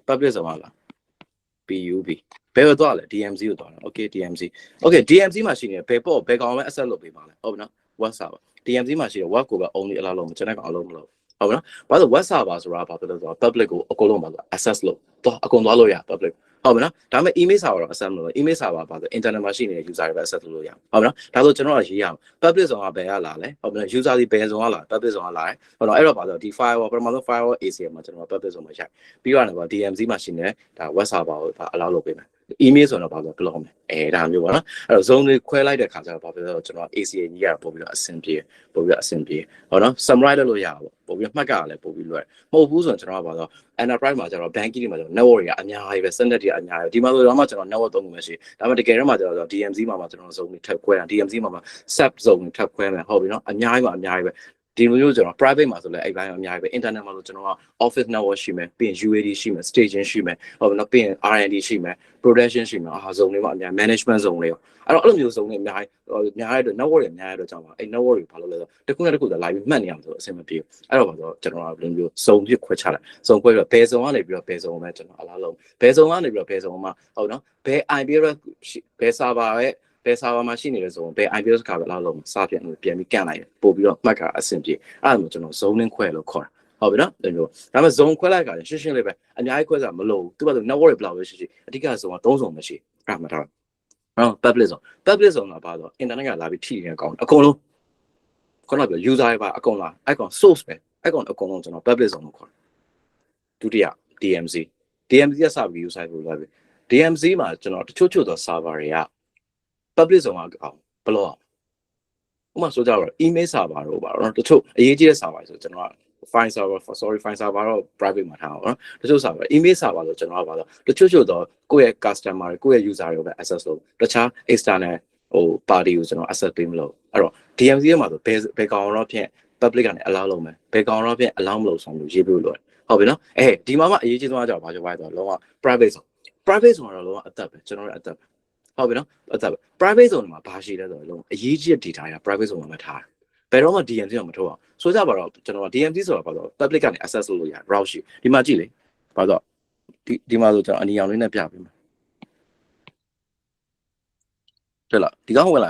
public ဆုံးလာ PUB ဘယ်လိုသွားလဲ DMZ ကိုသွားတာ okay DMZ မှာရှိနေဘယ်ပေါ့ဘယ်ကောင်ပဲ access လုပ်ပေးပါလဲဟုတ်ပြီနော် web server DMZ မှာရှိတဲ့ web ကိုပဲ only allow လုပ်မှာကျွန်တော်ကအလုံးမလုပ်ဟုတ်ပြီနော်ဘာလို့ web server ဆိုတာဘာဖြစ်လဲဆိုတော့ public ကိုအကုန်လုံးပါဆို access လုပ်တော့အကုန်သွားလို့ရ public ဟုတ်ပြီနော်ဒါပေမဲ့ email server တော့ access မလုပ် email server ပါဆို internet မှာရှိနေတဲ့ user တွေပဲ access လုပ်လို့ရဟုတ်ပြီနော်ဒါဆိုကျွန်တော်ကရေးရအောင် public ဆိုတာဘယ်ကလာလဲဟုတ်ပြီနော် user တွေဘယ်ဆိုတာလာ public ဆိုတာလာတယ်ဟုတ်တော့အဲ့တော့ပါဆိုဒီ firewall ပထမဆုံး firewall ACL မှာကျွန်တော် public ဆိုတာရိုက်ပြီးတော့လည်း DMZ မှာရှိနေတဲ့ဒါ web server ကိုဒါ allow လုပ်ပေးမယ် email ဆိုတော့ဘာလို့ block မယ်ဒါမျိုးပေါ့နော်အဲ့တော့ zone တွေခွဲလိုက်တဲ့ခါကျတော့ဘာဖြစ်လဲဆိုတော့ကျွန်တော် ACA ကြီးရပို့ပြီးတော့အဆင်ပြေပို့ပြီးတော့အဆင်ပြေဟောနော် summarize လုပ်လို့ရပါပေါ့ပို့ပြီးမှတ်ကလည်းပို့ပြီးလွယ်မဟုတ်ဘူးဆိုရင်ကျွန်တော်ကဘာလို့ enterprise မှာကျတော့ banking တွေမှာကျတော့ network တွေကအများကြီးပဲ sender တွေကအများကြီးဒီမှာဆိုတော့မှကျွန်တော် network သုံးခုပဲရှိဒါပေမဲ့တကယ်တော့မှကျွန်တော် DMZ မှာကျွန်တော် zone တွေထပ်ခွဲတာ DMZ မှာ sub zone တွေထပ်ခွဲမယ်ဟုတ်ပြီနော်အများကြီးပဲဒီမျိုးကျွန်တော် private မှာဆိုလဲအဲ့ဘိုင်းအများကြီးပဲ internet မှာဆိုကျွန်တော်က office network ရှိမယ်ပြီးရင် UAD ရှိမယ် staging ရှိမယ်ဟုတ်ပြီနော်ပြီးရင် R&D ရှိမယ် production ရှိမယ်zone တွေမှာအများ management zone တွေရောအဲ့တော့အဲ့လိုမျိုး zone တွေအများကြီးတော့ network တွေအများကြီးတော့ကြောင်းပါအဲ့ network တွေဘာလို့လဲဆိုတော့တစ်ခုနဲ့တစ်ခုသာ live မှတ်နေရမှာဆိုအဆင်မပြေဘူးအဲ့တော့ဘာလို့ကျွန်တော်ကဘယ်လိုမျိုး zone ဖြစ်ခွဲချလိုက် zone ခွဲပြီးတော့ဘယ် zone ကနေပြီးတော့ဘယ် zone ပဲကျွန်တော်အလားလုံးဘယ် zone ကနေပြီးတော့ဘယ် zone မှာဟုတ်နော်ဘယ် IP address ဘယ် server ရဲ့ဘယ် server မှာရှိနေတဲ့ zone ဘယ် IP address ကပဲလားလုံးစပြန်ပြန်ပြီးကန်လိုက်ပို့ပြီးတော့မှတ်ကအဆင်ပြေအဲ့ဒါမျိုးကျွန်တော် zoning ခွဲလို့ခေါ်တာဟုတ်ပြီနော်အဲ့လိုဒါပေမဲ့ zone ခွဲလိုက်ကလည်းရှင်းရှင်းလေးပဲအများကြီးခွဲစားမလို့သူကဆို network တွေဘယ်လောက်ပဲရှိအဓိက zone က3 zone ပဲရှိအဲ့မှာထားနော် public zone ကဘာလို့ internet ကလာပြီးထိနေကောင်းအကုန်လုံးခုနကပြော user တွေပါအကုန်လာအဲ့ကောင် source ပဲအဲ့ကောင်အကုန်လုံးကျွန်တော် public zone လို့ခေါ်ဒုတိယ DMZ ကစပြီး user လို့လာပြီ DMZ မှာကျွန်တော်တချို့သော server တွေက public zone ကအောင်ဘလို့ဥပမာဆိုကြတော့ email server တို့ပါတော့တချို့အရေးကြီးတဲ့ server ဆိုကျွန်တော်က file server file server တော့ private မှာထားအောင်နော်တချို့ server email server ဆိုကျွန်တော်ကပါတော့တချို့တော့ကိုယ့်ရဲ့ customer ကိုယ့်ရဲ့ user တွေကိုပဲ access လုပ်တခြား external party ကိုကျွန်တော် access ပေးမလို့အဲ့တော့ DMZ မှာဆိုဘယ်ကောင်တော့ဖြင့် public ကနေ allow လုပ်မယ်ဘယ်ကောင်တော့ဖြင့် allow မလုပ်ဆောင်လို့ရေးပြလို့ဟုတ်ပြီနော်ဒီမှာမှအရေးကြီးဆုံးကကြောင့်ဘာကြောင့်တော့လုံးဝ private zone တော့လုံးဝအသက်ပဲကျွန်တော်ရဲ့အသက်ဟုတ်ပြီနော်အသက်ပဲ private zone မှာဘာရှိလဲဆိုတော့လုံးအရေးကြီးတဲ့ data က private zone မှာထားဘယ်တော့မှ DMZ ကိုမထုတ်အောင်ဆိုကြပါတော့ကျွန်တော် DMZ ဆိုတာဘာလို့ public ကနေ access လုပ်လို့ရ route ရှိဒီမှာကြည့်လေဘာလို့ဒီမှာဆိုကျွန်တော်အနီရောင်လေးနဲ့ပြပေးမယ်တယ်လားဒီကောင်ဝင်လာ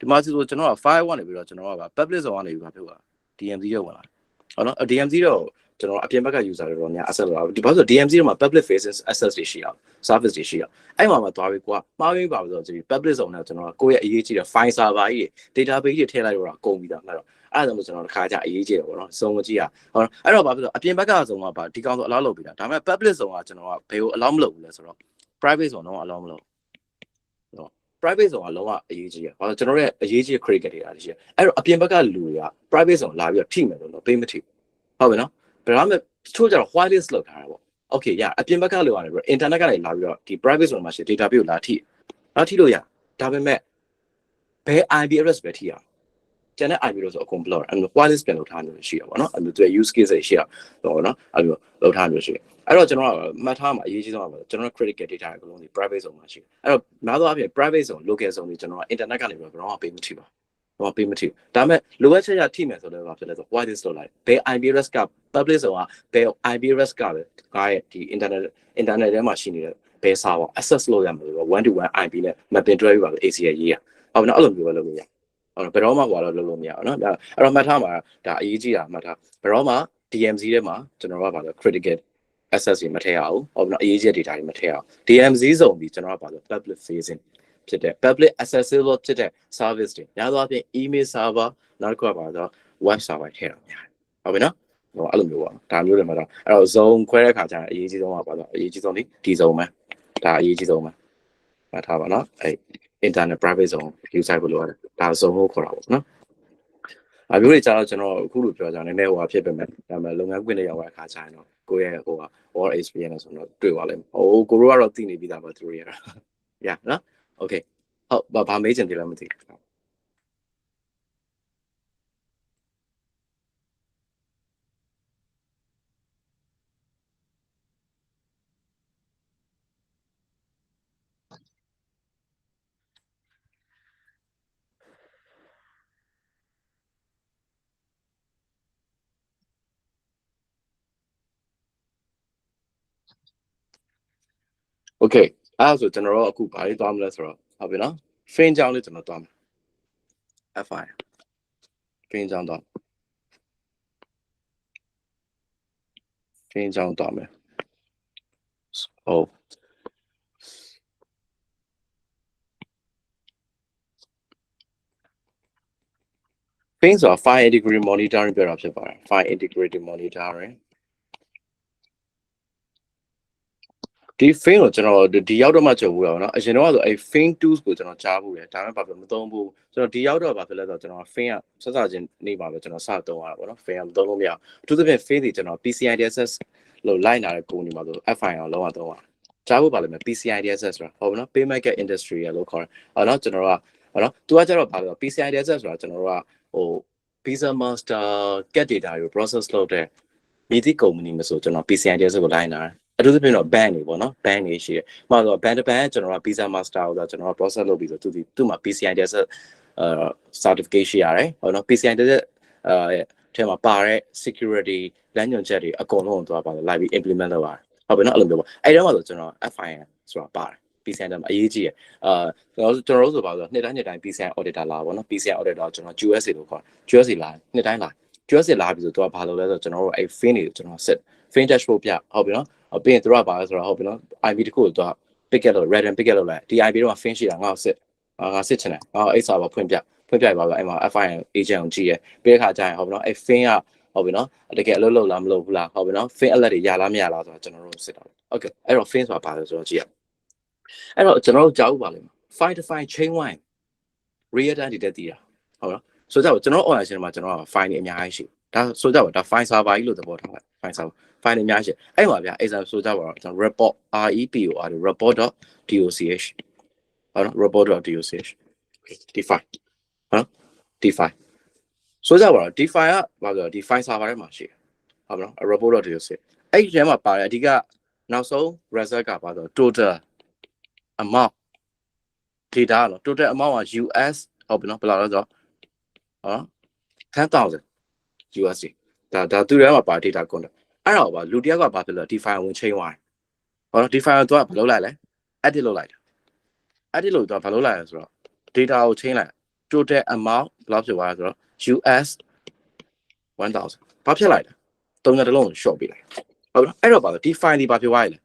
ဒီမှာဆိုကျွန်တော်က file 1နေပြီးတော့ကျွန်တော်က public zone ကနေပြီးပါပြောတာ DMZ ရောက်ဝင်လာဟုတ်နော် DMZ တော့ကျွန်တော်အပြင်ဘက်က user တွေတော့များ access လုပ်တာဒီဘာလို့ DMZ မှာ public facing access တွေရှိအောင် service တွေရှိအောင်အဲ့မှာသွားပြီးကွာမှားပြီးပါဆိုတော့ဒီ public zone နဲ့ကျွန်တော်ကကိုယ့်ရဲ့အရေးကြီးတဲ့ file server ကြီးတွေ database တွေထည့်လိုက်တော့ကုန်ပြီးသားမှတော့အဲ့ဒါဆိုကျွန်တော်တစ်ခါကြာအရေးကြီးတယ်ပေါ့နော်စုံမကြည့်ရဟုတ်အဲ့တော့ဘာဖြစ်လို့အပြင်ဘက်ကဆုံးကပါဒီကောင်ဆို allow လုပ်ပြီးတာဒါပေမဲ့ public zone ကကျွန်တော်ကဘယ်ကို allow မလုပ်ဘူးလဲဆိုတော့ private zone တော့ allow မလုပ်နော် private zone ကလုံးဝအရေးကြီးရဘာလို့ကျွန်တော်ရဲ့အရေးကြီး cricket တွေအားရှိရအဲ့တော့အပြင်ဘက်ကလူတွေက private zone လာပြီးတော့ထိမယ်လို့တော့ပေးမထိဟုတ်ပြီနော်ဒါပေမဲ့ချို့ကြတော့ whitelist လောက်ထားတာပေါ့ okay ရအပြင်ဘက်ကလိုရတယ်ပြီးတော့ internet ကနေလာပြီးတော့ဒီ private zone မှာရှိ database ကိုလာထိလို့ရဒါပေမဲ့ဘယ် IP address ပဲထိရကျန်တဲ့ IP လို့ဆိုအကုန် block အဲ့လို whitelist ပြန်လုပ်ထားလို့ရှိရပါတော့အဲ့လိုသူ use case တွေရှိရတော့နော်အဲ့လိုလုပ်ထားလို့ရှိရအဲ့တော့ကျွန်တော်ကမှတ်ထားမှာအရေးကြီးဆုံးပါကျွန်တော် critical data အကုန်လုံးဒီ private zone မှာရှိအဲ့တော့များသောအားဖြင့် private zone local zone တွေကျွန်တော်က internet ကနေပြီးတော့ပေးမထိပါတော့ပေးမထိဒါပေမဲ့လိုအပ်ချက်ရထိမယ်ဆိုတော့ဘာဖြစ်လဲဆို whitelist လုပ်လိုက်ဘယ် IP address က public zone ကဘယ် IP address ကပဲကားရဲ့ဒီ internet ထဲမှာရှိနေတဲ့ဘယ် server access လုပ်ရမှာလို့ one to one IP နဲ့ mapping တွဲပြီးပါလို့ ACA ရေးရဟုတ်နော်အဲ့လိုမျိုးပဲလုပ်လို့ရဟုတ်ဘယ်တော့မှဟိုတော့လုပ်လို့မရအောင်နော်အဲ့တော့မှတ်ထားမှာဒါအရေးကြီးတာမှတ်ထားဘယ်တော့မှ DMZ ထဲမှာကျွန်တော်ကပါလို့ critical access တွေမထည့်ရအောင်ဟုတ်နော်အရေးကြီးတဲ့ data တွေမထည့်ရအောင် DMZ စုံပြီးကျွန်တော်ကပါလို့ public facing ဖြစ်တဲ့ public accessible ဖြစ်တဲ့ service တွေများသောအားဖြင့် email server နောက်တစ်ခုကပါတော့ web server ထည့်ရအောင်ဟုတ်ပြီနော်ဟိုအဲ့လိုမျိုးပါဒါမျိုးတွေမှာတော့အဲ့တော့ zone ခွဲတဲ့ခါကျရင်အရေးကြီးဆုံးကပါတော့အရေးကြီးဆုံးဒီ zone ပဲဒါအရေးကြီးဆုံးပဲမှတ်ထားပါနော်အဲ့ internet private zone use site လို့ရတယ်ဒါ zone ကိုခေါ်တာပေါ့နော်အမျိုးတွေကျတော့ကျွန်တော်အခုလိုပြောကြတယ်နည်းနည်းဟိုဟာဖြစ်ပေမဲ့ဒါပေမဲ့လုပ်ငန်းခွင်တွေရောက်တဲ့အခါကျရင်တော့ကိုယ့်ရဲ့ဟိုဟာ all experience ဆိုတော့တွေ့ပါလိမ့်မယ်ဟိုကိုတို့ကတော့သိနေပြီးသားပါသူတို့ရတာရနော် okay ဟုတ်ဘာမေးချင်တယ်လဲမသိဘူး okay အဲ့ဒါဆိုကျွန်တော်တို့အခုဘာလေးသွားမလဲဆိုတော့ဟုတ်ပြီနော် fin ကြောင်းလေးကျွန်တော်သွားမယ် F5 fin ကြောင်းသွား fin ကြောင်းသွားမယ်ဟုတ် fin ဆိုတာ file integrity monitoring ပြောတာဖြစ်ပါတယ် file integrity monitoring ဒီ fin ကိုကျွန်တော်ဒီရောက်တော့မှကြုံဘူးရအောင်နော်အရင်တော့ဆိုအဲ့ fin tools ကိုကျွန်တော်ကြားဘူးတယ်ဒါပေမဲ့ဘာဖြစ်မသုံးဘူးကျွန်တော်ဒီရောက်တော့ဘာဖြစ်လဲဆိုတော့ကျွန်တော် fin ကဆက်စချင်းနေပါပဲကျွန်တော်စသုံးရတာပေါ့နော် fin ကမသုံးလို့မရအထူးသဖြင့် fin တွေကျွန်တော် PCI DSS လို့လိုက်လာတဲ့ကိုနေမှာဆို FI အောင်လုံးဝသုံးရကြားဖို့ပါလိမ့်မယ် PCI DSS ဆိုတာဟုတ်ပါနော် payment get industry ရလို့ခေါ်တယ်ဟုတ်နော်ကျွန်တော်ကဟုတ်နော်သူကကျတော့ဘာလဲဆို PCI DSS ဆိုတာကျွန်တော်တို့ကဟို Visa Master get data ကို process လုပ်တဲ့မိသည့်ကုမ္ပဏီမဆိုကျွန်တော် PCI DSS ကိုလိုက်လာအထူးသဖြင့်တော့ ban တွေပေါ့နော် ban တွေရှိတယ်။မှာတော့ ban ကျွန်တော်က Visa Master ကိုကျွန်တော် process လုပ်ပြီးဆိုသူ့မှာ PCI DSS certificate ရှိရတယ်။ဟုတ်နော် PCI DSS ထဲမှာပါတဲ့ security လမ်းညွှန်ချက်တွေအကုန်လုံးကိုသွားပါလိုက်ပြီး implement လုပ်ရတယ်။ဟုတ်ပြီနော်အဲ့လိုမျိုးပေါ့။အဲ့တော့မှဆိုကျွန်တော် FIN ဆိုတာပါတယ်။ PCI မှာအရေးကြီးတယ်ကျွန်တော်တို့ဆိုပါဆိုနှစ်တိုင်း PCI auditor လာပေါ့နော် PCI auditor ကျွန်တော် QSA လို့ခေါ်တယ် QSA လာနှစ်တိုင်းလာ QSA လာပြီးဆိုတော့ဘာလုပ်လဲဆိုတော့ကျွန်တော်တို့အဲ့ fin တွေကျွန်တော် set fin dashboard ပြဟုတ်ပြီနော်ပြီးရင်သူကပါလဲဆိုတော့ဟုတ်ပြီနော် IP တခုကိုတော့ pick လုပ် random pick လုပ်လိုက်ဒီ IP တော့ fin ရှိတာငါ့ကို set ငါ set ချင်တယ်အဲ့ server ဖွင့်ပြပါတော့အဲ့မှာ FIN agent ကိုကြည့်ရပြီးတဲ့ခါကျရင်ဟုတ်ပြီနော်အဲ့ fin ကဟုတ်ပြီနော်တကယ်အလုပ်လုပ်လားမလုပ်ဘူးလားဟုတ်ပြီနော် fin alert တွေရလားမရလားဆိုတော့ကျွန်တော်တို့ set တာโอเคအဲ့တော့ fin ဆိုတာပါလဲဆိုတော့ကြည့်ရအဲ့တော့ကျွန်တော်တို့ကြားဥပါလိမ့်မယ် file to file chain wine real time တွေတက်တည်တာဟုတ်နော်ဆိုတော့ကျွန်တော် online မှာကျွန်တော် file တွေအများကြီးရှိဒါဆိုကြပါဒါ file server ကြီးလို့သဘောထားလိုက် file server file တွေအများကြီးအဲ့မှာဗျာ example ဆိုကြပါတော့ကျွန်တော် report report.doch ဟုတ်နော် report.doch ဒီ file ဟုတ်ဒီ file ဆိုကြပါတော့ဒီ file ကဘာလို့ဒီ file server ထဲမှာရှိဟုတ်မလား report.doch အဲ့ဒီထဲမှာပါတယ်အဓိကနောက်ဆုံး result ကပါတော့ total amount data နော် total amount က US ဟုတ်ပြီနော်ဘယ်လောက်လဲဆိုတော့10,000 USD ဒါသူတွေမှာပါ data content အဲ့တော့ပါလူတယောက်ကဘာဖြစ်လဲဒီ file ဝင်ချိန်သွားတယ်ဟောနော်ဒီ file ကိုသူကဘာလုပ်လိုက်လဲ edit လုပ်လိုက်တယ် edit လုပ်တော့ဘာလုပ်လိုက်လဲဆိုတော့ data ကိုချိန်လိုက် total amount ဘယ်လောက်ဖြစ်သွားလဲဆိုတော့ US 1000ဘာဖြစ်လိုက်လဲသုံးရက်တလုံး short ပေးလိုက်ဟုတ်နော်အဲ့တော့ပါဒီ file ဒီဘာဖြစ်သွားလဲ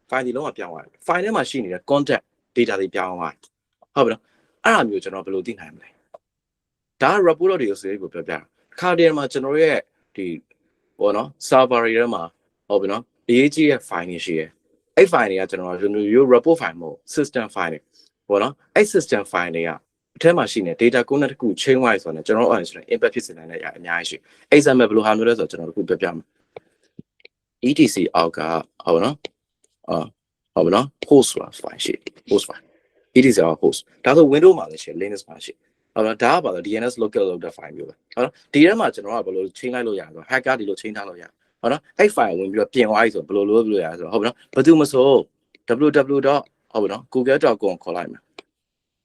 file ဒီလုံးကပြောင်းသွားတယ် file ထဲမှာရှိနေတဲ့ content data တွေပြောင်းသွားတယ်ဟုတ်ပြီနော်အဲ့ဒါမျိုးကျွန်တော်ဘယ်လိုသိနိုင်မလဲဒါ report တွေကိုစေကိုပြောပြတာခါတည်းမှာကျွန်တော်ရဲ့ဒီပေါ့နော် server တွေထဲမှာဟုတ်ပြီနော်အရေးကြီးတဲ့ file တွေရှိတယ်အဲ့ file တွေကကျွန်တော်ရိုး report file မဟုတ် system file တွေပေါ့နော်အဲ့ system file တွေကအထက်မှာရှိနေ data content တစ်ခု chain wide ဆိုတော့ကျွန်တော်အဲ့ဆိုရင် impact ဖြစ်စေနိုင်တဲ့အများကြီးရှိ example ဘယ်လိုဟာမျိုးလဲဆိုတော့ကျွန်တော်တို့ခုပြောပြမယ် etc အောက်ကဟုတ်နော်ဟုတ်ပြီနော် host file ရှိ host file etc host ဒါဆို Windows မှာလည်းရှိ Linux မှာရှိဟုတ်လားဒါကပါတော့ DNS local လောက်တဲ့ file မျိုးပဲဟုတ်လားဒီထဲမှာကျွန်တော်ကဘယ်လိုချိန်လိုက်လို့ရလဲဆိုတော့ hacker ဒီလိုချိန်ထားလို့ရဟုတ်နော်အဲ့ file ဝင်ပြီးတော့ပြင်သွားပြီဆိုဘယ်လိုလုပ်လို့ရလဲဆိုတော့ဟုတ်ပြီနော်ဘာသူမဆို www. ဟုတ်ပြီနော် google.com ခေါ်လိုက်မယ်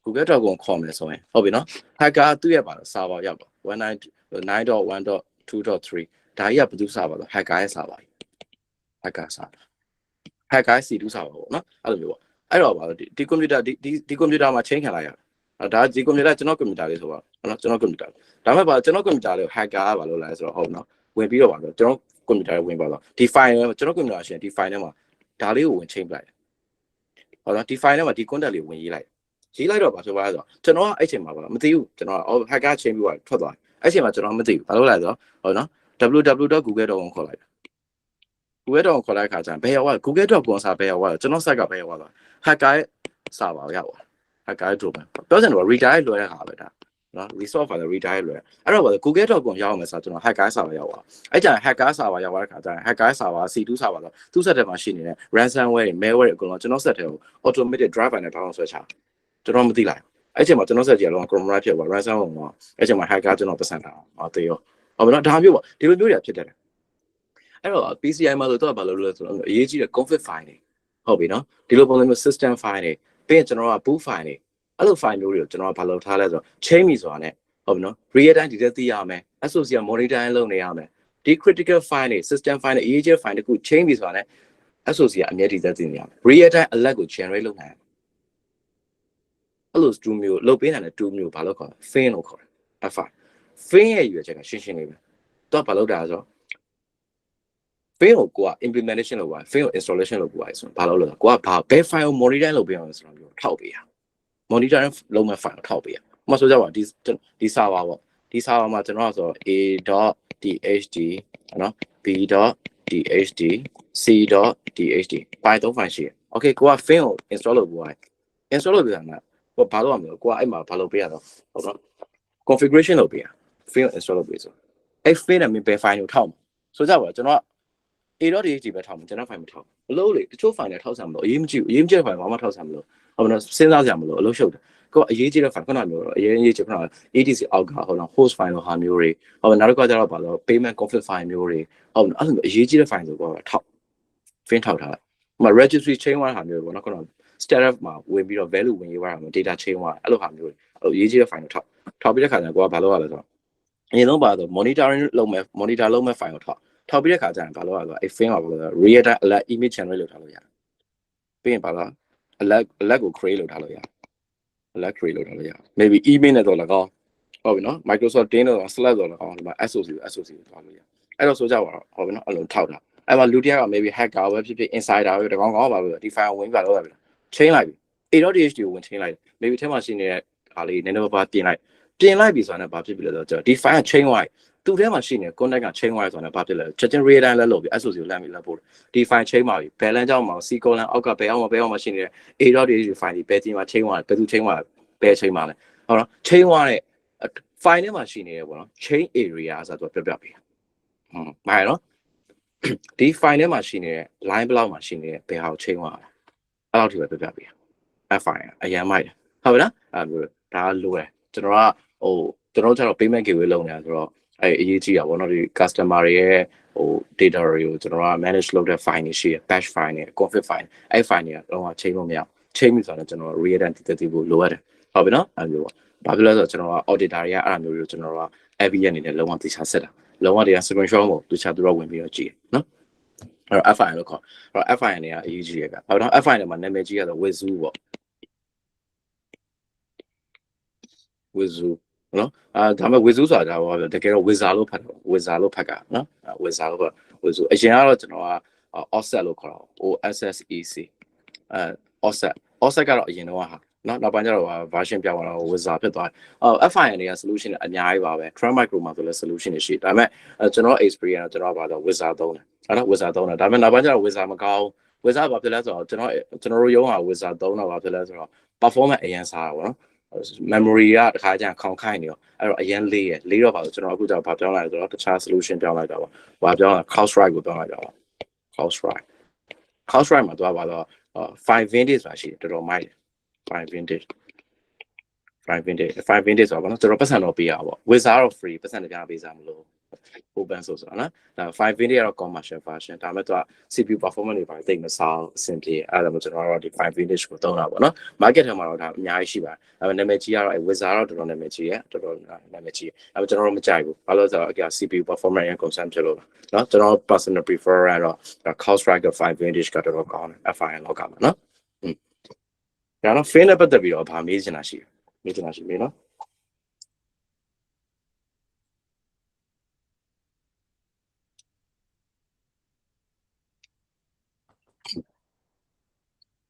google.com ခေါ်မယ်ဆိုရင်ဟုတ်ပြီနော် hacker သူ့ရဲ့ပါတော့ server ရောက်တော့ 199.1.2.3 ဒါကြီးကဘယ်သူ server တော့ hacker ရဲ့ server hacker server hacker C2 server ပေါ့နော်အဲ့လိုမျိုးပေါ့အဲ့တော့ပါဒီ computer ဒီ computer မှာ change ခံလိုက်ရဒါဒီ computer ကျွန်တော် computer လေးဆိုပါနော်ကျွန်တော် computer ဒါမှမဟုတ်ကျွန်တော် computer လေးကို hacker ကဘာလုပ်လဲဆိုတော့ဟုတ်နော်ဝင်ပြီးတော့ပါတော့ကျွန်တော် computer လေးဝင်ပါတော့ဒီ file ကျွန်တော် computer ရှင်ဒီ file ထဲမှာဒါလေးကိုဝင် change လိုက်ဟုတ်နော်ဒီ file ထဲမှာဒီ content လေးဝင်ရေးလိုက်တော့ပါဆိုပါဆိုတော့ကျွန်တော်ကအဲ့ချိန်မှာပါမသိဘူးကျွန်တော် hacker change ပြီးတော့ထွက်သွားအဲ့ချိန်မှာကျွန်တော်မသိဘူးဘာလုပ်လဲဆိုတော့ဟုတ်နော် www.google.com ခေါ်လိုက်Google.com ခေါ်လိုက်ခါကျရင်ဘယ်ရောက် Google.com စာဘယ်ရောက်ကျွန်တော် site ကဘယ်ရောက် hacker ရဲ့ server ရောက် hacker ရဲ့ domain ပြောချင်တော့ redirect လွှဲတဲ့ဟာပဲဒါနော် resource file redirect လွှဲအဲ့တော့ Google.com ရောက်မယ်ဆိုတော့ကျွန်တော် hacker server ရောက်သွားအဲ့ကျရင် hacker server ရောက်တဲ့ခါကျရင် hacker server C2 server ဆိုသူ့ set ထဲမှာရှိနေတဲ့ ransomware တွေ malware တွေအကုန်လုံးကျွန်တော် set ထဲကို automatic driver နဲ့တောင်းဆွဲချကျွန်တော်မသိလိုက်အဲ့ချိန်မှာကျွန်တော် set ကြီးအလုံး compromise ဖြစ်သွား ransomware မှာအဲ့ချိန်မှာ hacker ကျွန်တော်ပတ်စံတာမသိရောဟုတ်ပြီနော်ဒါမျိုးပေါ့ဒီလိုမျိုးတွေဖြစ်တယ်အဲ့တော့ PCI မှာဆိုတော့ဘာလို့လဲဆိုတော့အရေးကြီးတဲ့ config file တွေဟုတ်ပြီနော်ဒီလိုပုံစံမျိုး system file တွေပြီးရင်ကျွန်တော်က boot file တွေအဲ့လို file မျိုးတွေကိုကျွန်တော်ကဘာလုပ်ထားလဲဆိုတော့ chain ပြီဆိုတာ ਨੇ ဟုတ်ပြီနော် real time ဒီတက်သိရမယ် associate monitoring လုပ်နေရမယ်ဒီ critical file တွေ system file တွေအရေးကြီး file တခု chain ပြီဆိုတာ ਨੇ associate အမြဲတည်သက်သိနေရမယ် real time alert ကို generate လုပ်နိုင်အဲ့လို tool မျိုးလုပ်ပေးနိုင်တဲ့ tool မျိုးဘာလို့ခေါ်လဲ fin လို့ခေါ်တယ် F5 fin ရဲ့ရွေးချက်ကရှင်းရှင်းလေးပဲတော့ဘာလုပ်တာဆိုတော့fin ကိုက implementation လုပ်ပါ fin ကို installation လုပ်ပါဆိုတော့ဘာလို့လဲကိုကဘာဘယ် file ကို monitor လုပ်ပေးအောင်ဆိုတော့မျိုးထောက်ပေးရ monitor လုပ်မဲ့ file ထောက်ပေးရမဆိုကြပါဒီ server ပေါ့ဒီ server မှာကျွန်တော်ဆိုတော့ a.dhd နော် b.dhd c.dhd file 3 file ရှိတယ် okay ကိုက fin ကို install လုပ်ပြီး install လုပ်ပြီးတာနဲ့ကိုဘာလို့ရမလဲကိုကအဲ့မှာဘာလုပ်ပေးရတော့ဟုတ်နော် configuration လုပ်ပေးရ fin ကို install လုပ်ပေးဆိုအဲ့ fin နဲ့မင်းဘယ် file ကိုထောက်ဆိုကြပါကျွန်တော် a.dht ပဲထောက်မှာကျွန်တော် file မထောက်အလို့လေတချို့ file နဲ့ထောက်ဆံမလို့အရေးမကြီးတဲ့ file ဘာမှထောက်ဆံမလို့ဟုတ်နော်စဉ်းစားကြမလို့အလို့ရှုပ်တယ်ကိုအရေးကြီးတဲ့ file ခုနမျိုးတော့အရေးကြီးခုန ATC အောက်ကဟုတ်လား host file ဟာမျိုးတွေဟုတ်နောက်တစ်ခါကျတော့ဘာလို့ payment config file မျိုးတွေဟုတ်အဲ့လိုအရေးကြီးတဲ့ file ဆိုတော့ထောက် fin ထောက်ထားလိုက်မ registry chain ဝါဟာမျိုးပေါ့နော်ခုန startup မှာဝင်ပြီးတော့ value ဝင်ရေးသွားတာမျိုး data chain ဝါအဲ့လိုဟာမျိုးတွေအဲ့လိုအရေးကြီးတဲ့ file ကိုထောက်ပြီးတဲ့ခါကျရင်ကိုကဘာလုပ်ရလဲဆိုတော့အရင်ဆုံးပါတော့ monitoring လုပ်မယ် monitor လုပ်မယ် file ကိုထောက်ပြီးတဲ့ခါကျရင်ဘာလုပ်ရလဲဆိုတော့အဲ့ fin ကဘာလို့လဲ real time alert image generate လုပ်ထားလို့ရတယ်ပြီးရင်ဘာလဲ alert ကို create လုပ်ထားလို့ရတယ် alert create လုပ်ထားလို့ရတယ် maybe email နဲ့တော့လည်းကောင်းဟုတ်ပြီနော် Microsoft Teams တော့ Slack တော့လည်းကောင်းဒီမှာ SOC ကိုသွားလို့ရတယ်အဲ့တော့ဆိုကြပါတော့ဟုတ်ပြီနော်အဲ့လိုထောက်တာအဲ့မှာလူတယောက်က maybe hacker ပဲဖြစ်ဖြစ် insider ပဲတကောင်ကောင်းပါပဲဒီ file ဝင်ပြတော့ရပြီချိန်လိုက်ပြီ a.dht ကိုဝင်ချိန်လိုက် maybe ထဲမှာရှိနေတဲ့ဟာလေးနည်းနည်းပါးပြင်လိုက်ပြီဆိုတာနဲ့ဘာဖြစ်ပြီလဲဆိုတော့ဒီ file ချိန်ဝိုင်းသူ့ထဲမှာရှိနေတဲ့ contact ကချိန်ဝိုင်းဆိုတာနဲ့ဘာဖြစ်လဲချက်ချင်း real time လဲလုပ်ပြီး SOC ကိုလမ်းပြီးလက်ပို့ဒီ file ချိန်ပါပြီ balance ကြောင့်မှာ C column အောက်ကဘယ်အောင်မှာရှိနေတဲ့ a.dht file ဒီဘယ်ချိန်မှာချိန်ဝိုင်းဘယ်သူချိန်ဝိုင်းဘယ်ချိန်မှာလဲဟုတ်နော်ချိန်ဝိုင်းတဲ့ file ထဲမှာရှိနေတယ်ပေါ့နော် chain area ဆိုတော့ပြပြပေးဘာလဲနော်ဒီ file ထဲမှာရှိနေတဲ့ line ဘလောက်မှာရှိနေတဲ့ဘယ်ဟာကိုချိန်ဝါအဲ့လောက်ထိပဲပြပြပေးရအဲ့ file အရင်မိုက်တယ်ဟုတ်ပြီနော်အဲ့ဒါလိုတယ်ကျွန်တော်ကျတော့ payment gateway လုပ်နေတာဆိုတော့အဲ့အရေးကြီးတာပေါ့နော်ဒီ customer တွေရဲ့data တွေကိုကျွန်တော်က manage လုပ်တဲ့ file တွေရှိတယ် batch file တွေ config file အဲ့ file တွေကတော့ချိန်လို့မရချိန်ပြီဆိုတော့ကျွန်တော် real time တည်ဖို့လိုရတယ်ဟုတ်ပြီနော်အဲ့လိုဘာဖြစ်လဲဆိုတော့ကျွန်တော်က auditor တွေကအဲ့လိုမျိုးတွေကိုကျွန်တော်က AV အနေနဲ့လုံးဝသိချဆက်တာလုံးဝတရား screenshot ကိုသူချသူတော့ဝင်ပြီးတော့ကြည့်နော်အဲ့တော့ FIN လို့ခေါ်အဲ့တော့ FIN တွေကအရေးကြီးရကဟုတ်တော့ FIN တွေမှာနာမည်ကြီးရတော့ Wizoo ပေါ့ Wizoo နော်ဒါပေမဲ့ Wizoo ဆိုတာကတကယ်တော့ Wizard လို့ဖတ်တာ Wizard လို့ဖတ်တာနော် Wizard လို့ Wizoo အရင်ကတော့ကျွန်တော်က offset လို့ခေါ်တာ OSSEC offset ကတော့အရင်တော့ဟာနောက်ပိုင်းကျတော့ version ပြောင်းသွားတော့ wizard ဖြစ်သွားတယ်။ FIN တွေက solution အများကြီးပါပဲ Trend Micro မှာဆိုလည်း solution တွေရှိတယ်။ဒါပေမဲ့ကျွန်တော် experience ကျွန်တော်ဘာလို့ wizard သုံးတယ်။အဲ့တော့ wizard သုံးတယ်။ဒါပေမဲ့နောက်ပိုင်းကျတော့ wizard မကောင်းဘူး။ wizard ဘာဖြစ်လဲဆိုတော့ကျွန်တော်တို့ရုံးက wizard သုံးတာဘာဖြစ်လဲဆိုတော့ performance အရင်စားတာပေါ့နော်။ memory ကတခါကျရင်ခေါင်ခိုင်းနေရောအဲ့တော့အရင်လေးတော့ပါဆိုကျွန်တော်အခုကျတော့ဘာပြောင်းလိုက်လဲဆိုတော့တခြား solution ပြောင်းလိုက်တာပေါ့။ဘာပြောင်းလဲ CrowdStrike ကိုပြောင်းလိုက်တာပေါ့။ CrowdStrike မှာတော့ဘာလို့5 vintage ဆိုတာရှိတယ်တော်တော်မိုက်တယ်5 vintage ဆိုတော့ဘာလို့ကျွန်တော်ပတ်စံတော့ပေးရပါပေါ့ wizard တော့ free ပတ်စံတပြားပေးစားမလို့ open source ဆိုတော့နော်ဒါ5 vintage ကတော့ commercial version ဒါပေမဲ့သူက CPU performance တွေပါတိတ်မစားအဆင်ပြေအဲ့ဒါမျိုးကျွန်တော်တို့ဒီ5 vintage ကိုသုံးတာပေါ့နော် market ထဲမှာတော့ဒါအများကြီးရှိပါတယ်ဒါပေမဲ့နာမည်ကြီးကတော့ wizard တော့တော်တော်နာမည်ကြီးရဲ့တော်တော်နာမည်ကြီးအဲ့ကျွန်တော်တို့မကြိုက်ဘူးဘာလို့ဆိုတော့ CPU performance ရ concern ဖြစ်လို့နော်ကျွန်တော် personal prefer ရတော့ CrowdStrike 5 vintage ကတော်တော်ကောင်းတယ် FIN လောက်ကမှာနော်ဒါတော့ fin နဲ့ပတ်သက်ပြီးတော့ဗာမေးချင်တာရှိမေးနော်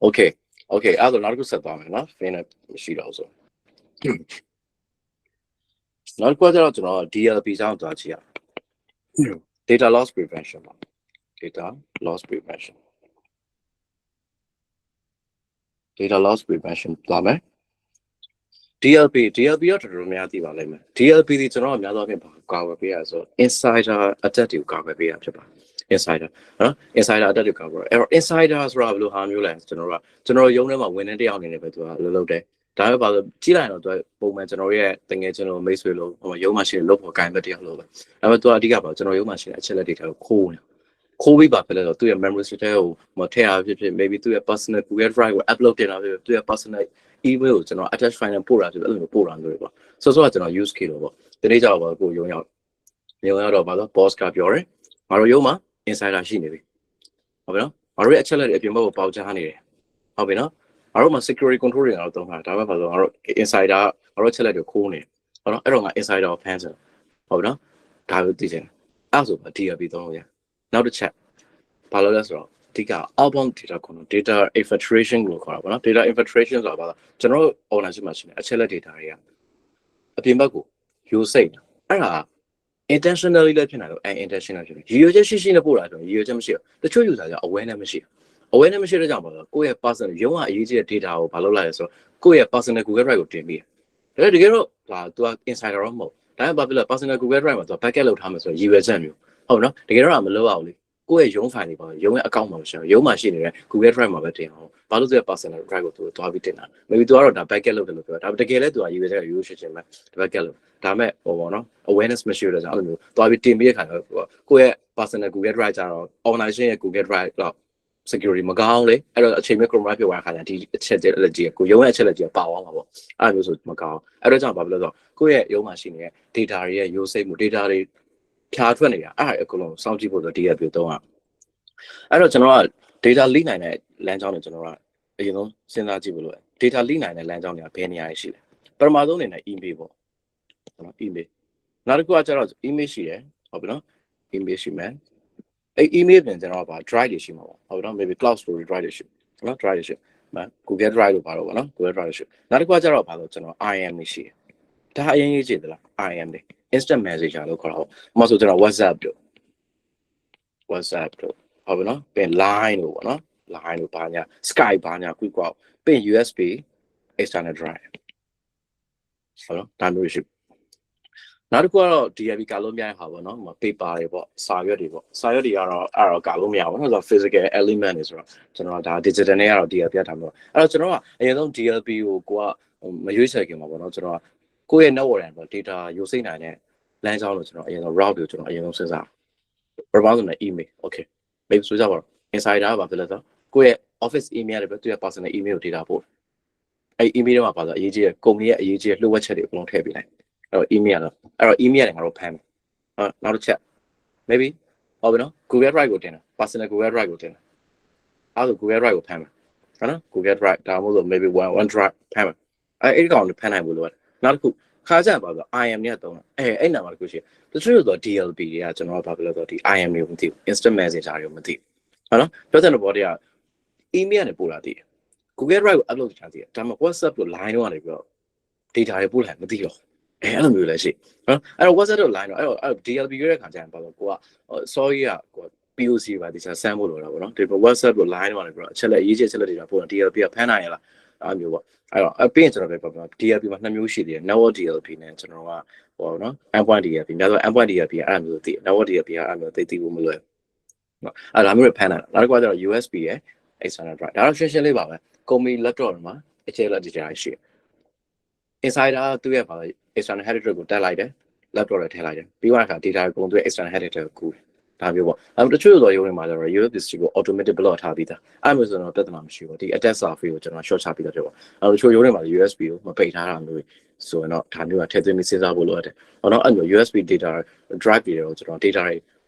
โอเคအဲ့တော့နောက်တစ်ခုဆက်သွားမယ်နော် fin နဲ့ရှိတော့ဆိုနောက်တစ်ခုကျတော့ကျွန်တော် DLP ကြောင်းသွားကြည့်ရ data loss prevention ပါ data loss prevention သွားမယ် DLP တော့တော်တော်များသိပါလိမ့်မယ် DLP ဒီကျွန်တော်အများဆုံးအဖြစ်ကာကွယ်ပေးရဆို insider attack တွေကိုကာကွယ်ပေးရဖြစ်ပါ insider နော် insider attack တွေကာကွယ်အဲ့တော့ insider ဆိုတာဘယ်လိုဟာမျိုးလဲကျွန်တော်ရုံးထဲမှာဝင်နေတယောက်အနေနဲ့ပဲသူကလုပ်တယ်ဒါပဲပါလို့ကြီးလိုက်တော့သူပုံမှန်ကျွန်တော်ရဲ့တငယ်ချင်းလိုမိတ်ဆွေလိုဟိုရုံးမှာရှိတဲ့လုပ်ဖို့ကိုင်ဘက်တယောက်လိုပဲဒါပေမဲ့သူကအဓိကပါကျွန်တော်ရုံးမှာရှိတဲ့အချက်လက်တွေထားခိုးပြီးပါဖြစ်လဲတော့သူ့ရဲ့ memory stick ကိုမထည့်ရဖြစ် maybe သူ့ရဲ့ personal Google Drive ကို upload တင်တာဖြစ်သူ့ရဲ့ personal email ကိုကျွန်တော် attach file နဲ့ပို့တာဖြစ်အဲ့လိုမျိုးပို့တာမျိုးတွေပေါ့ဆိုတော့ကျွန်တော် use case လို့ပေါ့ဒီနေ့ကျတော့ကိုရုံရောက်တော့ပါတော့ boss ကပြောတယ်ငါတို့ရုံးမှာ insider ရှိနေပြီဟုတ်ပြီနော်ငါတို့ရဲ့အချက်လက်တွေအပြင်ဘက်ကိုပေါက်ချနေတယ်ဟုတ်ပြီနော်ငါတို့မှာ security control တွေကတော့တုံးတာဒါပဲပါဆိုငါတို့ insider ငါတို့ချက်လက်တွေခိုးနေဟုတ်နော်အဲ့တော့ငါ insider ကိုဖမ်းစဟုတ်ပြီနော်ဒါပဲသိချင်အဲ့ဆို DLP သုံးလို့ရနောက်တစ်ချက်ဘာလို့လဲဆိုတော့အဓိက outbound data ကို data infiltration လို့ခေါ်တာပေါ့နော် data infiltration ဆိုတာဘာလဲကျွန်တော်တို့ online မှာရှိနေအချက်လက် data တွေကအပြင်ဘက်ကိုယူစိတ်အဲ့ဒါ intentionally လည်းဖြစ်နေတော့ unintentional ဖြစ်နေရည်ရွယ်ချက်ရှိနဲ့ပို့တာဆိုရင်ရည်ရွယ်ချက်မရှိဘူးတချို့ user က awareness မရှိဘူး awareness မရှိတဲ့ကြောင့်ပါတော့ကိုယ့်ရဲ့ personal ရုံးကအရေးကြီးတဲ့ data ကိုဘာလုပ်လိုက်လဲဆိုတော့ကိုယ့်ရဲ့ personal Google Drive ကိုတင်ပြီးတယ်ဒါတကယ်တော့ဒါ तू insider တော့မဟုတ်ဒါပေမဲ့ဘာဖြစ်လဲ personal Google Drive မှာ तू backup လုပ်ထားမယ်ဆိုတော့ရည်ရွယ်ချက်မျိုးဟုတ်နော်တကယ်တော့မလုပ်ရဘူးလေကိုယ့်ရဲ့ရုံး file တွေပါရုံးရဲ့ account မှာမရှိဘူးရုံးမှာရှိနေတဲ့ Google Drive မှာပဲတင်အောင်ဘာလို့ဆိုရ personal Drive ကို तू သွားပြီးတင်တာ maybe तू ကတော့ဒါ backup လုပ်တယ်လို့ပြောတာဒါပေမဲ့တကယ်လဲ तू ရည်ရွယ်ချက်ကရိုးရှင်းချင်းပဲ backup လုပ်ဒါမဲ့ဟိုပေါ့နော် awareness မရှိတဲ့ကြောင့်အဲ့လိုမျိုးသွားပြီးတင်ပြီးတဲ့ခါကျတော့ကိုယ့်ရဲ့ personal Google Drive ကျတော့ organization ရဲ့ Google Drive တော့ security မကောင်းလေအဲ့တော့အချိန်မဲ့ compromise ဖြစ်သွားတဲ့ခါကျဒီအချက်တွေလက်ကြီးကိုရုံးရဲ့အချက်လက်ကြီးပါသွားမှာပေါ့အဲ့လိုမျိုးဆိုမကောင်းအဲ့တော့ကြောင့်ဘာဖြစ်လို့လဲဆိုတော့ကိုယ့်ရဲ့ရုံးမှာရှိနေတဲ့ data တွေရဲ့ရိုးစိတ်မှု data တွေဖြာထွက်နေတာအဲ့ဒါအကုန်လုံးစောင့်ကြည့်ဖို့ဆို DLP သုံးရအဲ့တော့ကျွန်တော်က data leak နိုင်တဲ့လမ်းကြောင်းတွေကျွန်တော်ကအရင်ဆုံးစဉ်းစားကြည့်ဖို့လိုတယ် data leak နိုင်တဲ့လမ်းကြောင်းတွေကဘယ်နေရာရှိလဲပထမဆုံးအနေနဲ့ email ပေါ့နော် email နောက်တစ်ခုကကျတော့ email ရှိတယ်ဟုတ်ပြီနော် email ရှိမယ်အဲ့ email ပြင်ကျွန်တော်က drive တွေရှိမှာပေါ့ဟုတ်ပြီနော် maybe cloud storage drive တွေရှိနော် drive တွေရှိမှ Google Drive လို့ပါတော့ဗောနော် Google Drive တွေရှိနောက်တစ်ခုကကျတော့ဘာလို့ကျွန်တော် IM တွေရှိတယ်ဒါအရင်ရေးကြည့်သလား IM တွေ instant messenger လို့ခေါ်တာပေါ့ဥပမာဆိုကျွန်တော် WhatsApp တို့ဟုတ်ပြီနော်ပြင် line လို့ဗောနော် line လို့ပါညာ Skype ပါညာ quick call ပြင် USB external drive ဟုတ်နော်ဒါမျိုးရှိနောက်တစ်ခုကတော့ DLP ကာလို့မရတဲ့ဟာပေါ့နော်။ paper တွေပေါ့စာရွက်တွေပေါ့စာရွက်တွေကတော့အဲ့တော့ကာလို့မရဘူးနော်ဆိုတော့ physical element တွေဆိုတော့ကျွန်တော်ဒါ digital နဲ့ကတော့ DLP ပြထားမှာအဲ့တော့ကျွန်တော်ကအရင်ဆုံး DLP ကိုမရွေးချယ်ခင်ပါပေါ့နော်ကျွန်တော်ကကိုယ့်ရဲ့ network တွေပေါ့ data ရိုးစိမ့်နိုင်တဲ့လမ်းကြောင်းလို့ကျွန်တော်အရင်ဆုံး route ကိုကျွန်တော်အရင်ဆုံးစဉ်းစားပထမဆုံးနဲ့ email okay maybe ဆိုကြပါတော့ insider ကဘာဖြစ်လဲဆိုတော့ကိုယ့်ရဲ့ office email တွေပဲသူရဲ့ personal email ကို data ပို့အဲ့ email တွေမှာပါဆိုအရေးကြီးတဲ့ company ရဲ့အရေးကြီးတဲ့လှုပ်ဝက်ချက်တွေအကုန်လုံးထည့်ပေးလိုက်အဲ့တော့ email တော့အဲ့တော့ email တွေငါတို့ဖမ်းမယ်နောက်တစ်ချက် maybe ဟုတ်ပြီနော် Google Drive ကိုတင်တာ personal Google Drive ကိုတင်တာအဲ့ဒါ Google Drive ကိုဖမ်းမယ်ဟုတ်နော် Google Drive ဒါမှမဟုတ် maybe OneDrive ဖမ်းမယ်အဲ့ဒီကောင်ကိုဖမ်းနိုင်ဘူးလို့နောက်တစ်ခုခါကြပါဆို IM နဲ့တုံးအဲ့နာမှာတစ်ခုရှိတချို့ဆို DLP တွေကကျွန်တော်ကဘာဖြစ်လဲဆိုတော့ဒီ IM တွေကိုမသိဘူး instant messenger တွေကိုမသိဘူးဟုတ်နော်ပြောတဲ့ဘောတွေက email နဲ့ပို့တာသိတယ် Google Drive ကို upload ချာသိတယ်ဒါမှ WhatsApp ကို line တော့ကနေပြီးတော့ data တွေပို့လိုက်မသိတော့အဲ့လိုမျိုးလည်းရှိနော်အဲ့တော့ WhatsApp တို့ line တော့အဲ့ DLP ရတဲ့ခါကျရင်ပါတော့ကိုက sorry ကကို POC ပါဒီစားဆမ်းဖို့လိုတာပေါ့နော်ဒီ WhatsApp တို့ line တော့နေပြီးတော့အချက်လက်အရေးကြီးအချက်လက်တွေပို့တော့ DLP ကဖမ်းနိုင်ရလားအဲ့မျိုးပေါ့အဲ့တော့အပြင်ကျွန်တော်ပဲပေါ့ DLP မှာနှစ်မျိုးရှိသေးတယ် network DLP နဲ့ကျွန်တော်ကဟောနော် endpoint DLP များဆို endpoint DLP ကအဲ့မျိုးသိ network DLP ကအဲ့မျိုးသိဖို့မလွယ်ဘူးနော်အဲ့ဒါမျိုးဖမ်းနိုင်တာနောက်တစ်ခုကကျတော့ USB ရဲ့ external drive ဒါတော့ရှင်းရှင်းလေးပါပဲ company laptop တွေမှာအချက်လက်တွေကြားရှိတယ် insider သူ့ရဲ့ပါ external hard drive ကိုတက်လိုက်တယ် laptop တွေထည့်လိုက်တယ်ပြီးသွားတဲ့အခါ data ကိုသူ့ရဲ့ external hard drive ကိုကူးဒါမျိုးပေါ့တချို့သောရုံးတွေမှာကျတော့ USB ကို automatic block ထားပြီးသားအဲ့မျိုးဆိုတော့ပြဿနာမရှိဘူးဒီ attack surface ကိုကျွန်တော် short ချပြီးသားဖြစ်ပေါ့တချို့ရုံးတွေမှာ USB ကိုမပိတ်ထားတာမျိုးဆိုရင်တော့ဒါမျိုးကထည့်သွင်းပြီးစဉ်းစားဖို့လိုအပ်တယ်ဟောတော့အဲ့မျိုး USB data drive တွေကိုကျွန်တော် data တွေ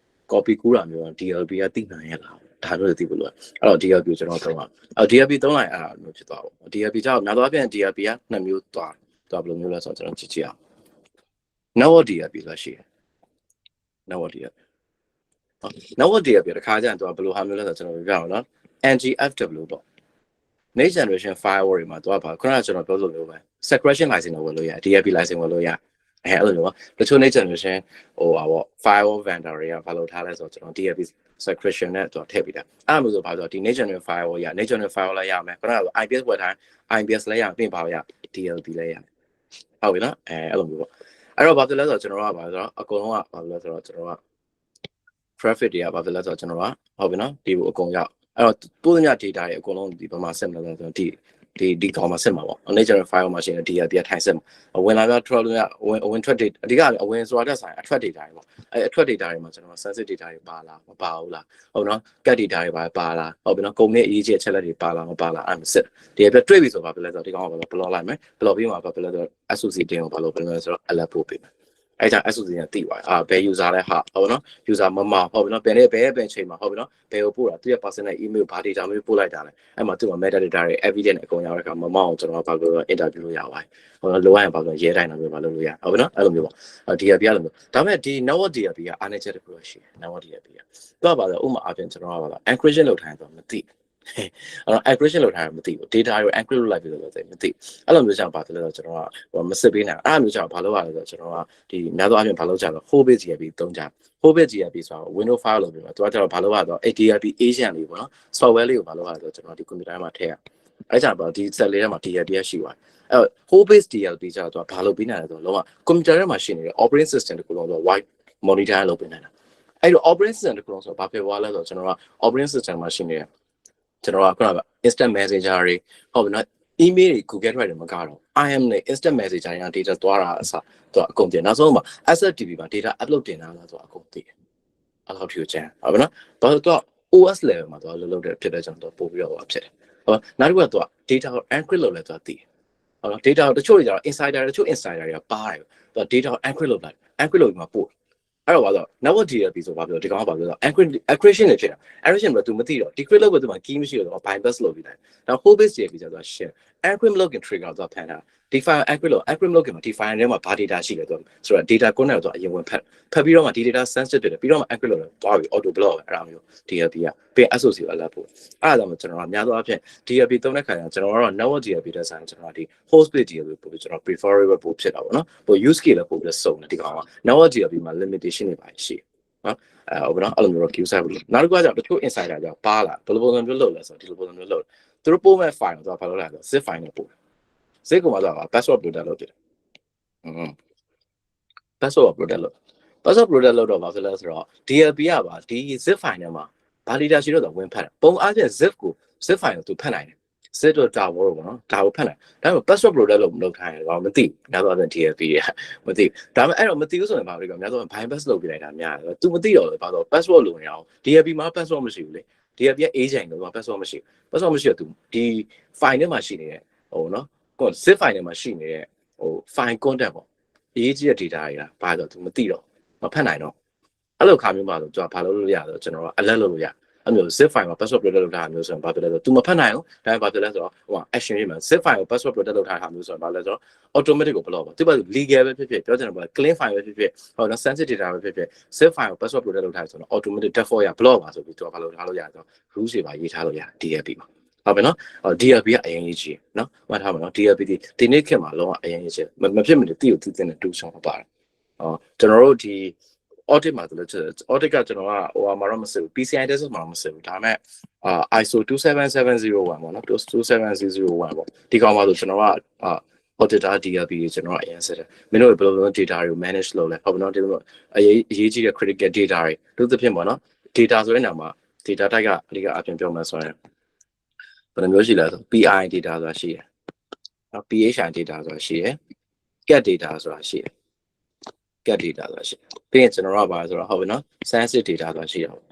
copy ကူးတာမျိုး DLP ကသိနိုင်ရလားဒါမျိုးသိဖို့လိုအဲ့တော့ DLP ကိုကျွန်တော်သုံးပါDLP သုံးလိုက်အဲ့ဒါမျိုးဖြစ်သွားပေါ့ DLP ကြောင့်များသောအားဖြင့် DLP ကနှစ်မျိုးသွားဘယ်လိုမျိုးလဲဆိုတော့ကျွန်တော်ကြည့်ကြည့်အောင် network DLP လို့ရှိတယ် network DLP network DLP တခါကျရင်သူကဘယ်လိုဟာမျိုးလဲဆိုတော့ကျွန်တော်ပြောပြအောင်နော် NGFW ပေါ့ next generation firewall တွေမှာသူကဘာခုနကကျွန်တော်ပြောလို့မျိုးပဲ secretion license ကိုဝယ်လို့ရ DLP license ဝယ်လို့ရအဲ့လိုမျိုးပေါ့တချို့ next generation ဟိုပါပေါ့ firewall vendor တွေကဘာလို့ထားလဲဆိုတော့ကျွန်တော် DLP secretion နဲ့သူထည့်ပြီးတာအဲ့လိုမျိုးဆိုဘာလို့ဒီ next generation firewall ရ next generation firewall လည်းရမယ်ခုနက IPS ဝယ်ထား IPS လည်းရပြင်ပါရ DLP လည်းရဟုတ်ပြီနော်အဲ့လိုမျိုးပေါ့အဲ့တော့ဘာဖြစ်လဲဆိုတော့ကျွန်တော်ကဘာဆိုတော့အကုန်လုံးကဘာလို့လဲဆိုတော့ကျွန်တော်က traffic တွေကဘာဖြစ်လဲဆိုတော့ကျွန်တော်ကဟုတ်ပြီနော်ဒီကိုအကုန်ရောက်အဲ့တော့တိုးသမျှ data တွေအကုန်လုံးဒီဘာမှဆက်မလဲဆိုတော့ဒီကောင်မှာဆက်မှာပေါ့ nature file မှာရှိတဲ့ DLP ထိုင်ဆက်မှာဝင်လာပြ travel လို့ရဝင်ထွက် data အဓိကအဝင်ဆိုတာတက်ဆိုင်အထွက် data တွေပေါ့အဲ့အထွက် data တွေမှာကျွန်တော် sensitive data တွေပါလားမပါဘူးလားဟုတ်နော် cat data တွေပါလားဟုတ်ပြီနော်ကုမ္ပဏီအရေးကြီးအချက်လက်တွေပါလားမပါလားအဲ့မစစ်ဒီပြတွေ့ပြီဆိုဘာဖြစ်လဲဆိုတော့ဒီကောင်ကဘာလို့ block လိုက်မယ် block ပြီးမှဘာဖြစ်လဲဆိုတော့ SOC တင်ကိုဘာလို့ဆိုတော့ alert ပို့ပေးမယ်အဲ့ဒါ SOC နဲ့တိသွားဘယ် user လဲဟာဟုတ်နော် user မမဟုတ်ပြီနော်ဘယ်ချိန်မှာဟုတ်ပြီနော်ဘယ်ကိုပို့တာသူရဲ့ personal email ဘာ data မျိုးပို့လိုက်တာလဲအဲ့မှာသူက meta data တွေ evidence အကုန်ရောက်တဲ့အခါမမအောင်ကျွန်တော်ဘာလို့ interview လို့ရပါတယ်ဟိုတော့လိုရရင်ဘာလို့ရဲတိုင်းတော့မျိုးဘာလို့လို့ရဟုတ်ပြီနော်အဲ့လိုမျိုးပေါ့ DLP အဲ့လိုမျိုးဒါပေမဲ့ဒီ network DLP ကအားနည်းချက်တစ်ခုရှိတယ် network DLP ကသူကဘာလဲဥပမာအပြင်ကျွန်တော်ကဘာလဲ encryption လုပ်ထိုင်တော့မသိ encryption လုပ်ထားတယ်မသိဘူး data ကို encrypt လုပ်လိုက်ပြီးတော့လည်းမသိအဲ့လိုမျိုးကြောင့်ပါတယ်လို့ကျွန်တော်ကမစစ်ပေးနိုင်အဲ့လိုမျိုးကြောင့်ဘာလို့ရလဲဆိုတော့ကျွန်တော်ကဒီများသောအားဖြင့်ဘာလို့ကြတော့ whole base GRP သုံးကြ whole base GRP ဆိုတော့ window file လို့ပြောမှာသူကကျတော့ဘာလို့ရတော့ GRP agent လေးပေါ့နော် software လေးကိုဘာလို့ရလဲဆိုတော့ကျွန်တော်ဒီ computer မှာထည့်ရအဲ့ကြောင့်ပေါ့ဒီ set လေးထဲမှာ DLP ရှိပါတယ်အဲ့ whole base DLP ကျတော့ဘာလို့ပြီးနိုင်လဲဆိုတော့လုံးဝ computer ထဲမှာရှိနေတဲ့ operating system တခုလုံးဆိုတော့ white monitor လုပ်ပေးနိုင်တာအဲ့လို operating system တခုလုံးဆိုတော့ဘာဖြစ်သွားလဲဆိုတော့ကျွန်တော်က operating system မှာရှိနေတဲ့ကျွန်တော်ကခုနက instant messenger တွေဟုတ်ပြီနော် email တွေ Google Drive တွေမကတော့ IM နဲ့ instant messenger တွေက data သွားတာအစားသူအကုန်တင်နောက်ဆုံးမှာ SFTP မှာ data upload တင်တာလားဆိုတော့အကုန်သိတယ်အဲ့လိုထီကိုကျန်ဟုတ်ပြီနော်ဘာလို့တော့ OS level မှာသူလုပ်တဲ့ဖြစ်တဲ့ကြောင့်တော့ပို့ပြီးတော့ဖြစ်တယ်ဟုတ်နောက်တစ်ခုကသူက data ကို encrypt လုပ်လဲသူကသိတယ်ဟုတ်နော် data ကိုတချို့တွေကျတော့ insider တချို့ insider တွေကပါတယ်သူက data ကို encrypt လုပ်လိုက် encrypt လုပ်ပြီးမှပို့အဲ့တော့ဘာလို့ network DLP ဆိုဘာပြောဒီကောင်ကဘာပြောတော့ encryption တွေဖြစ်တာ encryption က तू မသိတော့ decrypt လုပ်ဖို့ तू မှာ key မရှိတော့ bypass လုပ်ပြီးတယ်နောက် whole base DLP ဆိုတော့ share encrypt လုပ်ရင် trigger တော့ဖန်တာဒီ file encrypt လုပ် encrypt လုပ်ရင်ဒီ file ထဲမှာဘာ data ရှိလဲတော့ဆိုတော့ data ကိုတော့အရင်ဝင်ဖတ်ပြီးတော့မှဒီ data sensitive ဖြစ်တယ်ပြီးတော့မှ encrypt လုပ်တယ်သွားပြီး auto block အဲ့ဒါမျိုး DLP ကပြီး SOC ကို alert ပို့အဲ့ဒါကြောင့်ကျွန်တော်ကများသောအားဖြင့် DLP သုံးတဲ့ခါကျကျွန်တော်ကတော့ network DLP တဲ့ဆိုင်ကျွန်တော်ဒီ host base DLP ပို့ပြီးကျွန်တော် preferable ပို့ဖြစ်တာပေါ့နော်ပို့ use case လည်းပို့ပြီးစုံတယ်ဒီကောင်က network DLP မှာ limitation တွေပါရှိနော်ဟုတ်ပါတော့အဲ့လိုမျိုးတော့ queue site လို့နောက်တစ်ခုကကျတော့တချို့ insider ကြောင့်ပါလာဘယ်လိုပုံစံမျိုးလုပ်လဲဆိုတော့ဒီလိုပုံစံမျိုးလုပ်သူတို့ပို့မဲ့ file တော့ဘာလို့လဲဆိုတော့ zip file နဲ့ပို့zip ကိုမှဆိုတော့ password protect လုပ်တယ်password protect လုပ်တော့ဘာဖြစ်လဲဆိုတော့ DLP ကပါဒီ zip file ထဲမှာ validator ရှိတော့ဝင်ဖတ်တယ်ပုံအားဖြင့် zip file ကိုသူဖတ်နိုင်တယ် zip တော့တာဘောပေါ့နော်ဒါကိုဖတ်နိုင်ဒါပေမဲ့ password protect လုပ်ထားတယ်ဘာမသိဘူးများသောအားဖြင့် DLP ရမသိဒါပေမဲ့အဲ့တော့မသိဘူးဆိုရင်ဘာလို့လဲများသော bypass လုပ်ပြလိုက်တာများတယ်သူမသိတော့လို့ဘာလို့ password လုပ်နေအောင် DLP မှာ password မရှိဘူးလေ DLP ရဲ့ agent တော့ password မရှိတော့သူဒီ file ထဲမှာရှိနေတဲ့ဟိုနော်ကို zip file ထဲမှာရှိနေတဲ့ဟို file content ပေါ့အရေးကြီးတဲ့ data တွေကဘာလို့သူမသိတော့မဖတ်နိုင်တော့အဲ့လိုခါမျိုးမှာတော့ကျွန်တော်ဘာလုပ်လို့ရဆိုတော့ကျွန်တော်က alert လုပ်လို့ရအဲ့မျိုး zip file မှာ password protect လုပ်ထားတာမျိုးဆိုရင်ဘာဖြစ်လဲဆိုတော့ तू မဖတ်နိုင်ဘူးဒါပေမဲ့ဘာဖြစ်လဲဆိုတော့ဟို action ရေးမှာ zip file ကို password protect လုပ်ထားတာမျိုးဆိုရင်ဘာလဲဆိုတော့ automatic ကို block ပါသူက legal ပဲဖြစ်ဖြစ်ပြောချင်တယ်ပေါ့ clean file ပဲဖြစ်ဖြစ်ဟိုနော် sensitive data ပဲဖြစ်ဖြစ် zip file ကို password protect လုပ်ထားဆိုတော့ automatic default ရ block ပါဆိုပြီးသူကဘာလုပ်ထားလို့ရဆိုတော့ rules တွေပါရေးထားလို့ရ DLP မှာဟုတ်ပြီနော် DLP ကအရင်ကြီးကြီးနော်မှတ်ထားပါနော် DLP ဒီနေ့ခေတ်မှာလုံးဝအရင်ကြီးမဖြစ်မနေတိကိုသိတဲ့တူဆောင်ပါတယ်ကျွန်တော်တို့ဒီ audit မှာလည်းaudit ကကျွန်တော်ကဟိုမှာတော့မစစ်ဘူး PCI test မှာတော့မစစ်ဘူးဒါပေမဲ့ISO 27701ပေါ့နော်27001ပေါ့ဒီကောင်ပါဆိုကျွန်တော်ကauditor DLP ကျွန်တော်ကအရင်စစ်တယ်မင်းတို့ဘယ်လို data တွေကို manage လုပ်လဲဟုတ်ပါတော့ဒီလိုအရေးကြီးတဲ့ critical data တွေတို့သဖြင့်ပေါ့နော် data ဆိုတဲ့နေရာမှာ data type ကအဓိကအပြင်ပြောမှဆိုရင်ဘယ်လိုမျိုးရှိလဲဆို PI data ဆိုတာရှိတယ်နော် PHI data ဆိုတာရှိတယ် CAT data ဆိုတာရှိတယ် CAT data ဆိုတာရှိတယ်ပြီးရင်ကျွန်တော်တို့ကပါဆိုတော့ဟုတ်ပြီနော် sensitive data ဆိုတာရှိတာပေါ့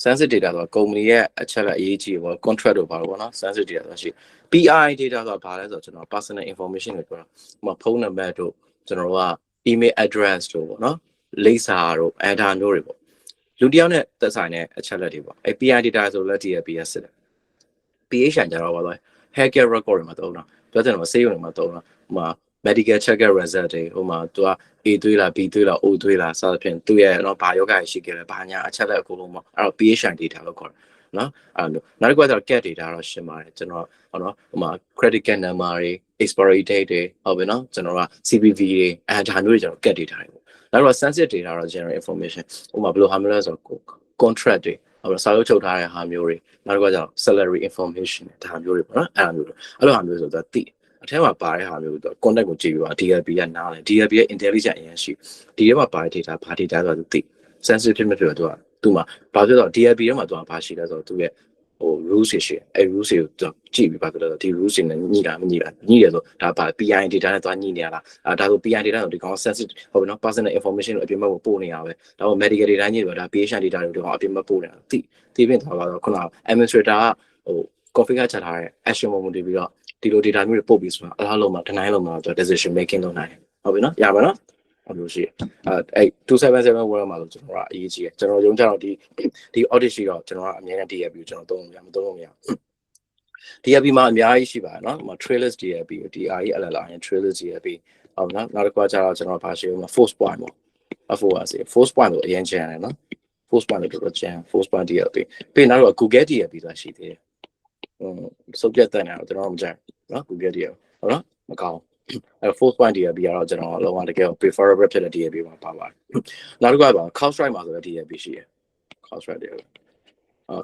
sensitive data ဆိုတာ company ရဲ့အချက်လက်အရေးကြီးပေါ့ contract တို့ပါတော့ဗောနော် sensitive data ဆိုတာရှိ PI data ဆိုတာဘာလဲဆိုတော့ကျွန်တော် personal information တွေပြောတာဟိုမှာဖုန်းနံပါတ်တို့ကျွန်တော်တို့က email address တို့ပေါ့နော်လိပ်စာတို့ adder တို့တွေပေါ့လူတစ်ယောက်နဲ့သက်ဆိုင်တဲ့အချက်လက်တွေပေါ့အဲ PI data ဆိုလည်း DLP ရစစ်တယ် PHI ကျတော့ဘာလဲ hacker record တွေမှာတုံးတာပြောချင်တယ်မှာ save တွေမှာတုံးတာဟိုမှာ medical checker result တွေဟိုမှာသူက A သွေးလား B သွေးလား O သွေးလားစသဖြင့်သူ့ရဲ့တော့ဘာယောဂရှိခဲ့လဲဘာညာအချက်လက်အကုန်လုံးပေါ့အဲ့တော့ PHI data လို့ခေါ်တယ်နော်အဲ့လိုနောက်တစ်ခုကတော့ CAT data တော့ရှင်းပါတယ်ကျွန်တော်ဟောနော်ဟိုမှာ credit card number တွေ expiry date တွေဟုတ်ပြီနော်ကျွန်တော်က CVV တွေအဲဒါမျိုးတွေကျွန်တော် CAT data တွေပေါ့နောက်တော့ sensitive data တော့ general information ဟိုမှာဘယ်လိုဟာမျိုးလဲဆိုတော့ contract တွေဟိုစာချုပ်ချုပ်ထားတဲ့ဟာမျိုးတွေနောက်တစ်ခုကကျတော့ salary information ဒါမျိုးတွေပေါ့နော်အဲ့လိုဟာမျိုးဆိုတော့တိအထဲမှာပါတဲ့ဟာမျိုးတော့ contact ကိုကြည့်ပြီးပါ DLP ကနားတယ် DLP ရဲ့ intelligence အရင်ရှိဒီထဲမှာပါတဲ့ data ဘာ data ဆိုတော့သူသိ sensitive ဖြစ်မဲ့ဖြစ်တော့သူမှာဘာဖြစ်တော့ DLP ထဲမှာသူကဘာရှိလဲဆိုတော့သူရဲ့ဟို rules ရှိအဲ rules ကိုသူကြည့်ပြီးပါဆိုတော့ဒီ rules တွေနဲ့ညှိတာမညှိတာညှိတယ်ဆိုဒါပါ PI data နဲ့သွားညှိနေရလားဒါဆို PI data ကိုဒီကောင် sensitive ဟုတ်ပြီနော် personal information ကိုအပြင်ဘက်ကိုပို့နေရပဲဒါပေမဲ့ medical data ညှိတယ်ဒါ patient data တွေဒီကောင်အပြင်ဘက်ပို့နေတာသိပြင်သွားတော့ခုန administrator ကဟို configure ချထားတဲ့ action moment တွေပြီးတော့ဒီလို data မျိုးတွေပို့ပြီးဆိုတာအလားလုံးမှာ deny လုံးမှာတော့ decision making လုပ်နိုင်တယ်ဟုတ်ပြီနော်ရပါနော်အဲ့လိုရှိအဲ277 word မှာလို့ကျွန်တော်ကအရေးကြီးတယ်ကျွန်တော်ရုံးကြတော့ဒီ audit ရှိတော့ကျွန်တော်ကအများနဲ့ DLP ကိုကျွန်တော်သုံးလို့မရ DLP မှာအများကြီးရှိပါတယ်နော်ဟိုမှာ trailers DLP DRE LLR နဲ့ trailers DLP ဟုတ်နော်နောက်တစ်ခုကကျတော့ကျွန်တော်ဗာရှိဦးမှာ force point ပေါ့ force point ကိုအရင်ကျန်တယ်နော် force point ကိုတော်တော်ကျန် force point DLP ပြီးနောက်တော့ Google DLP ဆိုတာရှိသေးတယ် စုပ်ပြတ်တဲ့နေတော့ကျွန်တော်မကြိုက်နော် Google DAB ဟုတ်နော်မကောင်းအဲ့ 4th point DAB ကတော့ကျွန်တော်လုံးဝတကယ် preferable ဖြစ်တဲ့ DAB မှာပါပါတယ်နောက်တစ်ခုကပါ CrowdStrike မှာဆိုတဲ့ DAB ရှိတယ် CrowdStrike DAB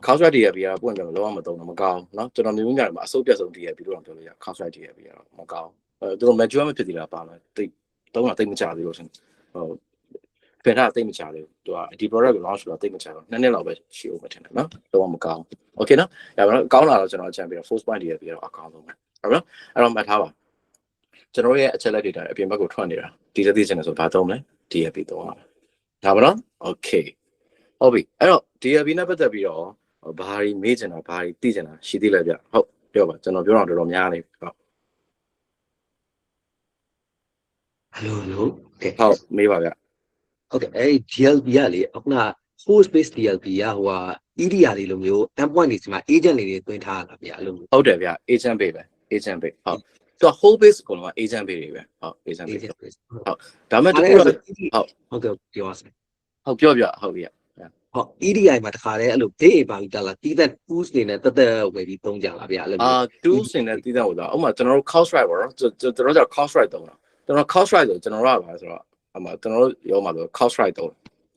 CrowdStrike DAB ကပွင့်တယ်လုံးဝမသုံးတော့မကောင်းနော်ကျွန်တော်မျိုးများမှာအစုပ်ပြတ်ဆုံး DAB လို့တော့ပြောလို့ရ CrowdStrike DAB ကတော့မကောင်းသူတို့ mature မဖြစ်သေးတာပါမယ်တိတ်သုံးတာတိတ်မကြသေးလို့ရှင်ဖင်တာတိတ်မကြသေးဘူးသူကဒီ product ကို launch လုပ်တိတ်မကြတော့2နှစ်လောက်ပဲရှိဦးမှထင်တယ်နော်လုံးဝမကောင်း okay နော်ဒါပေမဲ့ကောင်းလာတော့ကျွန်တော်အချမ်းပြီးတော့ force point DAB ကတော့အကောင်းဆုံးပဲဟုတ်နော်အဲ့တော့မှတ်ထားပါကျွန်တော်ရဲ့အချက်လက် data အပြင်ဘက်ကိုထွက်နေတာဒီသက်သိချင်တယ်ဆိုဘာသုံးမလဲ DAB သုံးရမယ်ဒါပါနော် okay ဟုတ်ပြီအဲ့တော့ DAB နဲ့ပတ်သက်ပြီးတော့ဘာတွေမေးချင်တာဘာတွေသိချင်တာရှိသေးလဲဗျဟုတ်ပြောပါကျွန်တော်ပြောတော့တော်တော်များနေဟုတ် hello ဟုတ်မေးပါဗျ okay အဲ့ DLP ကလေအခုန host based DLP ကဟိုဟာ EDR လေးလိုမျိုး endpoint တွေစီမှာ agent လေးတွေတွင်းထားတာဗျအဲ့လိုမျိုး ဟုတ်တယ်ဗျ agent base ပဲ agent base ဟုတ်သူက whole base ကိုလုံးဝ agent base တွေပဲဟုတ် agent base ဟုတ်ဒါမှမဟုတ်ဟုတ်ကဲ့ပြောပါစမ်း ဟုတ်ပြောပြဟုတ်ပြီ ဟုတ် EDI မှာတခါတည်းအဲ့လို date ပါပြီးတက်လာတီးသက် tools တွေနဲ့တက်ဝယ်ပြီးသုံးကြလားဗျအဲ့လိုမျိုး tools တွေနဲ့တီးသက်ဟိုတော့ဥပမာကျွန်တော်တို့ CrowdStrike ပေါ့နော်ကျွန်တော်တို့ CrowdStrike တုံးတာကျွန်တော် CrowdStrike ဆိုကျွန်တော်တို့ကပါဆိုတော့အမှကျွန်တော်တို့ရောမှာဆို CrowdStrike တုံး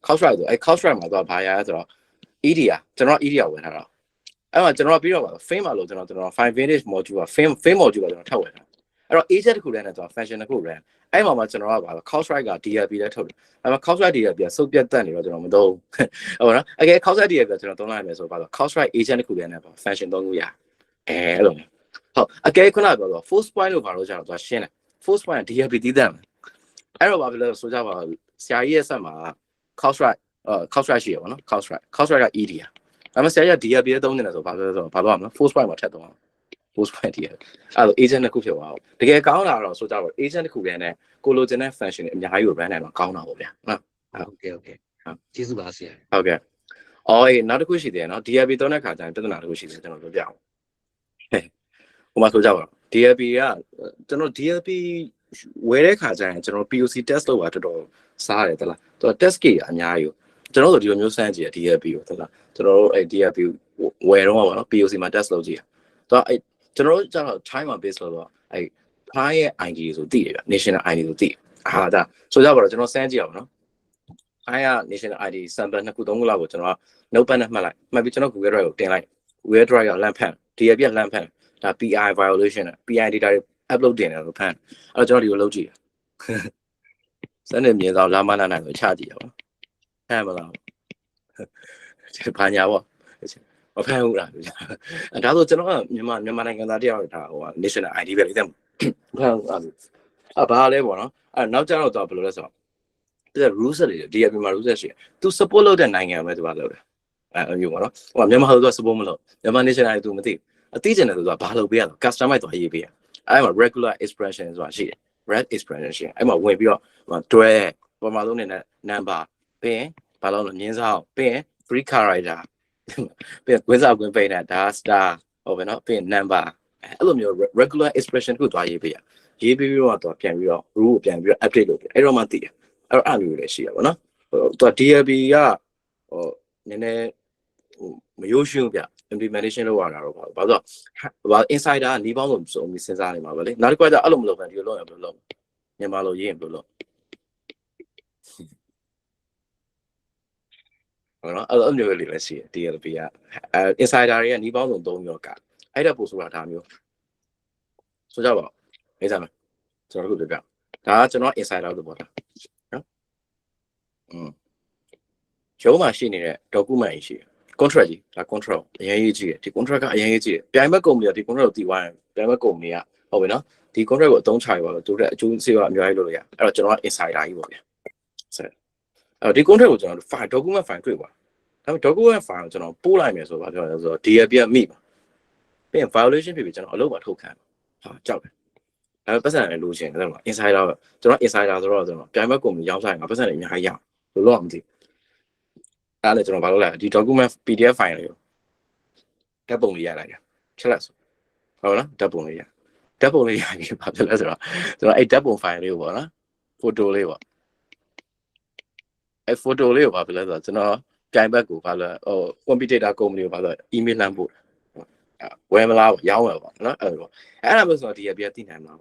CrowdStrike ဆိုအဲ့ CrowdStrike မှာတော့ဘာရလဲဆိုတော့ EDR ကျွန်တော် EDR ဝင်ထားတာအဲ့မှာကျွန်တော်ပြီးတော့ပါ Fame မှာလို့ကျွန်တော် Fine Vintage module က Fame module ကကျွန်တော်ထပ်ဝင်တာအဲ့တော့ agent တစ်ခုလည်းနဲ့ကျွန်တော် function တစ်ခုလည်းအဲ့မှာကျွန်တော်ကပါ CrowdStrike က DLP လည်းထုတ်တယ်အဲ့မှာ CrowdStrike DLP ကစုပ်ပြတ်တက်နေတော့ကျွန်တော်မသုံးဟုတ်နော်အဲ့ CrowdStrike DLP ကကျွန်တော်သုံးလိုက်မယ်ဆိုတော့ CrowdStrike agent တစ်ခုလည်းနဲ့ပါ function သုံးခုရအဲ့လိုဟုတ်အကဲခုနကပြောတော့ force point လို့ပါလို့ကျွန်တော်ရှင်းတယ် force point က DLP တည်တယ်အဲ့တော့ဘာဖြစ်လဲဆိုကြပါဆရာကြီးရဲ့ဆက်မှာ CrowdStrike ရှိရပါတော့ CrowdStrike က EDR ဒါမှဆရာကြီးက DLP သုံးနေတယ်ဆိုဘာလို့လဲဆိုတော့ဘာလို့ရမလဲ force point မှာထည့်တော့ force point တည်အဲ့တော့ agent တစ်ခုဖြစ်သွားအောင်တကယ်ကောင်းတာတော့ဆိုကြပါ agent တစ်ခုလည်းနဲ့ကိုလိုချင်တဲ့ function တွေအများကြီးကို run နိုင်တော့ကောင်းတာပေါ့ဗျာနော် okay ကျေးဇူးပါဆရာဟုတ်ကဲ့အော်နောက်တစ်ခုရှိတယ်နော် DLP သုံးတဲ့ခါကျရင်ပြဿနာတစ်ခုရှိတယ်ကျွန်တော်ပြောပြအောင်ဟိုမှာဆိုကြပါတော့ DLP ကကျွန်တော် DLP ဝယ်တဲ့ခါကျရင်ကျွန်တော် POC test လုပ်တာတော်တော်စားရတယ်တလားသူက test case အများကြီးကိုကျွန်တော်တို့ဒီလိုမျိုးစမ်းကြည့်ရ DLP ကိုတလားကျွန်တော်တို့အဲ့ DLP ဝယ်တော့ပါနော် POC မှာ test လုပ်ကြည့်ရသူကအဲ့ကျွန်တော်တို့ကျတော့ China မှာ base လို့တော့အဲ့ client ရဲ့ ID ဆိုသိတယ်ဗျ national ID ဆိုသိဒါဆိုကြပါတော့ကျွန်တော်စမ်းကြည့်အောင်နော် client က national ID sample 2ခု3ခုလောက်ကိုကျွန်တော်က notepad နဲ့မှတ်လိုက်မှတ်ပြီးကျွန်တော် Google Drive ကိုတင်လိုက် Google Drive ကလမ်းဖန် DLP ကလမ်းဖန်ဒါ PI violation နဲ့ PI data တွေ upload တင်တယ်လို့ဖန်အဲ့တော့ကျွန်တော်ဒီကိုလုပ်ကြည့်စနေမြင်တော့လာမနာနိုင်ကိုချကြည့်ရပါဟဲ့မလားဘာညာပေါ့မဖန်ဘူးလားဒါဆိုကျွန်တော်ကမြန်မာနိုင်ငံသားတယောက်ဒါဟို national ID ပဲလေတဲ့ဖန်ဘာလဲပေါ့နော်အဲ့နောက်ကျတော့ဘယ်လိုလဲဆိုတော့ဒီ rules တွေ DLP မှာ rules ရှိတယ်သူ support လုပ်တဲ့နိုင်ငံပဲသူကလုပ်တယ်အဲ့မျိုးပေါ့နော်ဟိုမြန်မာဟိုသူက support မလုပ်မြန်မာ national ID သူမသိအသိကျင်တယ်သူကဘာလုပ်ပေးရလဲ customize သွားရေးပေးရအဲ့မှာ regular expression ဆိုတာရှိတယ် red expression ရှိတယ်အဲ့မှာဝင်ပြီးတော့တွဲပေါ်မှာလုံးနေတဲ့ number ပြီးရင်ဘာလို့လဲညင်းစားပြီးရင် free character ပြီးရင်ဝင်စားဝင်ပေးနေတာ star ဟုတ်ပဲနော်ပြီးရင် number အဲ့လိုမျိုး regular expression ကိုသွားရေးပေးရရေးပေးပြီးတော့သူပြန်ပြီးတော့ rule ကိုပြန်ပြီးတော့ update လုပ်ပြအဲ့တော့မှသိတယ်အဲ့တော့အဲ့လိုလည်းရှိရပါတော့သူ DLP ကဟိုနည်းနည်းမရိုးရှင်းပြ implementation လုပ်ရတာတော့ဘာလို့ဘာ insider ကနီးပေါင်းစုံစုံပြီးစဉ်းစားနေမှာပဲလေနောက်တစ်ခါကျအဲ့လိုမလုပ်ဘဲဒီလိုလုပ်ရင်ဘယ်လိုလုပ်မြန်မာလိုရေးရင်ဘယ်လိုလုပ်ဟုတ်နော်အဲ့လိုမျိုးလေးလည်းရှိတယ် DLP ကinsider တွေကနီးပေါင်းစုံ3မျိုးကအဲ့ဒါပို့ဆိုတာဒါမျိုးဆိုကြပါဦးအေးစားမယ်ကျွန်တော်တို့ပြပြဒါကကျွန်တော် insider လို့ပြောတာနော်ရုံးမှာရှိနေတဲ့ document ကြီးရှိတယ်contract ကြီးဒါ contract အရင်ရေးကြည့်တယ်ဒီ contract ကအရင်ရေးကြည့်တယ်ပြိုင်ဘက်ကုမ္ပဏီကဒီ contract ကိုတည်သွားရင်ပြိုင်ဘက်ကုမ္ပဏီကဟုတ်ပြီနော်ဒီ contract ကိုအသုံးချရပါတော့သူတို့အကျိုးစီးပွားအများကြီးလုပ်လို့ရအဲ့တော့ကျွန်တော်က insider ကြီးပေါ့ဗျာဆက်အဲ့တော့ဒီ contract ကိုကျွန်တော် file document file တွေ့ပါဒါပေမဲ့ document file ကိုကျွန်တော်ပို့လိုက်မယ်ဆိုတော့ပြောရဆိုတော့ DLP ကမိပါပြီးရင် violation ဖြစ်ပြီးကျွန်တော်အလုပ်ပါထုတ်ခံဟာကြောက်တယ်အဲ့ပတ်စံလည်းလိုချင်တယ်နော် insider ကျွန်တော် insider ဆိုတော့ကျွန်တော်ပြိုင်ဘက်ကုမ္ပဏီရောင်းဆိုင်မှာပတ်စံလည်းအများကြီးရလို့တော့မသိအဲ့ဒါကျွန်တော်ဘာလုပ်လဲဒီ document PDF file လေးကိုဓာတ်ပုံလေးရလိုက်တယ်ချက်လက်ဆိုဟုတ်လားဓာတ်ပုံလေးရဓာတ်ပုံလေးရပြီးဘာဖြစ်လဲဆိုတော့ကျွန်တော်အဲ့ဓာတ်ပုံ file လေးကိုပေါ့နော် photo လေးပေါ့အဲ့ photo လေးကိုဘာဖြစ်လဲဆိုတော့ကျွန်တော်ပြိုင်ဘက်ကိုဘာလို့ဟို computer company ကိုဘာလို့ email လှမ်းပို့ ဝယ်မလားရောင်းမယ်ပေါ့နော်အဲ့လိုအဲ့ဒါမျိုးဆိုတော့ DLP ကသိနိုင်မှာ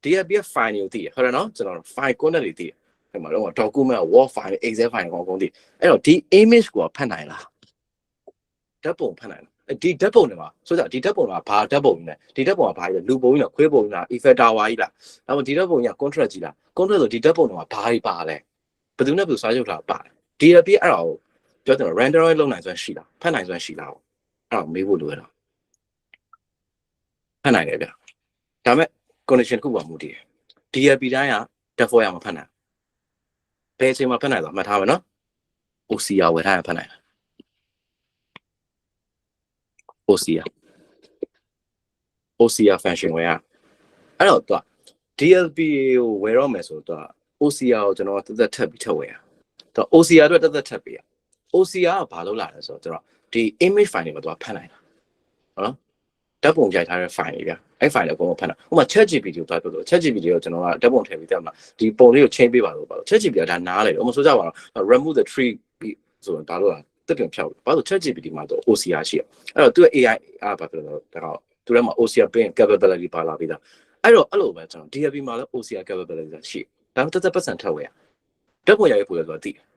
DLP က file ကိုသိရဟုတ်တယ်နော်ကျွန်တော် file content တွေသိရအဲ့မှာတော့ document word file excel file ကောင်းကောင်းသိအဲ့တော့ဒီ image ကိုဖတ်နိုင်လားဓာတ်ပုံဖတ်နိုင်လားဒီဓာတ်ပုံတွေမှာဆိုတော့ဒီဓာတ်ပုံကဘာဓာတ်ပုံလဲဒီဓာတ်ပုံကဘာကြီးလဲလူပုံကြီးလားခွေးပုံကြီးလား effect tower ကြီးလားအဲ့တော့ဒီဓာတ်ပုံကြီးက contract ကြီးလား contract ဆိုဒီဓာတ်ပုံတွေမှာဘာကြီးပါလဲဘယ်သူနဲ့ဘယ်သူစာချုပ်ထားပါ DLP အဲ့ဒါကိုပြောတယ် render လုပ်နိုင်စွမ်းရှိလားဖတ်နိုင်စွမ်းရှိလားအဲ့ဒါမေးဖို့လိုရတော့ဖတ်နိုင်တယ်ဗျဒါပေမဲ့ condition ခုပါမူတည်တယ် DLP တိုင်းက default ရမှာဖတ်နိုင်ဘယ်အချိန်မှာဖတ်နိုင်တော့မှတ်ထားမယ်နော် OCR ဝယ်ထားရင်ဖတ်နိုင်တယ် OCR function ဝယ်ရအဲ့တော့သူက DLP ကိုဝယ်တော့မယ်ဆိုတော့ OCR ကိုကျွန်တော်တက်တက်ထပ်ပြီးထပ်ဝယ်ရသူ OCR အတွက်တက်တက်ထပ်ပြီးရ OCR ကဘာလုပ်လာလဲဆိုတော့ဒီ image file တွေမှာသူကဖတ်နိုင်တာဟုတ်နော်ဓာတ်ပုံကြိုက်ထားတဲ့ file တွေဗျအဲ့ file တွေအကုန်လုံးဖတ်နိုင်ဥပမာ ChatGPT ကိုသွားပြောလို့ ChatGPT ကိုကျွန်တော်ကဓာတ်ပုံထည့်ပြီးတက်မှာဒီပုံလေးကို change ပေးပါလို့ပါလို့ ChatGPT ကဒါနားလေဥပမာဆိုကြပါတော့ remove the tree ဆိုတော့ဒါလို့တက်ပြန်ဖြောက်ဘာလို့ ChatGPT မှာတော့ OCR ရှိရအဲ့တော့သူ့ AI ဘာဖြစ်လို့လဲဒါတော့သူထဲမှာ OCR pin capability ပါလာပြီးသားအဲ့တော့အဲ့လိုပဲကျွန်တော် DLP မှာလည်း OCR capability ရှိဒါမှတက်ပတ်စံထပ်ဝယ်ရဓာတ်ပုံရရေးဖို့လဲဆိုတော့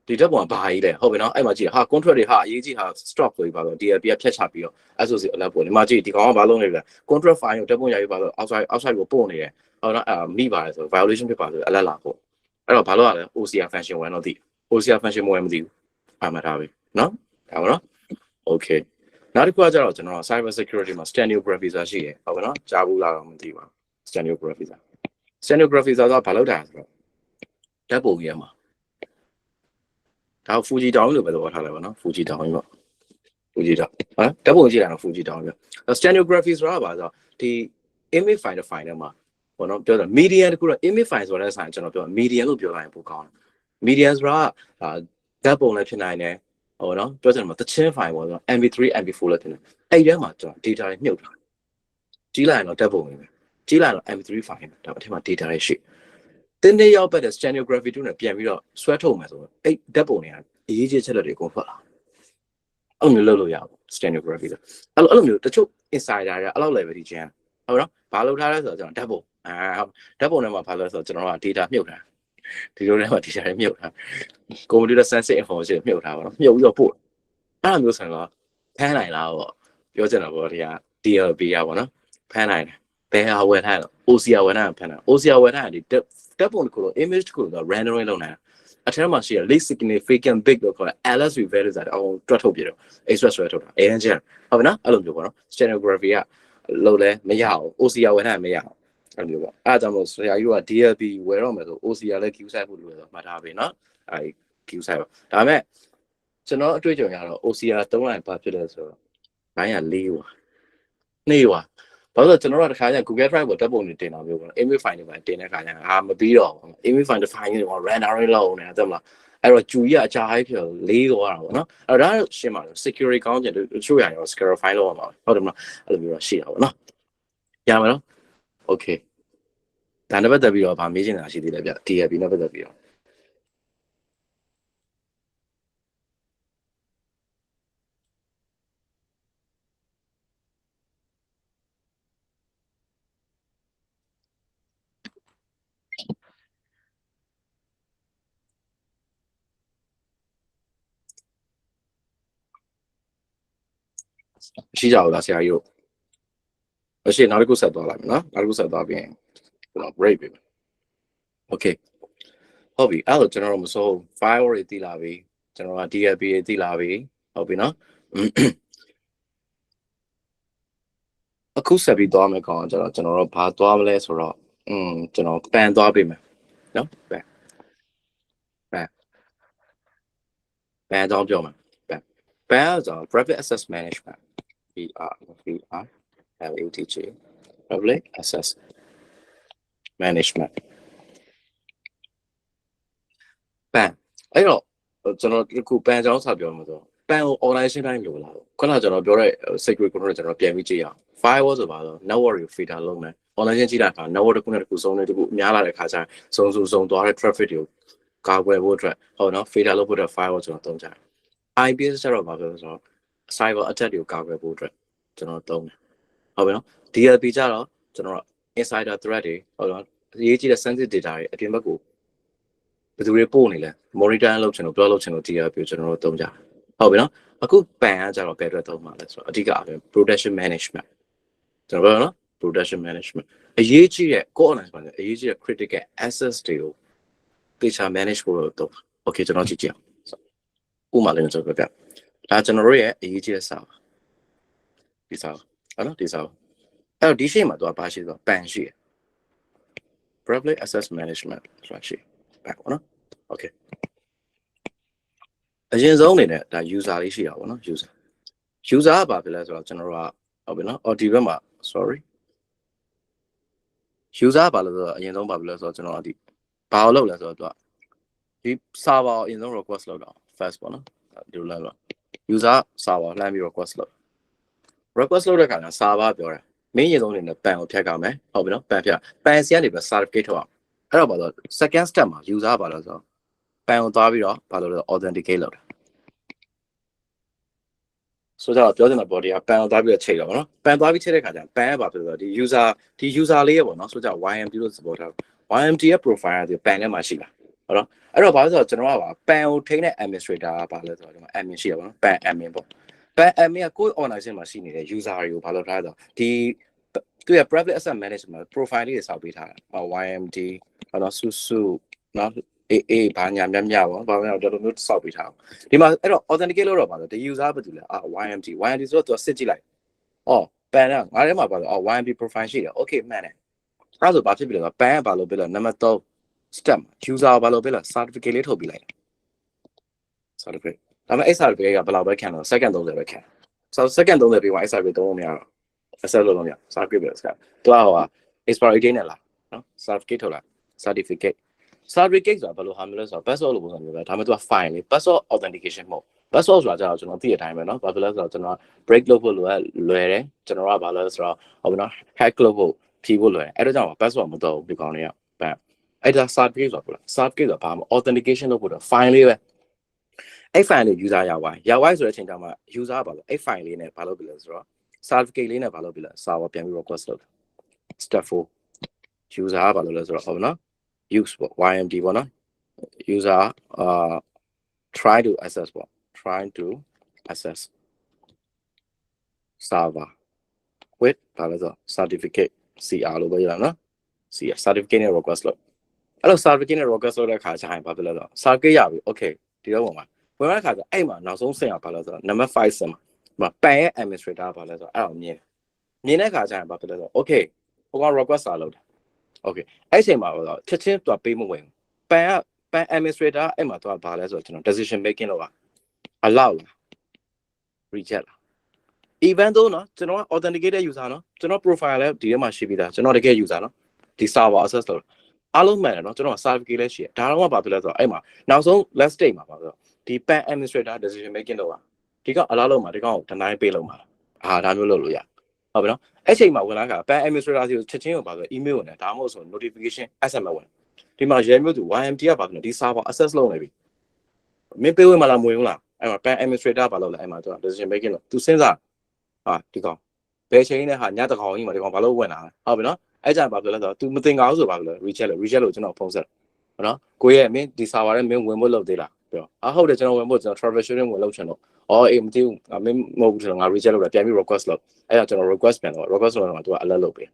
ဒီဓာတ်ပုံကဘာကြီးလဲဟုတ်ပြီနော်အဲ့မှာကြည့်ဟာ contract တွေဟာအရေးကြီးဟာ stop ဆိုပြီးပါတော့ DLP ကဖြတ်ချပြီးတော့ SOC အလက်ပေါ်ဒီမှာကြည့်ဒီကောင်ကဘာလုပ်နေလဲ contract file ကိုဓာတ်ပုံရရေးပါတော့ outside ကိုပို့နေတယ်ဟုတ်နော်မိပါတယ်ဆို violation ဖြစ်ပါဆိုအလက်လာဖို့အဲ့တော့ဘာလို့ရလဲ OCR function ဝင်တော့သိ OCR function ဝင်မသိဘူးပါမှတ်ထားပြီနော်ဒါပါနော် okay နောက်တစ်ခုကကျတော့ကျွန်တော် cyber security မှာ stenography ဆိုတာရှိတယ်ဟုတ်ကဲ့နော်ကြားဘူးလားတော့မသိပါဘူး stenography ဆိုတာဘာလုပ်တာဆိုတော့ဓာတ်ပုံကြီးမှာဒါ Fuji down လို့ပဲသဘောထားလိုက်ပါနော် Fuji down ပေါ့ Fuji down ဟမ်ဓာတ်ပုံကြည့်တာတော့ Fuji down ပြ stenography ဆိုတာကဘာဆိုတော့ဒီ image file ထဲမှာဘောနော်ပြောတာ median တခုတော့ image file ဆိုတဲ့ဆိုင်ကျွန်တော်ပြော median လို့ပြောလိုက်ရင်ပိုကောင်းတယ် median ဆိုတာဓာတ်ပုံလည်းဖြစ်နိုင်တယ်ဟိုနော်ပြောချင်တယ်မှာတချင်း file ပေါ့ဆိုတော့ mp3 mp4 လည်းဖြစ်နေအဲ့ထဲမှာကျွန်တော် data တွေမြုပ်ထားကြီးလိုက်ရင်တော့ဓာတ်ပုံပဲကြီးလိုက်တော့ mp3 file ဒါအထက်မှာ data တွေရှိတင်းနေရောက်ပတ်တဲ့ stenography 2နဲ့ပြန်ပြီးတော့ဆွဲထုတ်မယ်ဆိုတော့အဲ့ဓာတ်ပုံတွေကအရေးကြီးချက်လက်တွေအကုန်ဖတ်လာအဲ့လိုမျိုးလုပ်လို့ရအောင် stenography ဆိုအဲ့လိုမျိုးတချို့ insider တွေအဲ့လောက် level ထိကျန်ဟုတ်နော်ဘာလုပ်ထားလဲဆိုတော့ကျွန်တော်ဓာတ်ပုံဓာတ်ပုံထဲမှာဘာလို့လဲဆိုတော့ကျွန်တော်က data မြုပ်ထားဒီလိုထဲမှာ data တွေမြုပ်ထား computer sensitive information မြုပ်ထားပါတော့မြုပ်ပြီးတော့ပို့အဲ့လိုမျိုးဆိုတော့ဖမ်းနိုင်လားပေါ့ပြောချင်တာပေါ့ဒီက DLP ရပါတော့ဖမ်းနိုင်တယ်ဘယ်ဟာဝယ်ထားလဲ OCR ဝယ်ထားဖမ်းနိုင် OCR ဝယ်ထားဒီဓာတ်ပုံတစ်ခုလုံး image တစ်ခုလုံး rendering လုပ်နိုင်အထက်မှာရှိရ least significant big လို့ခေါ်တဲ့ LSV value ဆိုတာအောင်တွက်ထုတ်ပြတော့ express ဆွဲထုတ်တာ engine ဟုတ်ပြီနော်အဲ့လိုမျိုးပေါ့နော် stenography ကလုံးလဲမရအောင် OCR ဝယ်ထားမရအောင်အဲ့လိုမျိုးပေါ့အဲ့ဒါကြောင့်မို့ဆရာကြီးတို့က DLP ဝယ်တော့မယ်ဆို OCR လည်း queue site ဖို့လိုတယ်ဆိုမှတ်ထားပြီနော်အဲ့ queue site ပါဒါပေမဲ့ကျွန်တော်အတွေ့အကြုံရတော့ OCR သုံးလိုက်ဘာဖြစ်လဲဆိုတော့ဘိုင်းက၄ပါနေပါဘာလို့ကျွန်တော်တို့တခါကျ Google Drive ပေါ်ဓာတ်ပုံတွေတင်တာမျိုးပေါ့ image file တွေပါတင်တဲ့ခါကျမပြီးတော့ image file တွေ file တွေ rendering လုပ်နေတာတက်မလားအဲ့တော့ကျူကြီးကအကြာကြီးဖြစ်လေးသွားတာပေါ့နော်အဲ့တော့ဒါရှင်းပါလို့ security ကောင်းကျင်တချို့ရရော secure file လောက်အောင်ပါဟုတ်တယ်မလားအဲ့လိုမျိုးတော့ရှိတာပေါ့နော်ရမယ်နော် okay ဒါနဲ့ပတ်သက်ပြီးတော့ဗာမေးချင်တာရှိသေးတယ်ဗျ DLP နဲ့ပတ်သက်ပြီးတော့ရှိကြအောင်လားဆရာကြီးတို့အရှိနောက်တစ်ခုဆက်သွားလိုက်မယ်နော်နောက်တစ်ခုဆက်သွားပြီးရင်ကျွန်တော် break ပေးမယ် okay ဟုတ်ပြီအဲ့တော့ကျွန်တော်တို့မစိုး firewall တွေတည်လာပြီကျွန်တော်က DLP တွေတည်လာပြီဟုတ်ပြီနော်အခုဆက်ပြီးသွားမယ်ကောင်ကျွန်တော်တို့ဘာသွားမလဲဆိုတော့ကျွန်တော်ပန်သွားပေးမယ်နော်ပန်တော့ပြောမယ်ပန်ဆိုတော့ private access management PRLATG public access management ပန်အဲ့တော့ကျွန်တော်ဒီခုပန်ကြောင်းစပြောမှာဆိုပန်ကို online ရှင်းတိုင်းလို့လာခုနကကျွန်တော်ပြောတဲ့ security control ကျွန်တော်ပြန်ပြီးကြည့်ရအောင် firewall ဆိုပါတော့ network ကို filter လုပ်မယ် online ရှင်းကြည့်တာက network တစ်ခုနဲ့တစ်ခုစုံနေတစ်ခုများလာတဲ့ခါကျရင်စုံသွားတဲ့ traffic တွေကိုကာကွယ်ဖို့အတွက်ဟုတ်နော် filter လုပ်ဖို့အတွက် firewall ကျွန်တော်သုံးကြတယ် IPS ကျတော့ဘာပြောလဲဆိုတော့ cyber attack တွေကိုကာကွယ်ဖို့အတွက် ကျွန်တော်သုံးတယ်ဟုတ်ပြီနော် DLP ကြတော့ကျွန်တော် insider threat တွေဟုတ်လားအရေးကြီးတဲ့ sensitive data တွေအပြင်ဘက်ကိုဘယ်သူတွေပို့နေလဲ monitor လုပ်ချင်လို့ plot လုပ်ချင်လို့ DLP ကိုကျွန်တော်တို့သုံးကြဟုတ်ပြီနော်အခု ban ကကြတော့ဘယ်အတွက်သုံးမှာလဲဆိုတော့အဓိကအားဖြင့် production management ကျွန်တော်ပြောနော် production management အရေးကြီးတဲ့ core analysis မှာအရေးကြီးတဲ့ critical assets တွေကိုတေချာ manage ဖို့တော့ okay ကျွန်တော်ကြည့်ကြည့်အောင်ဥပမာလေးကျွန်တော်ပြဒါကျွန်တော်တို့ရဲ့အရေးကြီးတဲ့စာဒီစာဟုတ်နော်ဒီစာအဲ့တော့ဒီရှေ့မှာတော့ဘာရှိဆိုတော့ ban ရှိတယ် public access management ဆိုတာရှိban ပေါ့နော် okay အရင်ဆုံးအနေနဲ့ဒါ user လေးရှိတာပေါ့နော် user ကဘာဖြစ်လဲဆိုတော့ကျွန်တော်တို့ကဟုတ်ပြီနော်အော်ဒီဘက်မှာ sorry user ကဘာလို့ဆိုတော့အရင်ဆုံးဘာဖြစ်လဲဆိုတော့ကျွန်တော်ဒီဘာလို့လုပ်လဲဆိုတော့ဒီ server အရင်ဆုံး request လုပ်တာ first ပေါ့နော်ဒီလိုလဲ user server လှမ်းပြီး request လုပ်တဲ့အခါကျ server ပြောတယ်မင်းရင်ဆုံးအနေနဲ့ ban ကိုဖြတ်ကြမယ်ဟုတ်ပြီနော် ban ဖြတ် ban စီကနေပြီး certificate ထုတ်အောင်အဲ့တော့ဘာလို့ second step မှာ user ဘာလို့ဆိုတော့ ban ကိုသွားပြီးတော့ဘာလို့လဲ authenticate လုပ်တာဆိုတော့ပြောချင်တဲ့ body က ban ကိုသွားပြီးတော့ချိန်တော့ဗောနော် ban သွားပြီးချိန်တဲ့အခါကျ ban ကဘာဖြစ်လဲဆိုတော့ဒီ user လေးရပေါ့နော်ဆိုတော့ YMT လို့ support ထား YMT ရဲ့ profile က ban ထဲမှာရှိတာဟုတ်နော်အဲ့တော့ဘာလို့ဆိုတော့ကျွန်တော်က ban ကိုထိန်းတဲ့ administrator ကဘာလဲဆိုတော့ဒီမှာ admin ရှိရပါတော့ ban admin ပေါ့ ban admin ကကိုယ့် organization မှာရှိနေတဲ့ user တွေကိုဘာလို့ထားလဲဆိုတော့ဒီသူရဲ့ private asset management profile လေးတွေစောက်ပေးထားတာ YMT ဟုတ်နော်စုနော်အေးဘာညာမြတ်ပေါ့ဘာမှတော့ဒီလိုမျိုးစောက်ပေးထားဒီမှာအဲ့တော့ authenticate လို့တော့ပါတော့ဒီ user ဘာတူလဲYMT ဆိုတော့သူစစ်ကြည့်လိုက်ban ကငါထဲမှာပါတော့ YMT profile ရှိတယ် okay မှန်တယ်အဲ့ဆိုဘာဖြစ်ပြီလဲဆိုတော့ ban ကဘာလို့ပြလဲ number 3 step user ဘာလို့ပြလဲ certificate လေးထုတ်ပြီးလိုက် certificate ဒါပေမဲ့ certificate ကဘယ်လောက်ပဲခံတော့ second 30ပဲခံဆိုတော့ second 30ပြီးမှ certificate သုံးလို့မရတော့ access လုပ်လို့မရ certificate ပဲဆက်သူကexpiry date နဲ့လားနော် certificate ထုတ်လိုက် certificate ဆိုတာဘယ်လိုဟာမျိုးလဲဆိုတော့ password လို့ပုံစံမျိုးပဲဒါပေမဲ့သူက file လေး password authentication မဟုတ် password ဆိုတာကြာတော့ကျွန်တော်သိတဲ့အတိုင်းပဲเนาะဘာဖြစ်လဲဆိုတော့ကျွန်တော် break လုပ်ဖို့လွယ်တယ်ကျွန်တော်ကဘာလဲဆိုတော့ဟုတ်ပြီเนาะ hack လုပ်ဖို့ဖြီးဖို့လွယ်တယ်အဲ့ဒါကြောင့် password မတော့ဘူးဒီကောင်တွေကအဲ့ဒါ certificate ဆိုတာ certificate ဆိုတာဘာမှ authentication လုပ်ဖို့တော့ file လေးပဲအဲ့ file လေး user ရောက်သွားဆိုတဲ့အချိန်ကျမှ user ကဘာလို့အဲ့ file လေးနဲ့ဘာလုပ်ပြီလဲဆိုတော့ certificate လေးနဲ့ဘာလုပ်ပြီလဲ server ပြန်ပြီး request လုပ်တယ် step 4 user ကဘာလုပ်လဲဆိုတော့ဟုတ်ပြီเนาะuse ပေါ့ YMT ပေါ့နော် user try to access server with ဘာလဲဆို certificate CR လို့ပဲရအောင်နော် CR certificate နဲ့ request လုပ်အဲ့လို certificate နဲ့ request လုပ်တဲ့အခါကျရင်ဘာဖြစ်လဲဆိုတော့ certificate ရပြီ okay ဒီတော့ပုံမှာဝင်တဲ့အခါကျအဲ့မှာနောက်ဆုံးဆင့်ကဘာလဲဆိုတော့ number 5 ဆင့်မှာ ban ရဲ့ administrator ဘာလဲဆိုတော့အဲ့အောင်မြင်တဲ့အခါကျရင်ဘာဖြစ်လဲဆိုတော့ okay ဟိုက request စာလုပ်တယ် okay အဲ့ချိန်မှာတော့ချက်ချင်းသူပေးမဝင် ban administrator အဲ့မှာသူကဘာလဲဆိုတော့ကျွန်တော် decision making လုပ်တာ allow လား reject လား even though နော်ကျွန်တော်က authenticated user နော်ကျွန်တော် profile လည်းဒီထဲမှာရှိပြီးသားကျွန်တော်တကယ် user နော်ဒီ server access လုပ်အားလုံးမှန်တယ်နော်ကျွန်တော် certificate လည်းရှိတယ်ဒါတော့ဘာဖြစ်လဲဆိုတော့အဲ့မှာနောက်ဆုံး last stage မှာပါဆိုတော့ဒီ ban administrator decision making လုပ်တာဒီကောင် allow လုပ်မှာဒီကောင်ကို deny ပေးလုပ်မှာဒါမျိုးလုပ်လို့ရဟုတ်ပြီနော်အဲ့ချိန်မှာဝင်လာတာ ban administrator စီကိုချက်ချင်းကိုပါဆို email ဝင်တယ်ဒါမှမဟုတ်ဆို notification SMS ဝင်ဒီမှာရဲမျိုးသူ YMT ကပါဆိုဒီ server access လုပ်နေပြီမင်းပေးဝင်မလားမဝင်ဘူးလားအဲ့မှာ ban administrator ပါလို့လဲအဲ့မှာသူ decision making လို့သူစဉ်းစားဒီကောင်ဘယ်ချိန်နဲ့ဟာညတကောင်ကြီးမှာဒီကောင်ဘာလို့ဝင်လာလဲဟုတ်ပြီနော်အဲ့ကြဘာဖြစ်လဲဆိုတော့ तू မသိငါဘူးဆိုဘာဖြစ်လဲ reject လို့ကျွန်တော်ဖုန်းဆက်ဟုတ်နော်ကိုရဲ့မင်းဒီ server နဲ့မင်းဝင်ဖို့လုပ်သေးလားပြောဟုတ်တယ်ကျွန်တော်ဝင်ဖို့ကျွန်တော် travel shooting ဝင်လုပ်ချင်တော့အေးမသိဘူးမင်းမဟုတ်ဘူးကျွန်တော်ငါ reject လုပ်တာပြန်ပြီး request လုပ်အဲ့ဒါကျွန်တော် request ပြန်တော့ request လုပ်တော့ तू က alert လုပ်ပေး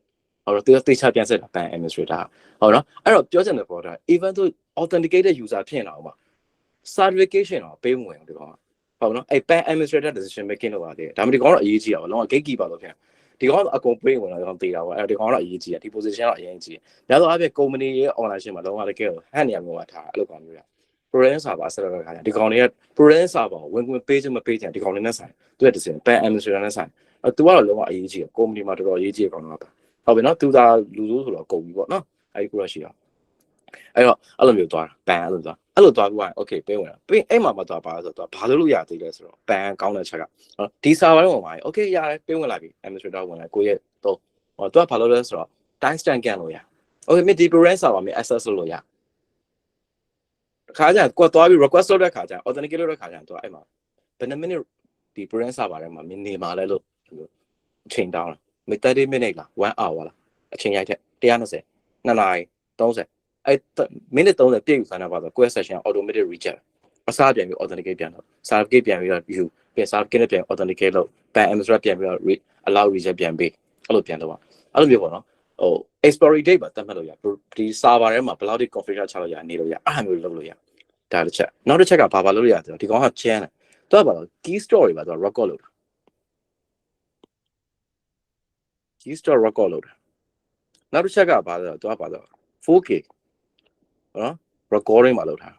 ဟုတ်တော့တေချာပြန်ဆက်တာ ban administrator ဟုတ်နော်အဲ့တော့ပြောချင်တဲ့ပေါ်တာ even though authenticated user ဖြစ်နေတာအောင်ပါ certification တော့ပေးမဝင်ဘူးဒီကောင်ဟုတ်နော်အဲ့ ban administrator decision making လုပ်ပါတယ်ဒါမှဒီကောင်တော့အရေးကြီးတာပါလုံးဝ gatekeeper လို့ဖြစ်ဒီကောင်အကုန်ပေးဝင်တော့ဒီကောင်တေးတာပေါ့အဲ့ဒီကောင်တော့အရေးကြီးတယ်ဒီ position တော့အရေးကြီးတယ်ဒါဆိုအပြင် company ရဲ့ online ရှင်းမှာလုံးဝတကယ်ဟန်နေရမျိုးမှာထားအဲ့လိုကောင်မျိုးရ program server ဆက်ရတဲ့ခါကျဒီကောင်တွေက program server ကိုဝင်ပေးချင်မပေးချင်ဒီကောင်တွေနဲ့ဆိုင်သူရဲ့ decision ban administrator နဲ့ဆိုင်သူကတော့လုံးဝအရေးကြီးတယ် company မှာတော်တော်အရေးကြီးတဲ့ကောင်တော့ဟုတ်ပြီနော်သူသာလူဆိုးဆိုတော့ကုန်ပြီပေါ့နော်အဲ့ဒီ crush ရှိအောင်အဲ့တော့အဲ့လိုမျိုးသွားတာ ban အဲ့လိုသွားပြီး okay ပေးဝင်တာပြီးအဲ့မှာမသွားပါဆိုတော့ဘာလို့ရသေးလဲဆိုတော့ ban ကောင်းတဲ့ချက်ကဒီ server တော့မှာ okay ရတယ်ပေးဝင်လိုက်ပြီ administrator ဝင်လိုက်ကိုရဲ့တော့သူကဘာလို့လဲဆိုတော့ time stamp ကန်လို့ရ okay မင်းဒီ program server မှာ access လုပ်လို့ရခါကျကိုသွားပြီး request လုပ်တဲ့ခါကျ authenticate လုပ်တဲ့ခါကျတော့အဲ့မှာဘယ်နှမိနစ်ဒီ program server ထဲမှာမင်းနေမှာလဲလို့ ချိန်တောင်းလား30 minute လား1 hour လားအချိန်ရိုက်တဲ့120 2နာရီ30အဲ့ minute 30ပြည့်ယူစားနေပါတော့ quest session automatic reject အစားပြန်ပြီး authenticate ပြန်တော့ certificate ပြန်ပြီးတော့ view ပြန် certificate နဲ့ပြန် authenticate လုပ် ban administrator ပြန်ပြီးတော့ allow reject ပြန်ပေးအဲ့လိုပြန်တော့အဲ့လိုမျိုးပေါ့နော်ဟို expiry date ပါတတ်မှတ်လို့ရဒီ server ထဲမှာဘယ်လောက်ထိ configure ချလို့ရနေလို့ရအဲ့လိုမျိုးလုပ်လို့ရဒါတစ်ချက်နောက်တစ်ချက်ကဘာလုပ်လို့ရဆိုတော့ဒီကောင်က chain တယ်သူကဘာလို့ key store တွေပါသူက record လုပ်တာ key store record လုပ်တာနောက်တစ်ချက်ကဘာလဲသူကဘာလဲ 4K နော် recording မှာလုပ်ထား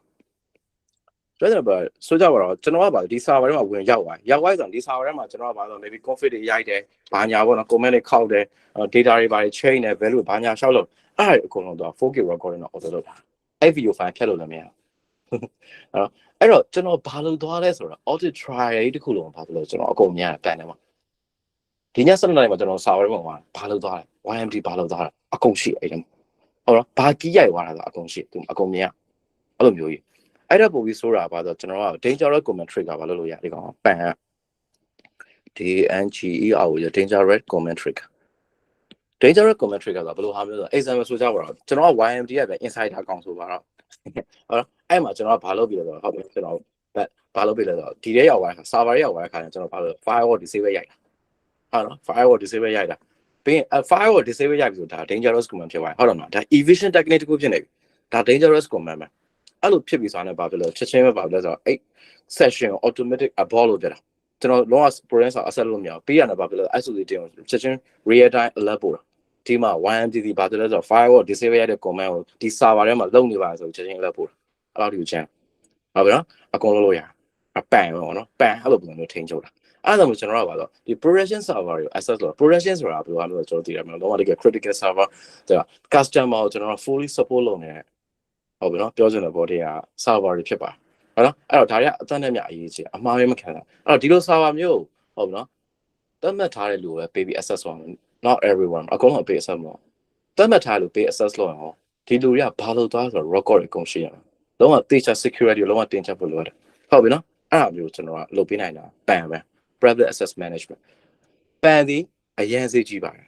ဆိုတော့ဆိုကြပါတော့ကျွန်တော်ကပါဒီ server ထဲမှာဝင်ရောက်သွားဆိုဒီ server ထဲမှာကျွန်တော်ကပါတော့ maybe config တွေရိုက်တယ်ဘာညာပေါ့နော် comment တွေခောက်တယ် data တွေပါ chain တယ် value ဘာညာရှောက်လို့အဲ့ဒါအကုန်လုံးတော့ 4K recording တော့ auto လုပ်တာအဲ့ video file ဖြတ်လို့လည်းမရအဲ့တော့ကျွန်တော်ဘာလုပ်သွားလဲဆိုတော့ audit trial တခုလုံးဘာလို့ကျွန်တော်အကုန်များပန်တယ်မှာဒီည7 နာရီမှာကျွန်တော် server ထဲမှာဘာလုပ်သွားလဲ YMD ဘာလုပ်သွားလဲအကုန်ရှိအဲ့ဒါဟုတ်လားဘာကြီးရိုက်သွားတာဆိုအကုန်ရှိသူအကုန်မြင်အဲ့လိုမျိုးကြီးအဲ့ဒါပို့ပြီးဆိုတာပါဆိုကျွန်တော်က dangerous comment trick ကဘာလုပ်လို့ရဒီကောင်ပန်DNGER ကို dangerous comment trick dangerous comment trick ကဘယ်လိုဟာမျိုးဆို example ဆိုကြပါတော့ကျွန်တော်က YMD ရဲ့ပဲ insider ကောင်ဆိုပါတော့ဟုတ်လားအဲ့မှာကျွန်တော်ကဘာလုပ်ပြီးလဲဆိုတော့ဟုတ်တယ်ကျွန်တော်ဘာလုပ်ပြီးလဲဆိုတော့ဒီထဲရောက်သွားတာ server ရောက်သွားတဲ့ခါကျကျွန်တော်ဘာလို့ firewall disable ရိုက်တာဟုတ်နော် firewall disable ရိုက်တာပြီးရင် firewall disable ရိုက်ပြီဆိုဒါ dangerous comment ဖြစ်သွားတယ်ဟုတ်တယ်မလားဒါ evasion technique တခုဖြစ်နေပြီဒါ dangerous comment ပဲအဲ့လိုဖြစ်ပြီးဆိုတော့ဘာဖြစ်လို့ချက်ချင်းပဲပါလဲဆိုတော့အဲ့ session automatic abort လို့ပြတာကျွန်တော်လုံးဝ progress အဆက်လို့မရဘူးပြီးရတယ်ဘာဖြစ်လို့ isolate တင်ချက်ချင်း real time alert ပို့တာဒီမှာ YMTC ဘာဖြစ်လဲဆိုတော့ firewall disable ရတဲ့ command ကိုဒီ server ထဲမှာလုံနေပါဆိုချက်ချင်း alert ပို့တာအဲ့လိုဒီချမ်းဟုတ်ပြီနော်အကုန်လုံးလို့ရအပန်ပေါ့နော်ပန်အဲ့လိုပုံမျိုးထိန်းချုပ်တာအဲ့ဒါမျိုးကျွန်တော်ကပါတော့ဒီ production server ကို access လုပ် production ဆိုတာဘယ်လိုလဲကျွန်တော်သိရမှာတော့တကယ် critical server ဒါ customer ကိုကျွန်တော် fully support လုပ်နေတယ်ဟုတ်ပြီနော်ပြောချင်တဲ့ဘောတွေက server တွေဖြစ်ပါဟုတ်နော်အဲ့တော့ဒါတွေကအသက်နဲ့မြအရေးကြီးအမှားပဲမခံတာအဲ့တော့ဒီလို server မျိုးဟုတ်ပြီနော်သတ်မှတ်ထားတဲ့လူပဲ baby access လုပ်မယ် not everyone အကုန်လုံး pay access မလုပ်သတ်မှတ်ထားလို့ pay access လုပ်အောင်ဒီလူတွေကဘာလို့သွားဆိုတော့ record တွေအကုန်ရှိရမှာလုံးဝ data security ကိုလုံးဝတင်ချက်ဖို့လိုတယ်ဟုတ်ပြီနော်အဲ့ဒါမျိုးကျွန်တော်ကလုပ်ပေးနိုင်တာပန်ပဲ private access management ပန်ဒီအရင်စေးကြည့်ပါတယ်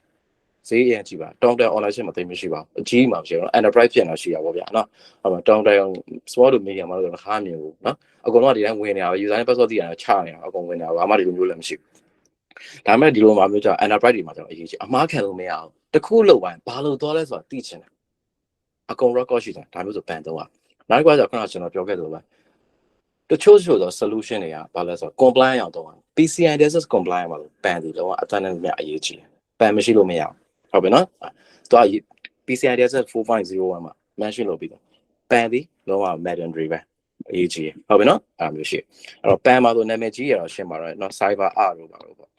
ဈေးအရင်ကြည့်ပါတောင်းတ online ရှင်းမသိမရှိပါဘူးအကြီးမှမရှိတော့ enterprise ပြန်တော့ရှိရပါဗျာနော်ဟုတ်ပါတောင်းတ small to medium မှာတော့ခါမြင်ဘူးနော်အကုန်လုံးကဒီတိုင်းဝင်နေတာပဲ user နဲ့ password တည်ရတယ်ချနေတာအကုန်ဝင်နေတာဘာမှဒီလိုမျိုးလည်းမရှိဘူးဒါပေမဲ့ဒီလိုမှမျိုးကြောင့် enterprise တွေမှာကျွန်တော်အရေးကြီးအမှားခံလို့မရအောင်တခုလောက်ပိုင်းဘာလို့သွားလဲဆိုတာသိချင်တယ်အကုန် record ရှိတယ်ဒါမျိုးဆိုပန်တော့နောက်တစ်ခါကျခုနကကျွန်တော်ပြောခဲ့သလိုပဲတချို့သော solution တွေကဘာလဲဆိုတော့ compliant အောင်တော့ PCI DSS compliant မှာလို့ပန်ဒီတော့အတန်းနဲ့မြအရေးကြီးပန်မရှိလို့မရအောင်ဟုတ်ပြီနော်သူက PCI DSS 4.01 မှာ mention လုပ်ပြီးတော့ပန်ဒီလုံးဝ mandatory ပဲအရေးကြီးဟုတ်ပြီနော်အဲ့လိုရှိအဲ့တော့ပန်မှာဆိုနာမည်ကြီးရတော့ရှင်းပါတော့နော် cyber R လို့ပါလို့ပေါ့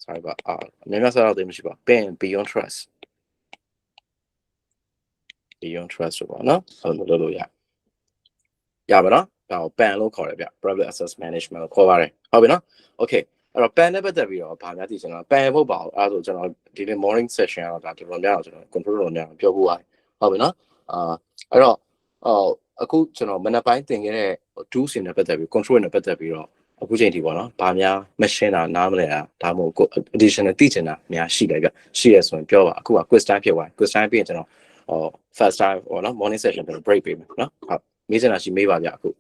cyber R မြန်မာစာတော့သိမရှိပါပန် beyond trust ပေါ့နော်အဲ့လိုလုပ်လို့ရပါနော်ဒါကို PAN လို့ခေါ်တယ်ဗျ private access management လို့ခေါ်ပါတယ်ဟုတ်ပြီနော် okay အဲ့တော့ PAN နဲ့ပတ်သက်ပြီးတော့ဗာများသိချင်တာ PAN ဖို့ပါအောင်အဲ့ဒါဆိုကျွန်တော်ဒီနေ့ morning session ကတော့ဒါတော်တော်များအောင်ကျွန်တော် control တော်များပြောဖို့ပါတယ်ဟုတ်ပြီနော်အဲ့တော့အခုကျွန်တော်မနက်ပိုင်းသင်ခဲ့တဲ့ tools တွေနဲ့ပတ်သက်ပြီး control နဲ့ပတ်သက်ပြီးတော့အခုချိန်ထိပေါ့နော်ဗာများမရှင်းတာနားမလဲတာဒါမှမဟုတ် additional သိချင်တာများရှိတယ်ဗျရှိရဆိုရင်ပြောပါအခုက quiz time ဖြစ်သွား quiz time ပြီးရင်ကျွန်တော်first time ပေါ့နော် morning session ပြန် break ပေးမယ်နော်ဟုတ်မေးချင်တာရှိမေးပါဗျအခု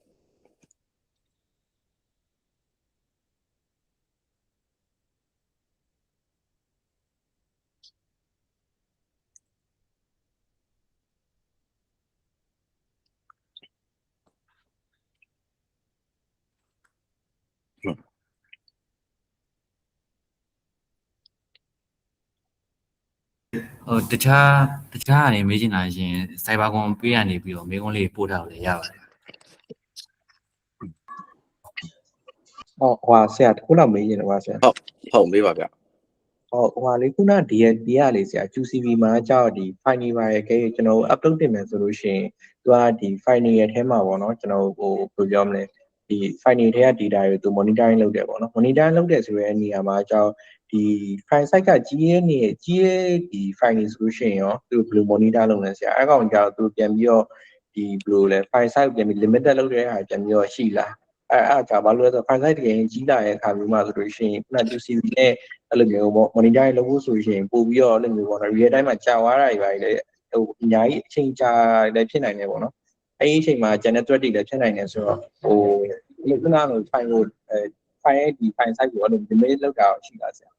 တခြားအနေမေးချင်တာရှင် cyber con ပေးရနေပြီးတော့မေးခွန်းလေးပို့ထားလို့လည်းရပါတယ်ဟိုဆရာခုနမေးရင်တော့ဆရာဟုတ်မေးပါဗျဟိုလေခုန DLP ကလေဆရာ QCV မှာကြောက်ဒီ file ပါရဲ့ကဲကျွန်တော် upload တင်မယ်ဆိုလို့ရှိရင်သူကဒီ file ရဲ့ထဲမှာပေါ့နော်ကျွန်တော်ဟိုဘယ်လိုပြောမလဲဒီ file ထဲက data တွေသူ monitoring လုပ်တယ်ပေါ့နော် monitoring လုပ်တယ်ဆိုတဲ့နေရာမှာကြောက်ဒီ file site ကကြီးရဲ့ဒီ file တွေဆိုလို့ရှိရင်ရောသူဘယ်လို monitor လုပ်လဲဆရာအဲ့ကောင်ကြောက်သူပြန်ပြီးတော့ဒီဘယ်လိုလဲ file site ပြန်ပြီး limited လုပ်တဲ့ဟာပြန်ပြီးတော့ရှိလားအဲ့ဒါကြောင့်ဘာလို့လဲဆိုတော့ file site တကယ်ကြီးလာတဲ့အခါမျိုးမှာဆိုလို့ရှိရင်ခုန QCV နဲ့ အဲ့လိုမျိုးပေါ့ monitoring လုပ်ဖို့ဆိုရင်ပို့ပြီးတော့အဲ့လိုမျိုးပေါ့နော် real time မှာကြာသွားတာတွေပါလေဟိုအများကြီးအချိန်ကြာလည်းဖြစ်နိုင်တယ်ပေါ့နော်အဲ့ဒီအချိန်မှာ channel thread တွေလည်းဖြစ်နိုင်တယ်ဆိုတော့ဟိုခုနကလို file ကိုfile ဒီ file size ကိုအဲ့လို limit လောက်တာရှိတာဆရာ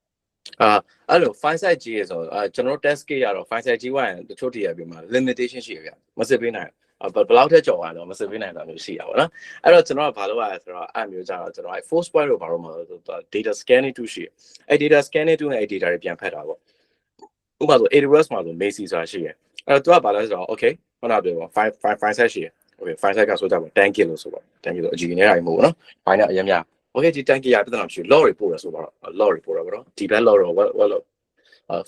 အဲ့လို file size ကြီးရဆိုကျွန်တော် test case ရတော့ file size ကြီးဝိုင်းတချို့တည်းရပြီးမှာ limitation ရှိရဗျမစစ်ပေးနိုင်ဘယ်လောက်ထက်ကျော်သွားတော့မစစ်ပေးနိုင်တာမျိုးရှိရပါတော့အဲ့တော့ကျွန်တော်ကဘာလုပ်ရလဲဆိုတော့အဲ့မျိုးကြတော့ကျွန်တော်အဲ့ force point လို့ဘာလို့မလဲဆိုတော့ data scanning tool ရှိအဲ့ data scanning tool နဲ့အဲ့ data တွေပြန်ဖတ်တာပေါ့ဥပမာဆို AWS မှာဆို Macy ဆိုတာရှိရအဲ့တော့သူကဘာလဲဆိုတော့ okay ခုနပြောပါ file size ရှိရ okay file size ကဆိုကြပါ 10 kg လို့ဆိုပါ10 kg အကြီးနေတာကြီးမဟုတ်ဘူးနော် file နဲ့အရင်များ okay ဒီ 10 kg ရပြဿနာမရှိဘူး log report ဆိုတော့ log report တော့ဗောဒီဘက် log တော့ what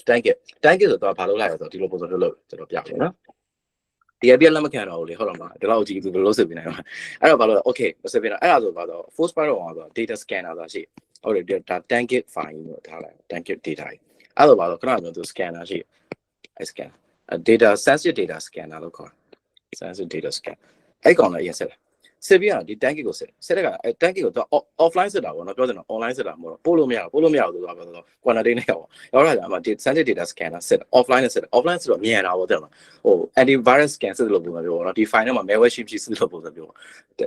10 kg ဆိုတော့ဘာလုပ်လိုက်လဲဆိုတော့ဒီလိုပုံစံမျိုးလုပ်ကျွန်တော်ပြပြနော်ဒီအပြက်လက်မခံတော့ဘူးလေဟုတ်တော့မှာဒီလောက်ကြီးသူဘယ်လိုလုပ်စစ်ပြနိုင်မှာအဲ့တော့ဘာလို့ okay စစ်ပြနိုင်အဲ့ဒါဆိုဘာတော့ force point တော့ဆို data scanner ဆိုတာရှိဟုတ်တယ်ဒါ 10 kg file လို့ထားလိုက်10 kg data အဲ့တော့ဘာလို့ခဏပြောသူ scanner ရှိအဲ့ scan data sensitive data scanner လို့ခေါ်တယ် sensitive data scan အဲ့ကောင်လည်းအရင်စစ်စစ်ပြီးတော့ဒီ 10 kg ကိုစစ်တဲ့ကအဲ့10 kg ကိုသူ offline စစ်တာပေါ့နော်ပြောစင်တော့ online စစ်တာမဟုတ်တော့ပို့လို့မရဘူးဆိုတော့ပြောတော့ quantity နဲ့ပေါ့ရောက်လာကြမှာ sensitive data scanner စစ် offline နဲ့စစ် offline စစ်တော့မြန်တာပေါ့တဲ့မှာဟို antivirus scan စစ်လို့ပုံစံပြောတော့ဒီ file ထဲမှာ malware ရှိစစ်လို့ပုံစံပြော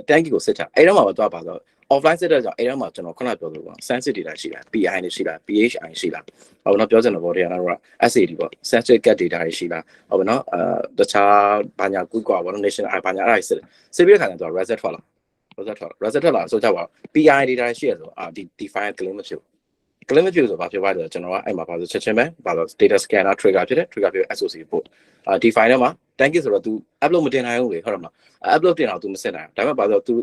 10 kg ကိုစစ်ချအဲ့တော့မှတော့ပါတော့ offline စစ်တဲ့ကြောင့်အဲ့တော့မှကျွန်တော်ခုနပြောလို့ပေါ့ sensitive data ရှိလား PI နဲ့ရှိလား PHI ရှိလားဟိုတော့ပြောစင်တော့ဗောတရားတော့ SAD ပေါ့ sensitive cat data တွေရှိလားဟုတ်ပါနော်တခြားဘာညာကူကွာဗော national ဘာညာအဲ့ဒါစစ်ပြီးတဲ့ခါကျတော့ reset ထွက်လာreset ထွက်လာဆိုကြပါ PI data ရှိရဆိုဒီ file claim မဖြစ်ဘူး claim မဖြစ်ဆိုဘာဖြစ်သွားလဲကျွန်တော်ကအဲ့မှာဘာလို့ချက်ချင်းပဲဘာလို့ data scanner trigger ဖြစ်တယ် trigger ဖြစ် SOC report ဒီ file ထဲမှာ 10 kg ဆိုတော့ तू upload မတင်နိုင်ဘူးလေဟုတ်တယ်မလား upload တင်တော့ तू မစစ်နိုင်ဘူးဒါပေမဲ့ဘာလို့ तू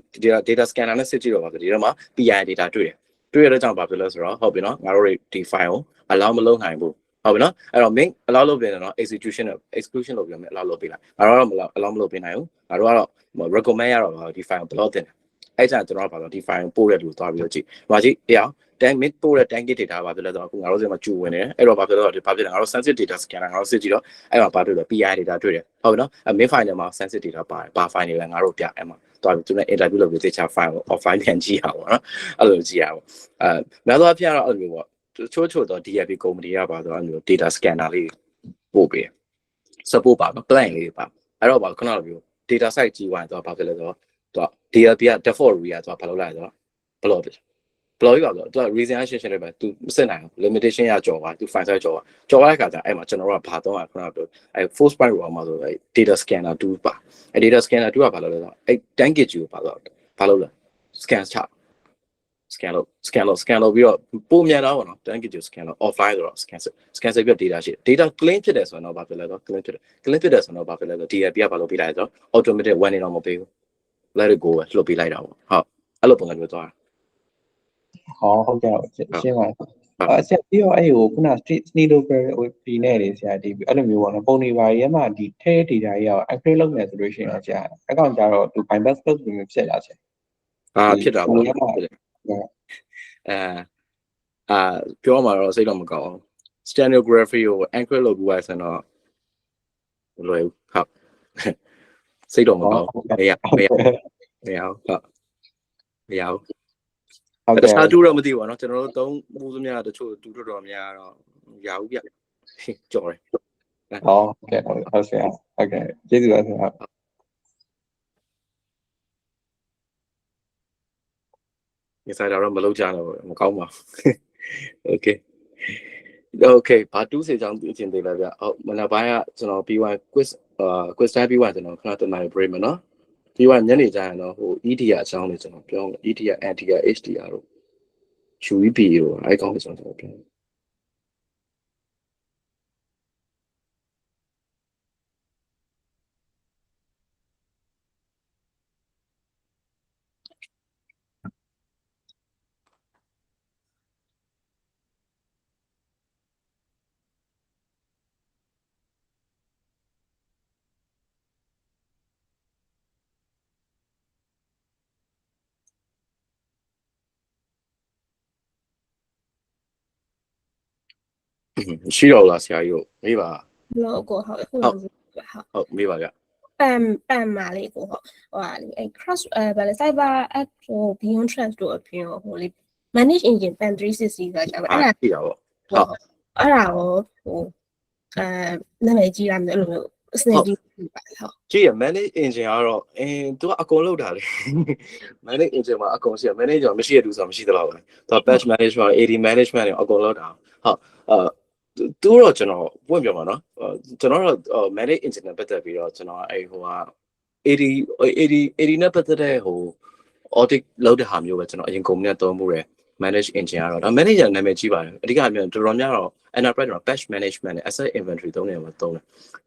data scanner နဲ့စစ်ကြည့်တော့ပါဆိုဒီထဲမှာ PI data တွေ့ရတဲ့ကြောင့်ဘာဖြစ်လဲဆိုတော့ဟုတ်ပြီနော်ငါတို့ဒီ file ကို allow မလုပ်နိုင်ဘူးဟုတ်ပြီနော်အဲ့တော့ main allow လုပ်ပြင်တော့ exclusion လုပ်ပြီးတော့ allow လုပ်ပေးလိုက်ငါတို့ကတော့ allow မလုပ်ပေးနိုင်ဘူးငါတို့ကတော့ recommend ရတော့ဒီ file ကို block တင်တယ်အဲ့ကျကျွန်တော်ကဘာလို့ဒီ file ပို့တဲ့လူသွားပြီးတော့ကြည့်။ဘာကြည့်။တရား10 minute ပို့တဲ့ 10 gig data ဘာဖြစ်လဲဆိုတော့အခုငါတို့စီမှာကျူဝင်နေတယ်။အဲ့တော့ဘာဖြစ်လဲဆိုတော့ဘာဖြစ်လဲငါတို့ sensitive data scanner ငါတို့စစ်ကြည့်တော့အဲ့မှာဘာတွေ့လဲ PI data တွေ့တယ်။ဟုတ်ပြီနော်။main file ထဲမှာ sensitive data ပါတယ်။ဘာ file တွေလဲငါတို့ပြအဲ့မှာသွားပြီးသူနဲ့ interview လုပ်ပြီးတခြား file ကို offline ပြန်ကြည့်ရအောင်နော်။အဲ့လိုကြည့်ရအောင်။များသောအားဖြင့်တော့အဲ့လိုမျိုးပေါ့။ချို့တော့ DFP company ကပါတော့အဲ့လို data scanner လေးပို့ပေး။ support ပါနော် plan လေးပါ။အဲ့တော့ဘာခုနကပြော data site ကြီးဝိုင်းတော့ဘာဖြစ်လဲဆိုတော့တော့ DLP က default rule ကဘာလုပ်လိုက်ဆိုတော့ block ပြီပါဆိုတော့သူက reason ရှင်းတယ်ပဲသူမစစ်နိုင်ဘူး limitation ရကြော်ပါသူ file size ကြော်သွားတဲ့ခါကျအဲ့မှာကျွန်တော်တို့ကဘာတော့ခုနကပြောအဲ့ force point rule မှာဆိုအဲ့ data scanner 2ပါအဲ့ data scanner 2ကဘာလုပ်လဲဆိုတော့အဲ့ 10 kg ကိုဘာလုပ်လဲ scan ချ scan လုပ်ပြီးတော့ပုံမြန်တော့ဗောနော်10 kg scan လုပ် offline ဆိုတော့ scan ဆက်ပြီး data ရှိ data clean ဖြစ်တယ်ဆိုတော့ဘာဖြစ်လဲဆိုတော့ clean ဖြစ်တယ်ဆိုတော့ဘာဖြစ်လဲဆိုတော့ DLP ကဘာလုပ်ပေးလိုက်ဆိုတော့ automatic one နေတော့မပေးဘူးlet it go ပဲလှုပ်ပေးလိုက်တာပေါ့ဟုတ်အဲ့လိုပုံစံမျိုးသွားဟုတ်ကဲ့ရှင်းပါဆရာပြီးတော့အဲ့ဟိုခုန snidography နဲ့လေဆရာဒီအဲ့လိုမျိုးပေါ့နော်ပုံတွေပါရဲမှာဒီထဲ data ကြီးအောင် encrypt လုပ်နေဆိုလို့ရှိရင်တော့ဆရာအကောင့်ကြတော့သူ bypass လုပ်ပြီးဖြစ်လာဆရာဖြစ်တာပေါ့ပြောမှာတော့စိတ်တော့မကောင်းအောင် stenography ကို encrypt လုပ်ပြီးသွားဆိုတော့မလွယ်ဘူးဟုတ်စိတ်တော့မကောင်းမရဟုတ်တခြားတူတော့မသိပါတော့ကျွန်တော်တို့သုံးမှုစများတချို့တူတော်များတော့ရဘူးဗျကြော်တယ်ဟုတ်ကဲ့ဟုတ်ဆရာဟုတ်ကဲ့ကျေးဇူးပါဆရာဒီဆိုင်တော့မလုပ်ကြတော့မကောင်းပါโอเคဘာတူးစေချောင်းအချင်းသေးလားဗျဟုတ်မနက်ပိုင်းကကျွန်တော်ပြီးသွား quiz time ပြီးသွားကျွန်တော်ခဏတနား break မယ်နော်ပြီးသွားညနေကျရင်တော့ဟို EDR အကြောင်းလေးကျွန်တော်ပြော EDR NTR HDR တို့ UEB တို့အဲ့ကောင်လေးကျွန်တော်ပြောရှိတော့လားဆရာကြီးတို့မေးပါ လို့ကိုဟုတ်ဟုတ်မေးပါဗျပန်မာလေးကိုဟုတ်ဟိုဟာလေ cross ဗာလေ cyber app ဟို beyond trust တို့အပြင်ဟိုလေ manage engine pan 360ဆိုတာကြာပါအဲ့ဒါရှိတာပေါ့ ဟုတ် အဲ့ဒါရောဟိုနာမည်ကြီးရမယ်အဲ့လိုမျိုးအစနေကြီးပါဟုတ် ကြည့်ရ manage engine ကတော့သူကအကုန်လောက်တာလေ manage engine မှာအကုန်ရှိရ manager မရှိရတူဆိုမရှိသလောက်ပဲသူက patch management AD management တွေအကုန်လောက်တာဟုတ်သူတော့ကျွန်တော်ပွင့်ပြပါနော်ကျွန်တော်တော့ manage engine နဲ့ပတ်သက်ပြီးတော့ကျွန်တော်ဟိုက AD နဲ့ပတ်သက်တဲ့ဟို audit လုပ်တဲ့ဟာမျိုးပဲကျွန်တော်အရင် company နဲ့သုံးမှုရယ် manage engine ကတော့ဒါ manager နာမည်ကြီးပါတယ်အဓိကအများတော်တော်များတော့ enterprise တော့ patch management နဲ့ asset inventory သုံးနေမှာသုံးတယ်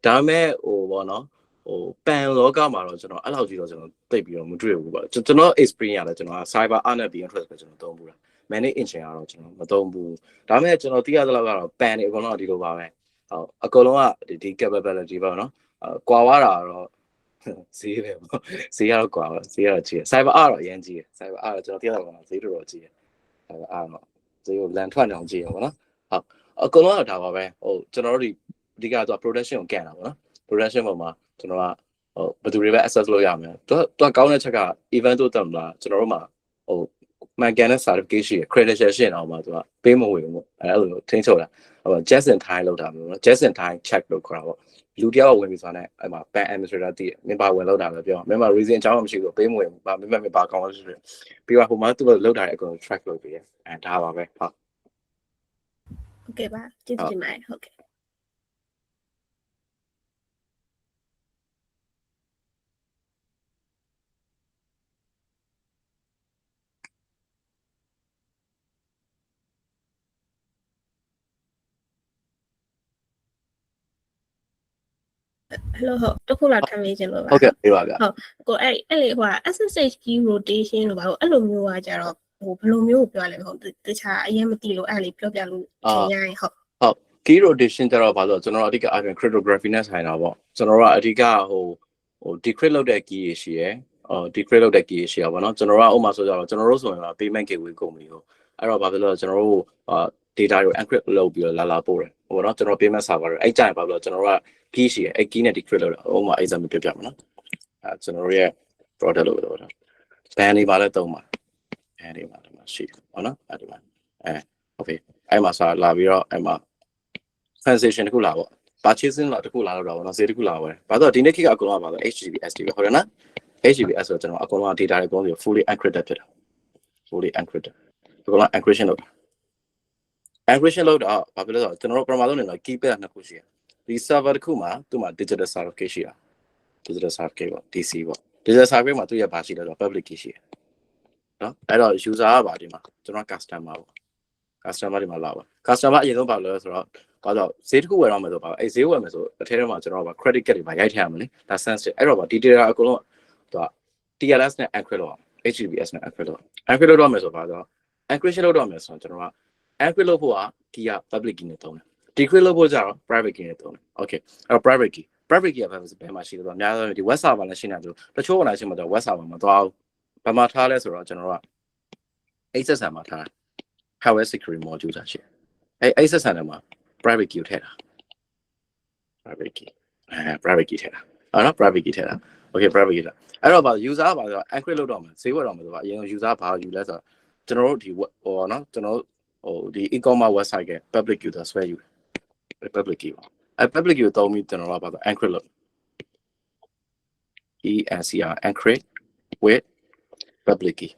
ဒါပေမဲ့ဟိုပေါ့နော်ဟိုပန်လောကမှာတော့ကျွန်တော်အဲ့လောက်ကြီးတော့ကျွန်တော်သိပြီးတော့မတွေ့ဘူးပေါ့ကျွန်တော် experience ရတယ်ကျွန်တော် cyber art နဲ့ interest ပဲကျွန်တော်သုံးဘူးလား manage engine ကတော့ကျွန်တော်မသုံးဘူးဒါပေမဲ့ကျွန်တော်သိရသလောက်ကတော့ pan တွေအကုန်လုံးဒီလိုပါပဲဟုတ်အကုန်လုံးကဒီ capability ပေါ့နော်ကွာသွားတာတော့ဈေးပဲပေါ့ဈေးကတော့ကွာဈေးကတော့ကြီး cyber art တော့အရင်ကြီး cyber art ကျွန်တော်သိရတော့ဈေးတော်တော်ကြီး cyber art တော့ဈေးကိုလန်ထွက်အောင်ကြီးရပါတော့ဟုတ်အကုန်လုံးကဒါပါပဲဟိုကျွန်တော်တို့ဒီအဓိကတော့ production ကိုကန်တာပေါ့နော် production ပေါ်မှာကျွန်တော်ကဟိုဘယ်သူတွေပဲ access လုပ်ရမယ်သူကောင်းတဲ့ချက်က event တို့တက်မလားကျွန်တော်တို့မှာဟိုမှန်ကန်တဲ့ certification credential ရှင်းအောင်မှာသူကပေးမဝင်ဘူးပေါ့အဲ့လိုထိန်းချုပ်တာဟို just in time လောက်တာမျိုးနော် just in time check လို့ခေါ်တာပေါ့လူတယောက်ဝင်ပြီးဆိုတော့အဲ့မှာ ban administrator တည်မင်းပါဝင်လောက်တာပဲပြောမင်းပါ reason အကြောင်းမရှိဘူးပေးမဝင်ဘူးမင်းပါကောင်းလို့ဆိုပြီးတော့ဟိုမှာသူကလောက်တာတဲ့အကုန် track လုပ်ပြီးရဒါပါပဲဟုတ် ဟုတ်ကဲ့ပါကျေးဇူးတင်ပါတယ်ဟုတ်ကဲ့ hello ဟုတ်တခုလောက်ထပ်မေးခြင်းလို့ပါ ဟုတ်ကဲ့ပြပါဗျာ ဟုတ်ကိုအဲ့လေဟို SSH key rotation လို့ပါဟိုအဲ့လိုမျိုးကကြတော့ဟိုဘယ်လိုမျိုးကိုပြောလဲဟုတ်တခြားအရင်မသိလို့အဲ့လေပြောပြလို့ထင်ရရင်ဟုတ် key rotation ကျတော့ဘာလို့ကျွန်တော်အဓိက cryptography နဲ့ဆိုင်တာပေါ့ကျွန်တော်ကအဓိကဟို decrypt လုပ်တဲ့ key ရှိရယ်decrypt လုပ်တဲ့ key ရှိရပါတော့ကျွန်တော်ကဥပမာဆိုကြတော့ကျွန်တော်တို့ဆိုရင် payment gateway ကုန်ပြီဟုတ်အဲ့တော့ဘာဖြစ်လို့ကျွန်တော်တို့data ကို encrypt လုပ်ပြီးတော့လာပို့တယ်ဟိုနော်ကျွန်တော် payment server တွေအဲ့ကြရင်ဘာလို့ကျွန်တော်တို့က key ရှိရယ်အဲ့ key နဲ့ decrypt လုပ်တာဥပမာ example ပြပြမယ်နော်အဲ့ကျွန်တော်တို့ရဲ့ product လို့ပြောတာ ban တွေပါလဲသုံးပါ ban တွေပါဒီမှာရှိတယ်ဟုတ်နော်အဲ့ဒီမှာokay အဲ့မှာစာလာပြီးတော့အဲ့မှာ transaction တခုလာပေါ့ purchasing လာတခုလာတော့ပေါ့နော်ဈေးတခုလာပဲဘာလို့ဒီနေ့ခေတ်ကအကုန်လုံးပါဆို HTTPS တွေပဲဟုတ်တယ်နော် HTTPS ဆိုတော့ကျွန်တော်အကုန်လုံး data တွေအကုန်လုံး fully encrypted ဖြစ်တာ fully encrypted အကုန်လုံး encryption လုပ်တာ encryption လုပ်တာဘာဖြစ်လဲဆိုတော့ကျွန်တော်တို့ပထမဆုံးနေတော့ key pair နှစ်ခုရှိတယ်ဒီ server တစ်ခုမှာသူ့မှာ digital certificate ရှိတာ digital certificate ပေါ့ DC ပေါ့ digital certificate မှာသူ့ရဲ့ဘာရှိလဲဆိုတော့ public key ရှိတယ်နော်အဲ့တော့ user ကပါဒီမှာကျွန်တော် customer ပေါ့ customer ဒီမှာလာပါ customer အရင်ဆုံးပါလို့ဆိုတော့ဘာလို့ဈေးတစ်ခုဝယ်တော့မယ်ဆိုပါအဲ့ဈေးဝယ်မယ်ဆိုအထဲထဲမှာကျွန်တော်က credit card တွေပါရိုက်ထည့်ရမယ်လေဒါ sensitive အဲ့တော့ဒီ data အကုန်လုံးသူက TLS နဲ့ encrypt လုပ်အောင် HTTPS နဲ့ encrypt လုပ် encrypt လုပ်တော့မယ်ဆိုပါတော့ encryption လုပ်တော့မယ်ဆိုတော့ကျွန်တော်က encrypt လုပ်ဖို့က key က public key နဲ့သုံးတယ် decrypt လုပ်ဖို့ကျတော့ private key နဲ့သုံးတယ် okay အဲ့တော့ private key ကဘယ်မှာရှိလဲဆိုတော့အများဆုံးဒီ web server နဲ့ရှင်းနေတယ်တချို့ကလည်းရှင်းမှာတော့ web server မှာသွားဘယ်မှာထားလဲဆိုတော့ကျွန်တော်က SSL မှာထား hardware security module ဆိုတာရှိတယ်အဲ့ SSL မှာ private key ကိုထည့်တာ private key ထည့်တာဟုတ်နော် private key ထည့်တာ okay private key အဲ့တော့user ကပါဆိုတော့ encrypt လုပ်တော့မယ်ဈေးဝယ်တော့မယ်ဆိုတော့အရင် user ဘာယူလဲဆိုတော့ကျွန်တော်တို့ဒီဟိုနော်ကျွန်တော်ဟိုဒီ e-commerce website က public key ဆိုဆွဲယူတယ် public key ပေါ့အဲ့ public key ကိုသုံးပြီးကျွန်တော်ကပါဆို encrypt လုပ် encrypt with public key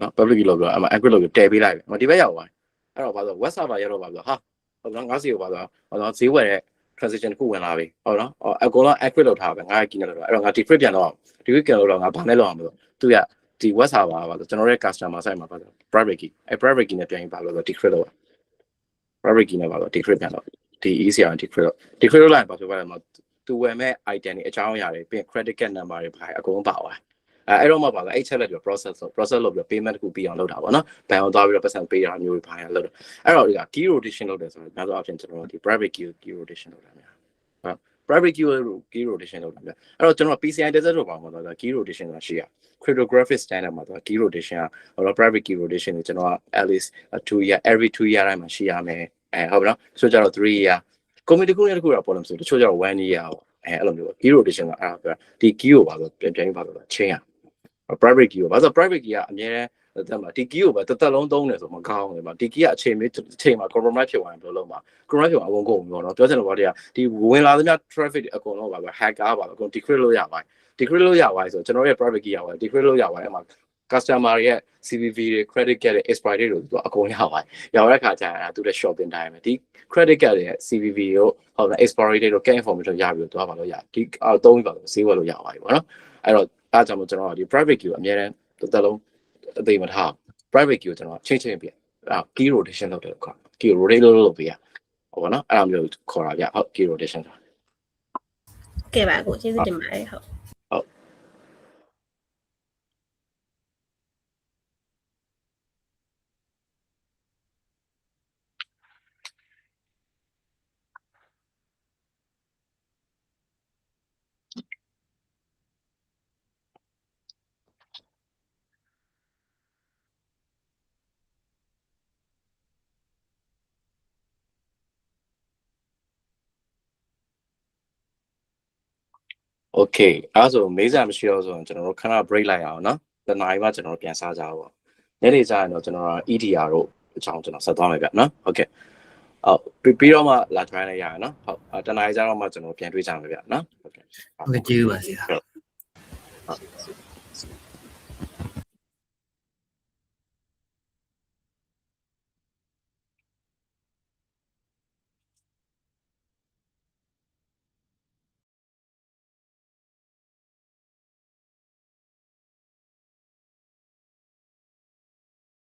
နော် public key လို့ပြောအဲ့မှာ encrypt လို့တည်ပေးလိုက်တယ်ဒီဘက်ရောက်သွားအဲ့တော့ဘာလို့ web server ရောက်တော့ပါဆိုဟာဟုတ်နော်ငါးစီကိုပါဆိုတော့ဈေးဝယ်တဲ့ transaction တစ်ခုဝင်လာပြီဟုတ်နော်အကုန်လုံး encrypt လုပ်ထားပဲငါက key နဲ့လုပ်တာအဲ့တော့ငါ decrypt ပြန်တော့ decrypt ပြန်လုပ်တော့ငါဘာနဲ့လုပ်အောင်မလို့သူကဒီ web server ပါဆိုကျွန်တော်ရဲ့ customer site မှာပါဆို private key အဲ့ private key နဲ့ပြန်ရင်ပါလို့ဆို decrypt လုပ် private key နဲ့ပါဆို decrypt ပြန်တော့ဒီ ECR decrypt လုပ်လိုက်ပါဆိုပါတော့သူဝယ်မဲ့ item တွေအကြောင်းအရာတွေပြီး credit card number တွေပါအကုန်လုံးပါသွားအဲ့တော့မှပါဆိုအဲ့ check လိုက်ပြီး process လုပ်ပြီး payment တစ်ခုပြီးအောင်လုပ်တာပေါ့နော်ဘဏ်အောင်သွားပြီးတော့ပတ်စံပေးတာမျိုးတွေပါရလုပ်တာအဲ့တော့ဒီက key rotation လုပ်တယ်ဆိုတော့များသောအားဖြင့်ကျွန်တော်ဒီ private key rotation လုပ်တာများဟုတ် private key rotation လုပ်တာများအဲ့တော့ကျွန်တော် PCI desert လို့ပါမှာဆိုတော့ key rotation ဆိုတာရှိရ cryptographic standard မှာဆိုတော့ key rotation ကဟို private key rotation ကိုကျွန်တော်က at least 2 year every 2 year တိုင်းမှာရှိရမယ်ဟုတ်ပြီနော်ဆိုကြတော့3 year committee တစ်ခုနဲ့တစ်ခုတော့ problem ဆိုတချို့ကျတော့1 year ပေါ့အဲ့လိုမျိုး key rotation ကအဲ့ဒါဒီ key ကိုပါဆိုပြန်ပါဆိုတော့ change ရ private key ကိုဘာလို့ private key ကအများနဲ့တက်မှာဒီ key ကိုပဲတစ်သက်လုံးသုံးတယ်ဆိုမကောင်းဘူးမှာဒီ key ကအချိန်မှာ compromise ဖြစ်သွားရင်ဘယ်လိုလုပ်မှာ compromise ဖြစ်အောင်ကုန်ပြီပေါ့နော်ပြောချင်လို့ဘာတည်းကဒီဝင်လာသမျှ traffic အကုန်လုံးပါပဲ hacker ပါပဲအကုန် decrypt လုပ်ရပါတယ် decrypt လုပ်ရပါတယ်ဆိုကျွန်တော်ရဲ့ private key ရပါတယ် decrypt လုပ်ရပါတယ်အဲ့မှာ customer ရဲ့ CVV တွေ credit card တွေ expiry date တွေအကုန်ရပါတယ်ရောက်တဲ့ခါကျရင်သူတို့ shopping time ပဲဒီ credit card ရဲ့ CVV ကိုဟုတ်လား expiry date ကို get information ရပြီးတော့သွားပါလို့ရဒီသုံးပြီးပါလို့ဈေးဝယ်လို့ရပါတယ်ပေါ့နော်အဲ့တော့အားကြောင့်ကျွန်တော်ဒီ private key ကိုအများနဲ့တစ်သက်လုံးအသိမထား private key ကိုကျွန်တော်ချင်းပြkey rotation လုပ်တယ်လို့ခေါ် key rotate လုပ်ပေးရဟုတ်ပါနော်အဲ့လိုမျိုးခေါ်တာဗျဟုတ် key rotation ကဲပါကိုကျေးဇူးတင်ပါတယ်ဟုတ်โอเคအဲ့ဆိုမေးစရာမရှိတော့ဆိုရင်ကျွန်တော်တို့ခဏ break လိုက်အောင်เนาะတနားရီမှကျွန်တော်ပြန်စားကြပါဦးနေ့လေးကြာရင်တော့ကျွန်တော် EDR တို့အကြောင်းကျွန်တော်ဆက်သွားမယ်ဗျเนาะဟုတ်ကဲ့ဟုတ်ပြီးတော့မှလာ try လိုက်ရအောင်เนาะဟုတ်တနားရီကြာတော့မှကျွန်တော်ပြန်တွေ့ကြမယ်ဗျเนาะဟုတ်ကဲ့ ဟုတ်ကဲ့ကျေးဇူးပါဆရာ ဟုတ်